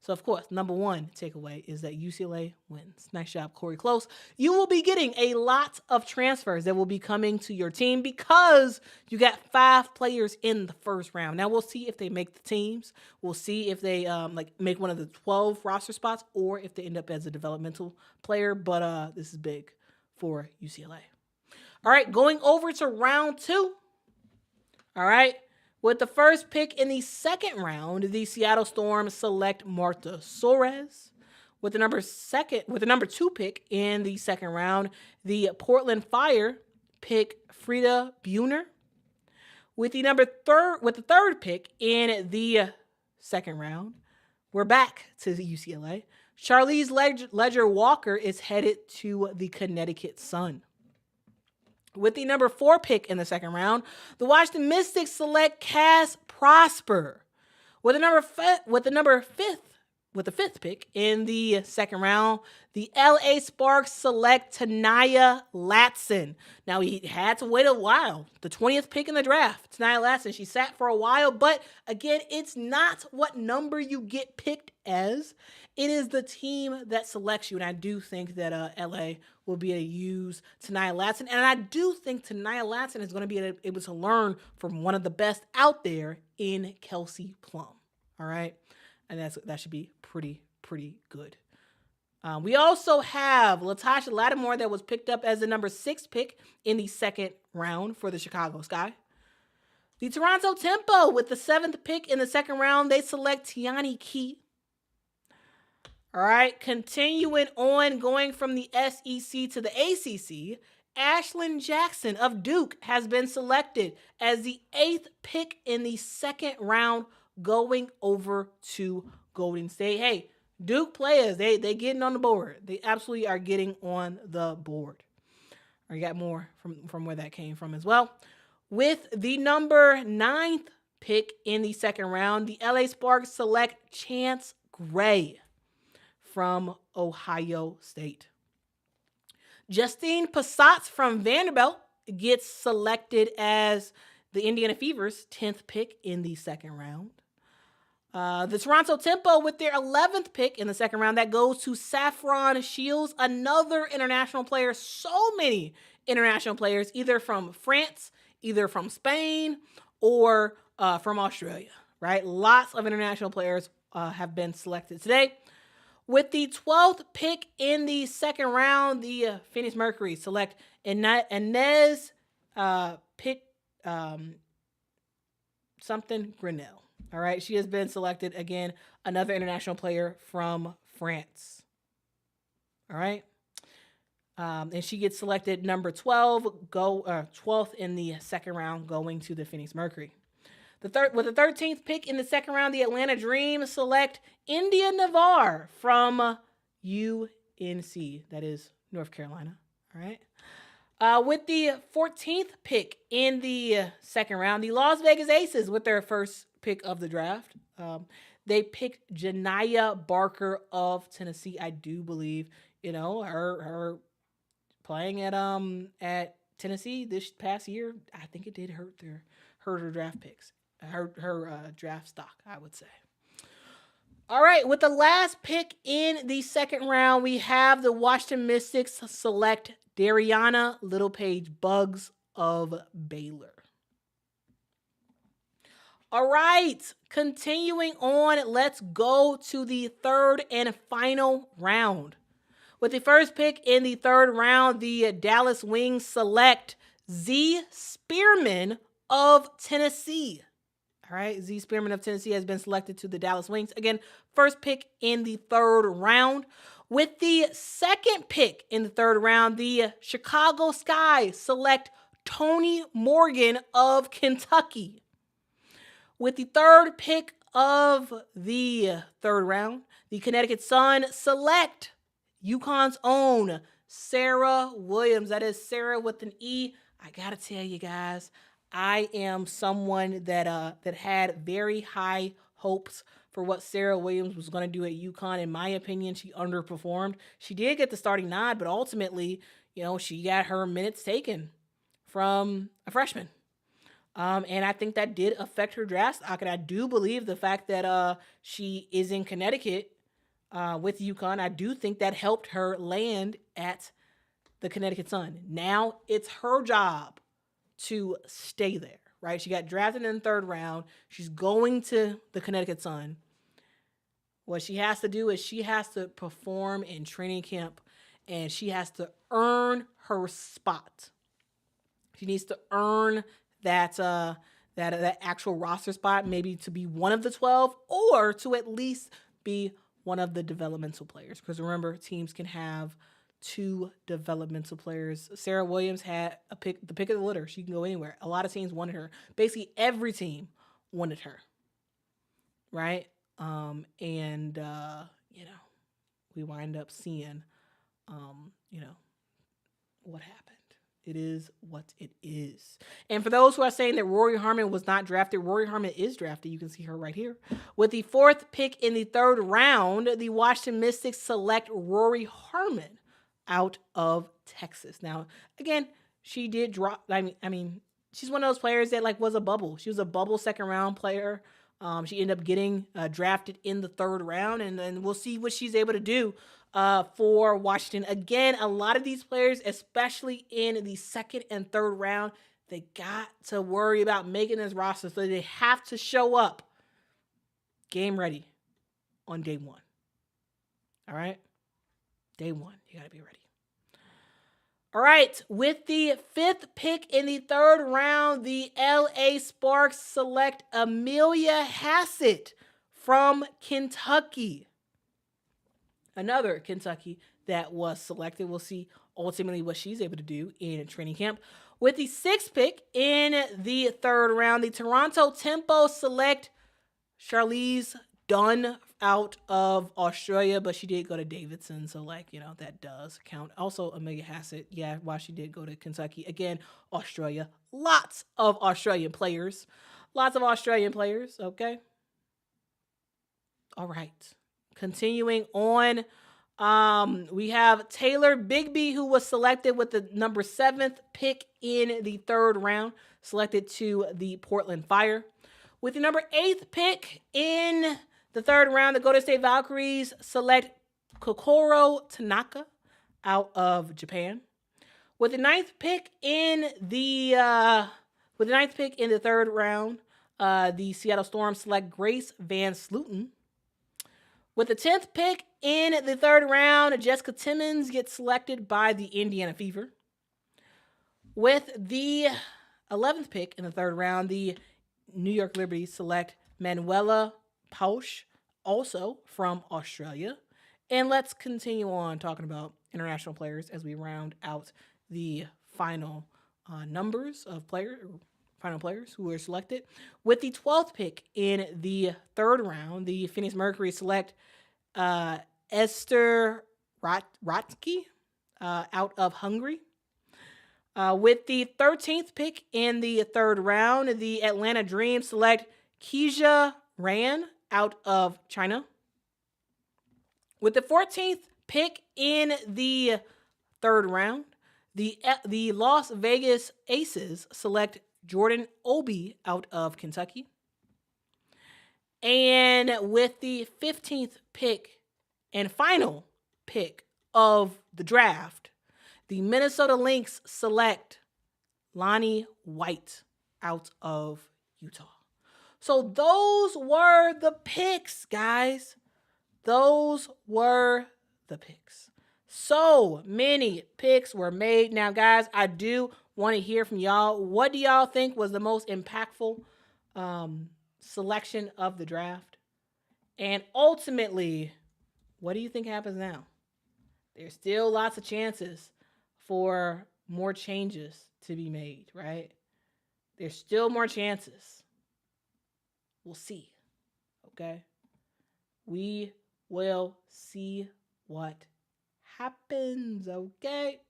So, of course, number 1 takeaway is that UCLA wins. Nice job, Corey Close. You will be getting a lot of transfers that will be coming to your team because you got 5 players in the first round. Now, we'll see if they make the teams. We'll see if they make one of the 12 roster spots or if they end up as a developmental player. But this is big for UCLA. All right, going over to round 2. All right. With the first pick in the second round, the Seattle Storm select Marta Soares. With the number 2 pick in the second round, the Portland Fire pick Frida Buhner. With the third pick in the second round, we're back to the UCLA. Charlize Ledger Walker is headed to the Connecticut Sun. With the number 4 pick in the second round, the Washington Mystics select Cass Prosper. With the 5th pick in the second round, the LA Sparks select Tanaya Latson. Now, he had to wait a while. The 20th pick in the draft, Tanaya Latson. She sat for a while, but again, it's not what number you get picked as. It is the team that selects you, and I do think that LA will be able to use Tanaya Latson, and I do think Tanaya Latson is going to be able to learn from one of the best out there in Kelsey Plum. All right, and that should be pretty good. We also have Latasha Lattimore that was picked up as the number 6 pick in the second round for the Chicago Sky. The Toronto Tempo with the 7th pick in the second round, they select Tiani Key. All right, continuing on, going from the SEC to the ACC, Ashlyn Jackson of Duke has been selected as the 8th pick in the second round, going over to Golden State. Hey, Duke players, they getting on the board. They absolutely are getting on the board. I got more from where that came from as well. With the number 9th pick in the second round, the LA Sparks select Chance Gray from Ohio State. Justine Passatz from Vanderbilt gets selected as the Indiana Fever's 10th pick in the second round. The Toronto Tempo with their 11th pick in the second round, that goes to Saffron Shields, another international player. So many international players, either from France, either from Spain, or from Australia, right? Lots of international players have been selected today. With the 12th pick in the second round, the Phoenix Mercury select Inez something Grinnell. All right, she has been selected again, another international player from France. All right, and she gets selected number 12th in the second round, going to the Phoenix Mercury. With the 13th pick in the second round, the Atlanta Dream select India Navar from UNC, that is North Carolina. All right. With the 14th pick in the second round, the Las Vegas Aces, with their first pick of the draft, they picked Janiyah Barker of Tennessee. I do believe, her playing at Tennessee this past year, I think it did hurt her draft picks. her draft stock, I would say. All right, with the last pick in the second round, we have the Washington Mystics select Dariana Littlepage Buggs of Baylor. All right, continuing on, let's go to the third and final round. With the first pick in the third round, the Dallas Wings select Z Spearman of Tennessee. All right, Z Spearman of Tennessee has been selected to the Dallas Wings. Again, first pick in the third round. With the second pick in the third round, the Chicago Sky select Tony Morgan of Kentucky. With the third pick of the third round, the Connecticut Sun select UConn's own Sarah Williams. That is Sarah with an E. I gotta tell you guys, I am someone that had very high hopes for what Sarah Williams was going to do at UConn. In my opinion, she underperformed. She did get the starting nod, but ultimately, she got her minutes taken from a freshman. And I think that did affect her draft stock. And I do believe the fact that she is in Connecticut with UConn, I do think that helped her land at the Connecticut Sun. Now it's her job to stay there, right? She got drafted in the third round. She's going to the Connecticut Sun. What she has to do is she has to perform in training camp, and she has to earn her spot. She needs to earn that actual roster spot, maybe to be one of the 12 or to at least be one of the developmental players. Because remember, teams can have 2 developmental players. Sarah Williams had the pick of the litter. She can go anywhere. A lot of teams wanted her. Basically, every team wanted her, right? We wind up seeing, what happened. It is what it is. And for those who are saying that Rory Harmon was not drafted, Rory Harmon is drafted. You can see her right here. With the fourth pick in the third round, the Washington Mystics select Rory Harmon out of Texas. Now, again, she did drop. I mean, she's one of those players that was a bubble. She was a bubble second round player. She ended up getting drafted in the third round, and then we'll see what she's able to do for Washington. Again, a lot of these players, especially in the second and third round, they got to worry about making this roster, so they have to show up game ready on day one. All right? Day one, you got to be ready. All right, with the fifth pick in the third round, the LA Sparks select Amelia Hassett from Kentucky. Another Kentucky that was selected. We'll see ultimately what she's able to do in training camp. With the sixth pick in the third round, the Toronto Tempo select Charlize Dunn out of Australia, but she did go to Davidson, so that does count. Also, Amelia Hassett, while she did go to Kentucky, again, Australia, lots of Australian players, okay? All right, continuing on, we have Taylor Bigby, who was selected with the number 7th pick in the third round, selected to the Portland Fire. With the number 8th pick in the third round, the Golden State Valkyries select Kokoro Tanaka out of Japan. With the 9th pick in the third round, the Seattle Storm select Grace Van Slooten. With the 10th pick in the third round, Jessica Timmons gets selected by the Indiana Fever. With the 11th pick in the third round, the New York Liberty select Manuela Pausch, also from Australia. And let's continue on talking about international players as we round out the final numbers of final players who were selected. With the 12th pick in the third round, the Phoenix Mercury select Esther Ratsky out of Hungary. With the 13th pick in the third round, the Atlanta Dream select Keisha Ran out of China. With the 14th pick in the third round, the Las Vegas Aces select Jordan Obi out of Kentucky. And with the 15th pick and final pick of the draft, the Minnesota Lynx select Lonnie White out of Utah. So those were the picks, guys. Those were the picks. So many picks were made. Now, guys, I do want to hear from y'all. What do y'all think was the most impactful selection of the draft? And ultimately, what do you think happens now? There's still lots of chances for more changes to be made, right? There's still more chances. We'll see. Okay? We will see what happens, okay?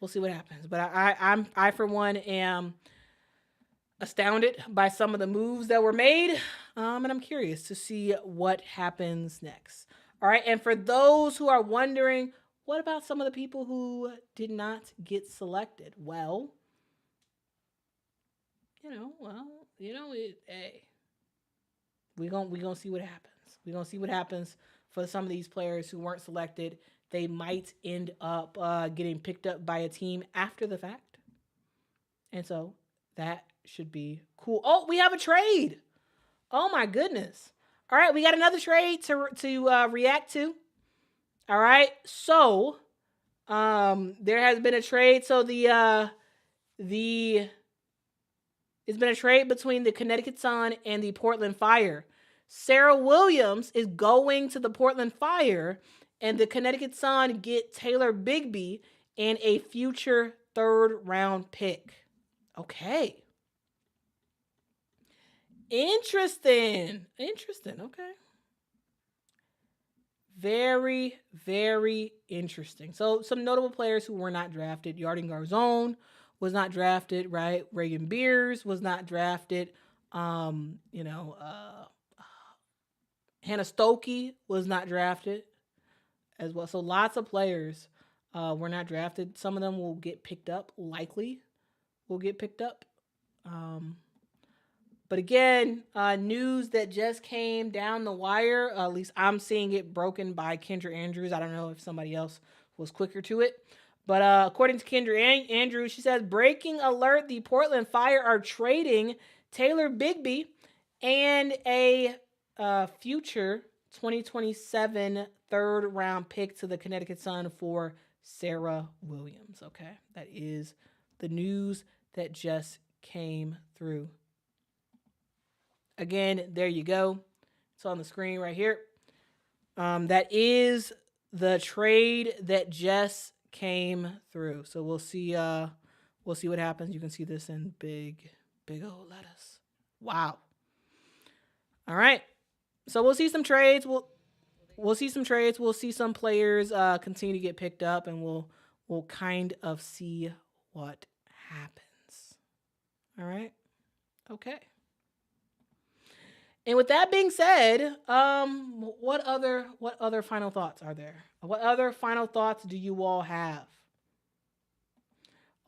We'll see what happens. But I for one am astounded by some of the moves that were made. And I'm curious to see what happens next. All right. And for those who are wondering, what about some of the people who did not get selected? Well, hey, we're gonna see what happens. We're gonna see what happens for some of these players who weren't selected. They might end up getting picked up by a team after the fact. And so that should be cool. Oh, we have a trade. Oh my goodness. All right, we got another trade to react to. All right, so there has been a trade. So it's been a trade between the Connecticut Sun and the Portland Fire. Sarah Williams is going to the Portland Fire, and the Connecticut Sun get Taylor Bigby and a future 3rd round pick. Okay. Interesting. Okay. Very, very interesting. So some notable players who were not drafted. Yarden Garzone was not drafted, right? Reagan Beers was not drafted. Hannah Stokey was not drafted as well. So lots of players were not drafted. Some of them will get picked up, likely will get picked up. But again, news that just came down the wire, at least I'm seeing it broken by Kendra Andrews. I don't know if somebody else was quicker to it. But according to Kendra Andrews, she says, breaking alert, the Portland Fire are trading Taylor Bigby and a future 2027 3rd round pick to the Connecticut Sun for Sarah Williams. Okay, that is the news that just came through. Again, there you go. It's on the screen right here. That is the trade that just came through. So we'll see what happens. You can see this in big old letters. Wow. All right. So we'll see some trades. We'll see some trades. We'll see some players continue to get picked up, and we'll kind of see what happens. All right. Okay. And with that being said, what other final thoughts are there? What other final thoughts do you all have?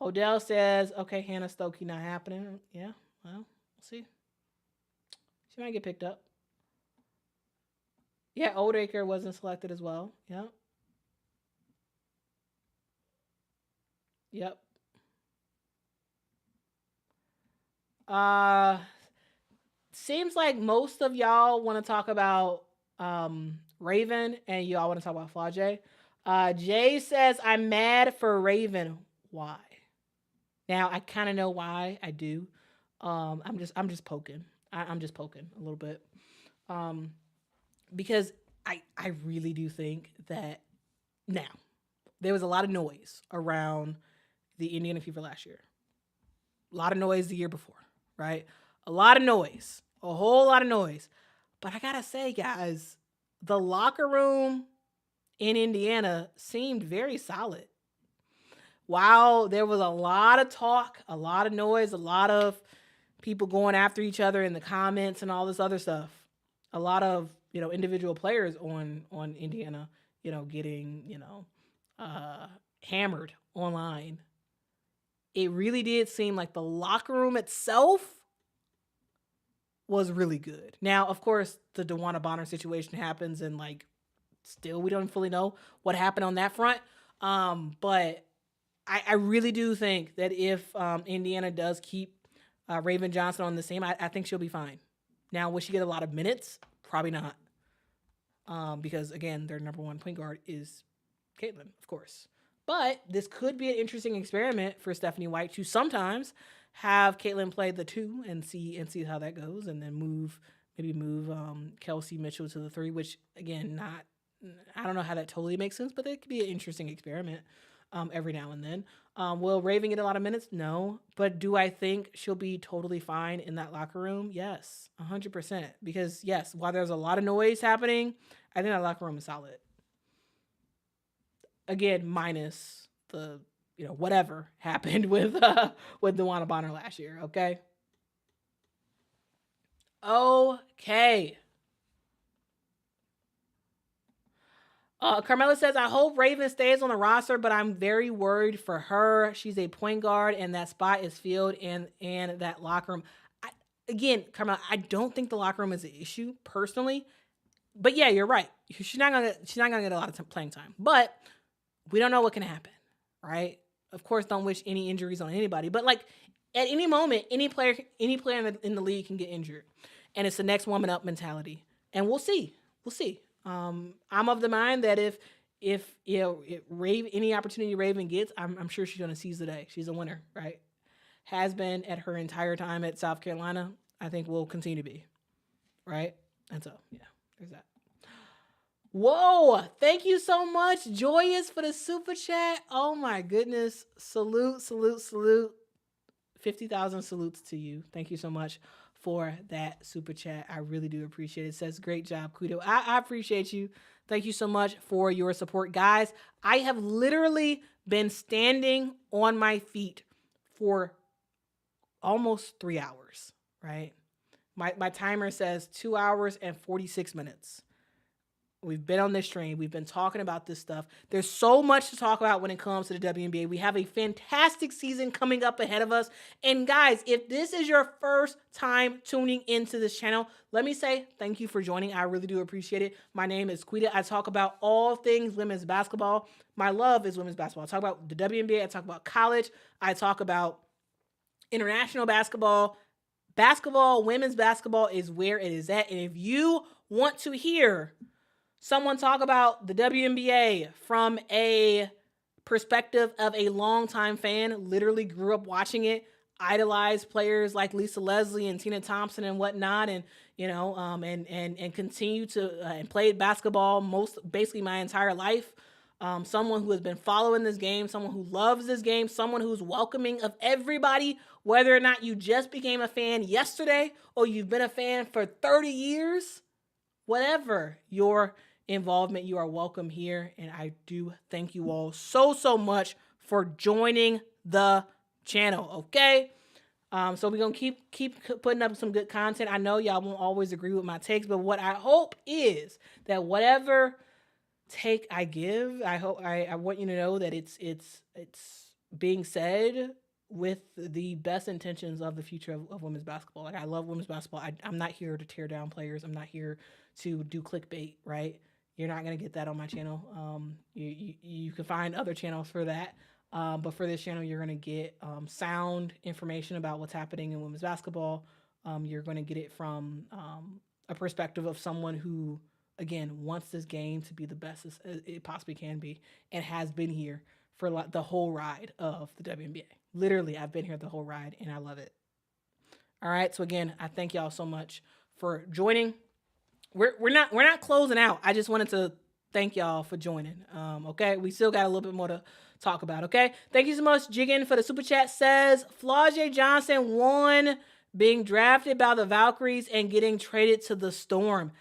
Odell says, okay, Hannah Stokey not happening. Yeah, well, we'll see. She might get picked up. Yeah, Oldacre wasn't selected as well. Yep. Seems like most of y'all want to talk about Raven, and y'all want to talk about Flau'jae. Jay says, I'm mad for Raven. Why? Now, I kind of know why. I do. I'm just poking. I'm just poking a little bit. Because I really do think that now there was a lot of noise around the Indiana Fever last year. A lot of noise the year before, right? A lot of noise. A whole lot of noise. But I gotta say, guys, the locker room in Indiana seemed very solid. While there was a lot of talk, a lot of noise, a lot of people going after each other in the comments and all this other stuff, a lot of, individual players on Indiana, getting, hammered online. It really did seem like the locker room itself was really good. Now, of course, the DeWanna Bonner situation happens, and like, still we don't fully know what happened on that front. But I really do think that if Indiana does keep Raven Johnson on the team, I think she'll be fine. Now, will she get a lot of minutes? Probably not. Because again, their number one point guard is Caitlin, of course. But this could be an interesting experiment for Stephanie White to sometimes have Caitlin play the 2 and see how that goes, and then move Kelsey Mitchell to the 3, which again, I don't know how that totally makes sense, but it could be an interesting experiment every now and then. Will Raven get a lot of minutes? No. But do I think she'll be totally fine in that locker room? Yes, 100%. Because yes, while there's a lot of noise happening, I think that locker room is solid. Again, minus the, whatever happened with DeWanna Bonner last year, okay? Okay. Carmela says, I hope Raven stays on the roster, but I'm very worried for her. She's a point guard, and that spot is filled in that locker room. Again, Carmela, I don't think the locker room is an issue personally, but yeah, you're right. She's not gonna get a lot of playing time, but we don't know what can happen, right? Of course, don't wish any injuries on anybody, but like at any moment, any player in the league can get injured, and it's the next woman up mentality, and we'll see. I'm of the mind that if any opportunity Raven gets, I'm sure she's going to seize the day. She's a winner, right? Has been at her entire time at South Carolina. I think will continue to be, right? And so, yeah, there's that. Whoa, thank you so much, Joyous, for the super chat. Oh my goodness. Salute. 50,000 salutes to you. Thank you so much for that super chat. I really do appreciate it. It says, great job, Kudo. I appreciate you. Thank you so much for your support. Guys, I have literally been standing on my feet for almost 3 hours, right? My timer says 2 hours and 46 minutes. We've been on this train. We've been talking about this stuff. There's so much to talk about when it comes to the WNBA. We have a fantastic season coming up ahead of us. And guys, if this is your first time tuning into this channel, let me say thank you for joining. I really do appreciate it. My name is Quita. I talk about all things women's basketball. My love is women's basketball. I talk about the WNBA. I talk about college. I talk about international basketball. Women's basketball is where it is at. And if you want to hear someone talk about the WNBA from a perspective of a longtime fan, literally grew up watching it, idolized players like Lisa Leslie and Tina Thompson and whatnot, and and continue to and played basketball basically my entire life. Someone who has been following this game, someone who loves this game, someone who's welcoming of everybody, whether or not you just became a fan yesterday or you've been a fan for 30 years, whatever your involvement, you are welcome here. And I do thank you all so much for joining the channel, okay? So we're going to keep putting up some good content. I know y'all won't always agree with my takes, but what I hope is that whatever take I give, I want you to know that it's being said with the best intentions of the future of women's basketball. Like, I love women's basketball. I'm not here to tear down players. I'm not here to do clickbait, right? You're not going to get that on my channel. You can find other channels for that. But for this channel, you're going to get sound information about what's happening in women's basketball. You're going to get it from a perspective of someone who, again, wants this game to be the best as it possibly can be and has been here for the whole ride of the WNBA. Literally, I've been here the whole ride, and I love it. All right, so again, I thank y'all so much for joining. We're not closing out. I just wanted to thank y'all for joining. Okay, we still got a little bit more to talk about. Okay, thank you so much, Jiggin, for the super chat. Says Flau'jae Johnson won being drafted by the Valkyries and getting traded to the Storm.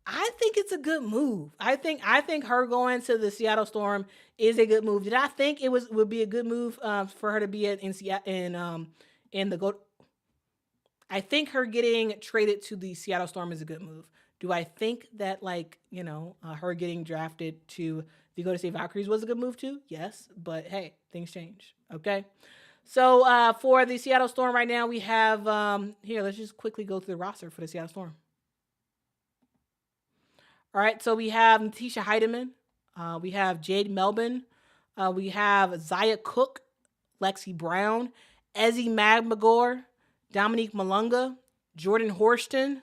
I think it's a good move. I think her going to the Seattle Storm is a good move. Did I think it would be a good move for her to be in the go? I think her getting traded to the Seattle Storm is a good move. Do I think that her getting drafted to the Golden State Valkyries was a good move too? Yes, but hey, things change. Okay. So for the Seattle Storm right now, we have here. Let's just quickly go through the roster for the Seattle Storm. All right, so we have Natisha Heidemann, we have Jade Melbourne, we have Zaya Cook, Lexi Brown, Ezzy Magmagor, Dominique Malunga, Jordan Horston,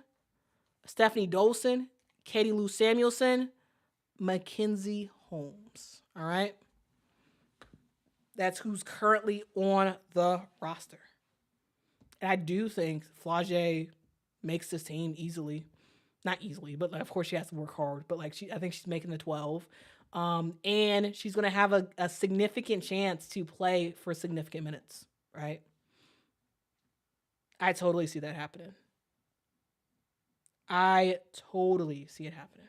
Stephanie Dolson, Katie Lou Samuelson, Mackenzie Holmes. All right. That's who's currently on the roster. And I do think Flage makes this team easily. Not easily, but of course she has to work hard. But like I think she's making the 12. And she's going to have a significant chance to play for significant minutes, right? I totally see that happening. I totally see it happening.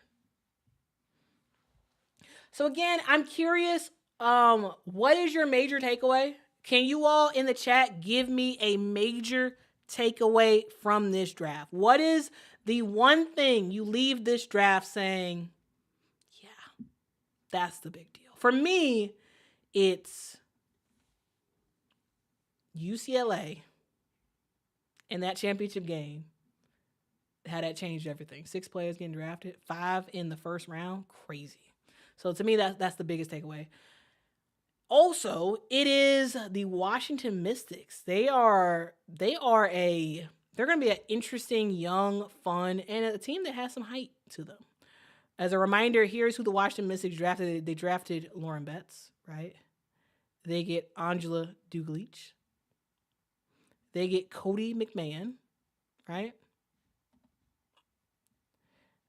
So again, I'm curious, what is your major takeaway? Can you all in the chat give me a major takeaway from this draft? What is the one thing you leave this draft saying, yeah, that's the big deal? For me, it's UCLA and that championship game, how that changed everything. 6 players getting drafted, 5 in the first round, crazy. So to me, that's the biggest takeaway. Also, it is the Washington Mystics. They're going to be an interesting, young, fun, and a team that has some height to them. As a reminder, here's who the Washington Mystics drafted. They drafted Lauren Betts, right? They get Angela Duglich. They get Cody McMahon, right?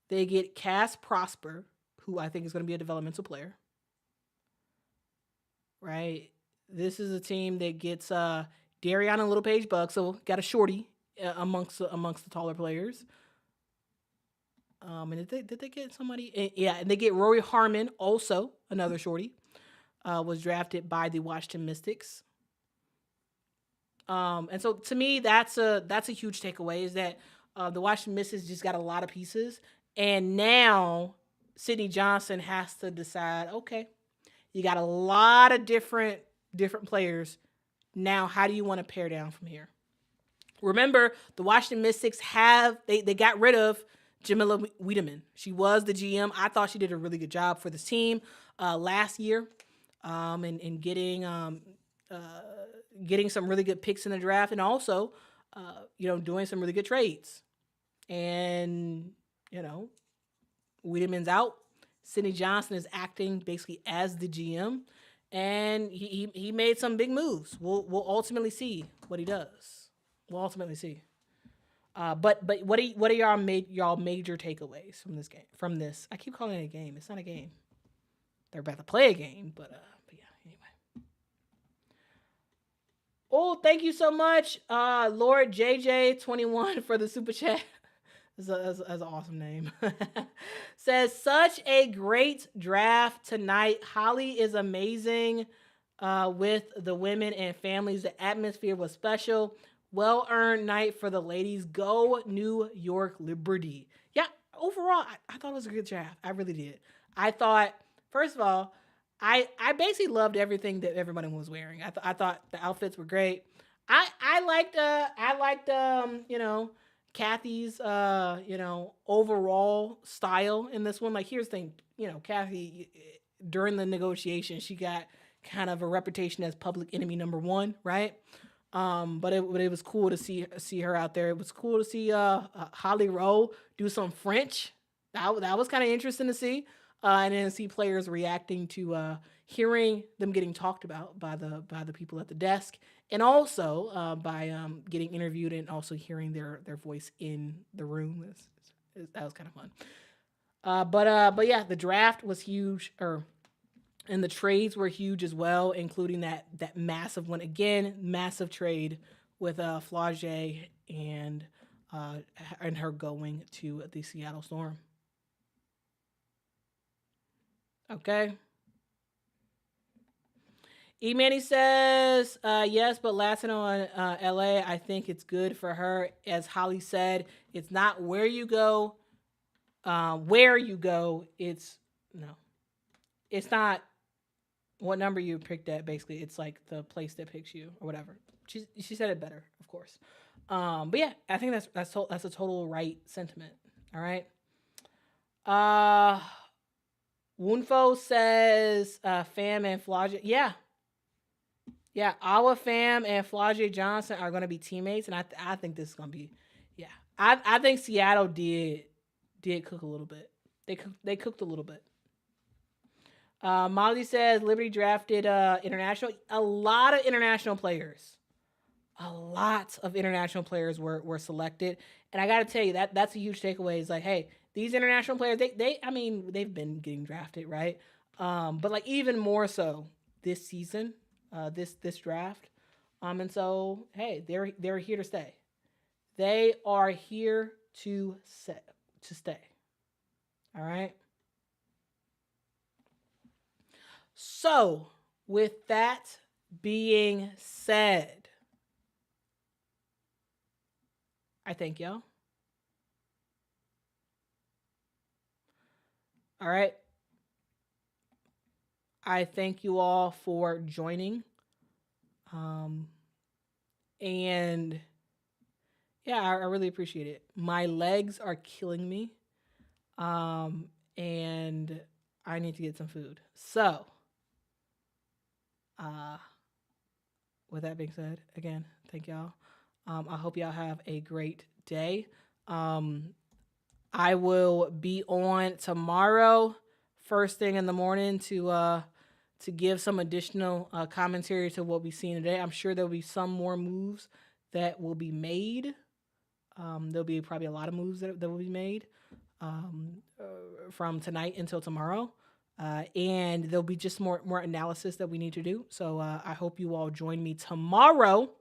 They get Cass Prosper, who I think is going to be a developmental player, right? This is a team that gets Dariana Little Page Buck, so got a shorty amongst the taller players. And did they get somebody? Yeah, and they get Rory Harmon, also another shorty, was drafted by the Washington Mystics. And so to me, that's a huge takeaway, is that the Washington Mystics just got a lot of pieces, and now Sydney Johnson has to decide, okay, you got a lot of different players. Now, how do you want to pare down from here? Remember, the Washington Mystics they got rid of Jamila Wiedemann. She was the GM. I thought she did a really good job for this team last year, in getting some really good picks in the draft, and also, doing some really good trades. And Wiedemann's out. Sydney Johnson is acting basically as the GM, and he made some big moves. We'll ultimately see what he does. We'll ultimately see. But what are y'all major takeaways from this game? From this, I keep calling it a game. It's not a game. They're about to play a game, but yeah. Anyway. Oh, thank you so much, Lord JJ21 for the super chat. That's an awesome name. Says, such a great draft tonight. Holly is amazing with the women and families. The atmosphere was special. Well-earned night for the ladies. Go New York Liberty. Yeah, overall, I thought it was a good draft. I really did. I thought, first of all, I basically loved everything that everybody was wearing. I thought the outfits were great. I liked Kathy's overall style in this one. Like, here's the thing, Kathy, during the negotiation, she got kind of a reputation as public enemy number 1, right? But it was cool to see her out there. It was cool to see Holly Rowe do some French. That was kind of interesting to see, and then see players reacting to hearing them getting talked about by the people at the desk, and also by getting interviewed, and also hearing their voice in the room. That was kind of fun. But yeah, the draft was huge, and the trades were huge as well, including that massive one. Again, massive trade with Flage and her going to the Seattle Storm. Okay. E-Manny says, yes, but last night on LA, I think it's good for her. As Holly said, it's not where you go. It's not what number you picked at, basically, it's like the place that picks you or whatever. She said it better, of course. But yeah, I think that's a total right sentiment. All right. Wunfo says Fam and Flau'jae. Yeah, Awa Fam and Flau'jae Johnson are going to be teammates, and I think this is going to be, yeah. I think Seattle did cook a little bit. They cooked a little bit. Molly says Liberty drafted international. A lot of international players. A lot of international players were selected, and I got to tell you that's a huge takeaway. Is like, hey, these international players, they've been getting drafted, right? But like even more so this season, this draft, and so hey, they're here to stay. They are here to stay. All right. So, with that being said, I thank y'all. All right. I thank you all for joining. And yeah, I really appreciate it. My legs are killing me. And I need to get some food. So, with that being said, again, thank y'all. I hope y'all have a great day. I will be on tomorrow, first thing in the morning, to give some additional commentary to what we've seen today. I'm sure there'll be some more moves that will be made. There'll be probably a lot of moves that will be made from tonight until tomorrow. And there'll be just more analysis that we need to do. So I hope you all join me tomorrow.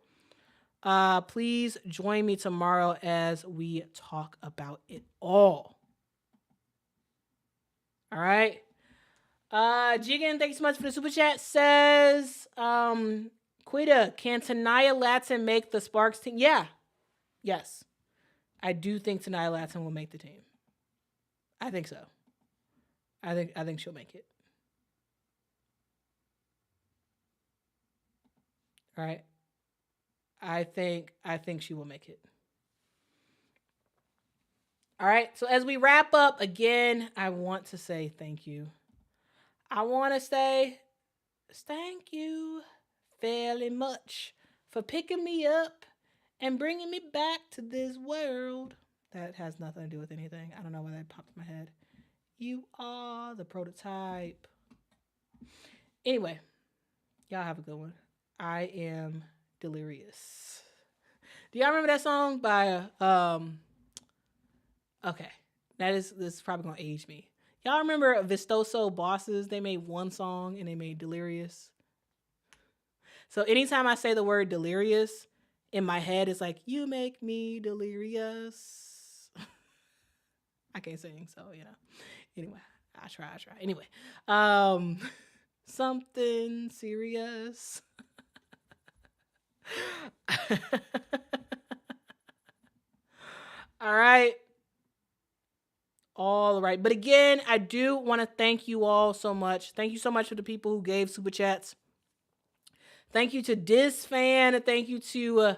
Please join me tomorrow as we talk about it all. All right. Jigan, thank you so much for the super chat. Says, Quita, can Tanaya Latson make the Sparks team? Yeah. Yes. I do think Tanaya Latson will make the team. I think so. I think she'll make it. All right. I think she will make it. All right. So as we wrap up, again, I want to say thank you. I want to say thank you fairly much for picking me up and bringing me back to this world. That has nothing to do with anything. I don't know why that popped in my head. You are the prototype. Anyway, y'all have a good one. I am delirious. Do y'all remember that song by okay. This is probably gonna age me. Y'all remember Vistoso Bosses? They made one song and they made Delirious. So anytime I say the word delirious, in my head it's like, you make me delirious. I can't sing, so you know. Anyway, I try. Anyway, something serious. All right. All right. But again, I do want to thank you all so much. Thank you so much for the people who gave super chats. Thank you to Disfan. Thank you to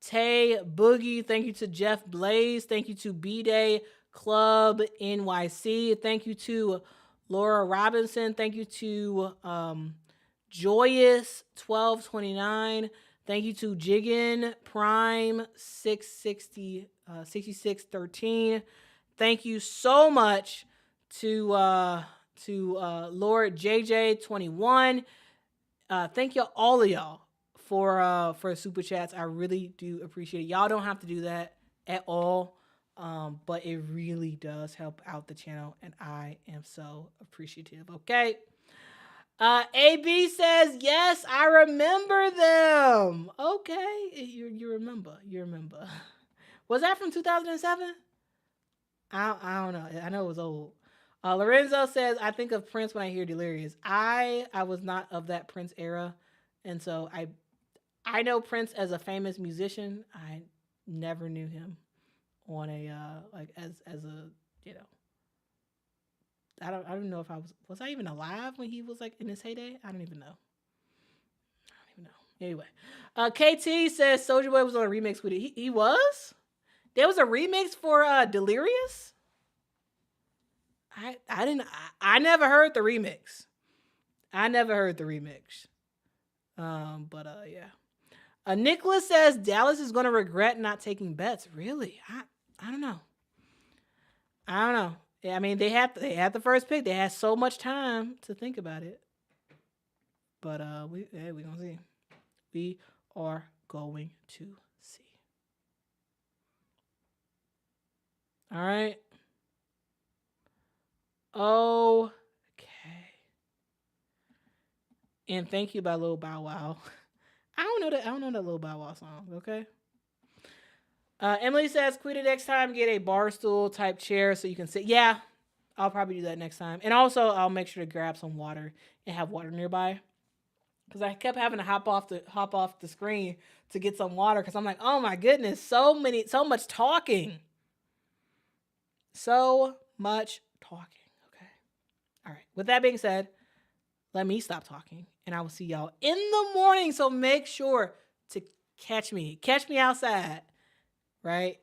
Tay Boogie. Thank you to Jeff Blaze. Thank you to B-Day Club NYC. Thank you to Laura Robinson. Thank you to Joyous 1229. Thank you to Jiggin Prime 6613. Thank you so much to Lord JJ21. Thank you all of y'all for super chats. I really do appreciate it. Y'all don't have to do that at all. But it really does help out the channel, and I am so appreciative. Okay. AB says, yes, I remember them. Okay. You remember. Was that from 2007? I don't know. I know it was old. Lorenzo says, I think of Prince when I hear Delirious. I was not of that Prince era. And so I know Prince as a famous musician. I never knew him on a, like as a, you know, I don't know if was I even alive when he was like in his heyday? I don't even know. Anyway, KT says Soulja Boy was on a remix with it. He was? There was a remix for Delirious? I never heard the remix. Yeah. Nicholas says Dallas is going to regret not taking Betts. Really? I don't know. I mean, they had the first pick. They had so much time to think about it. But we gonna see. We are going to see. All right. Okay. And Thank You by Lil Bow Wow. I don't know that Lil Bow Wow song. Okay. Emily says, Quita, next time get a bar stool type chair so you can sit. Yeah, I'll probably do that next time. And also, I'll make sure to grab some water and have water nearby. Because I kept having to hop off the screen to get some water. Because I'm like, oh my goodness, so much talking. So much talking. Okay. All right. With that being said, let me stop talking. And I will see y'all in the morning. So make sure to catch me. Catch me outside. Right?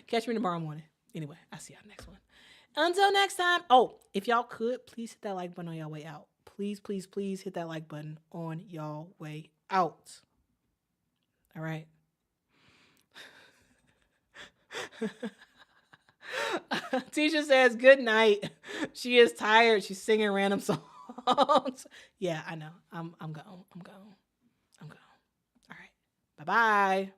Catch me tomorrow morning. Anyway, I'll see y'all next one. Until next time. Oh, if y'all could, please hit that like button on y'all way out. Please, please, please hit that like button on y'all way out. All right. Tisha says, good night. She is tired. She's singing random songs. Yeah, I know. I'm gone. All right. Bye-bye.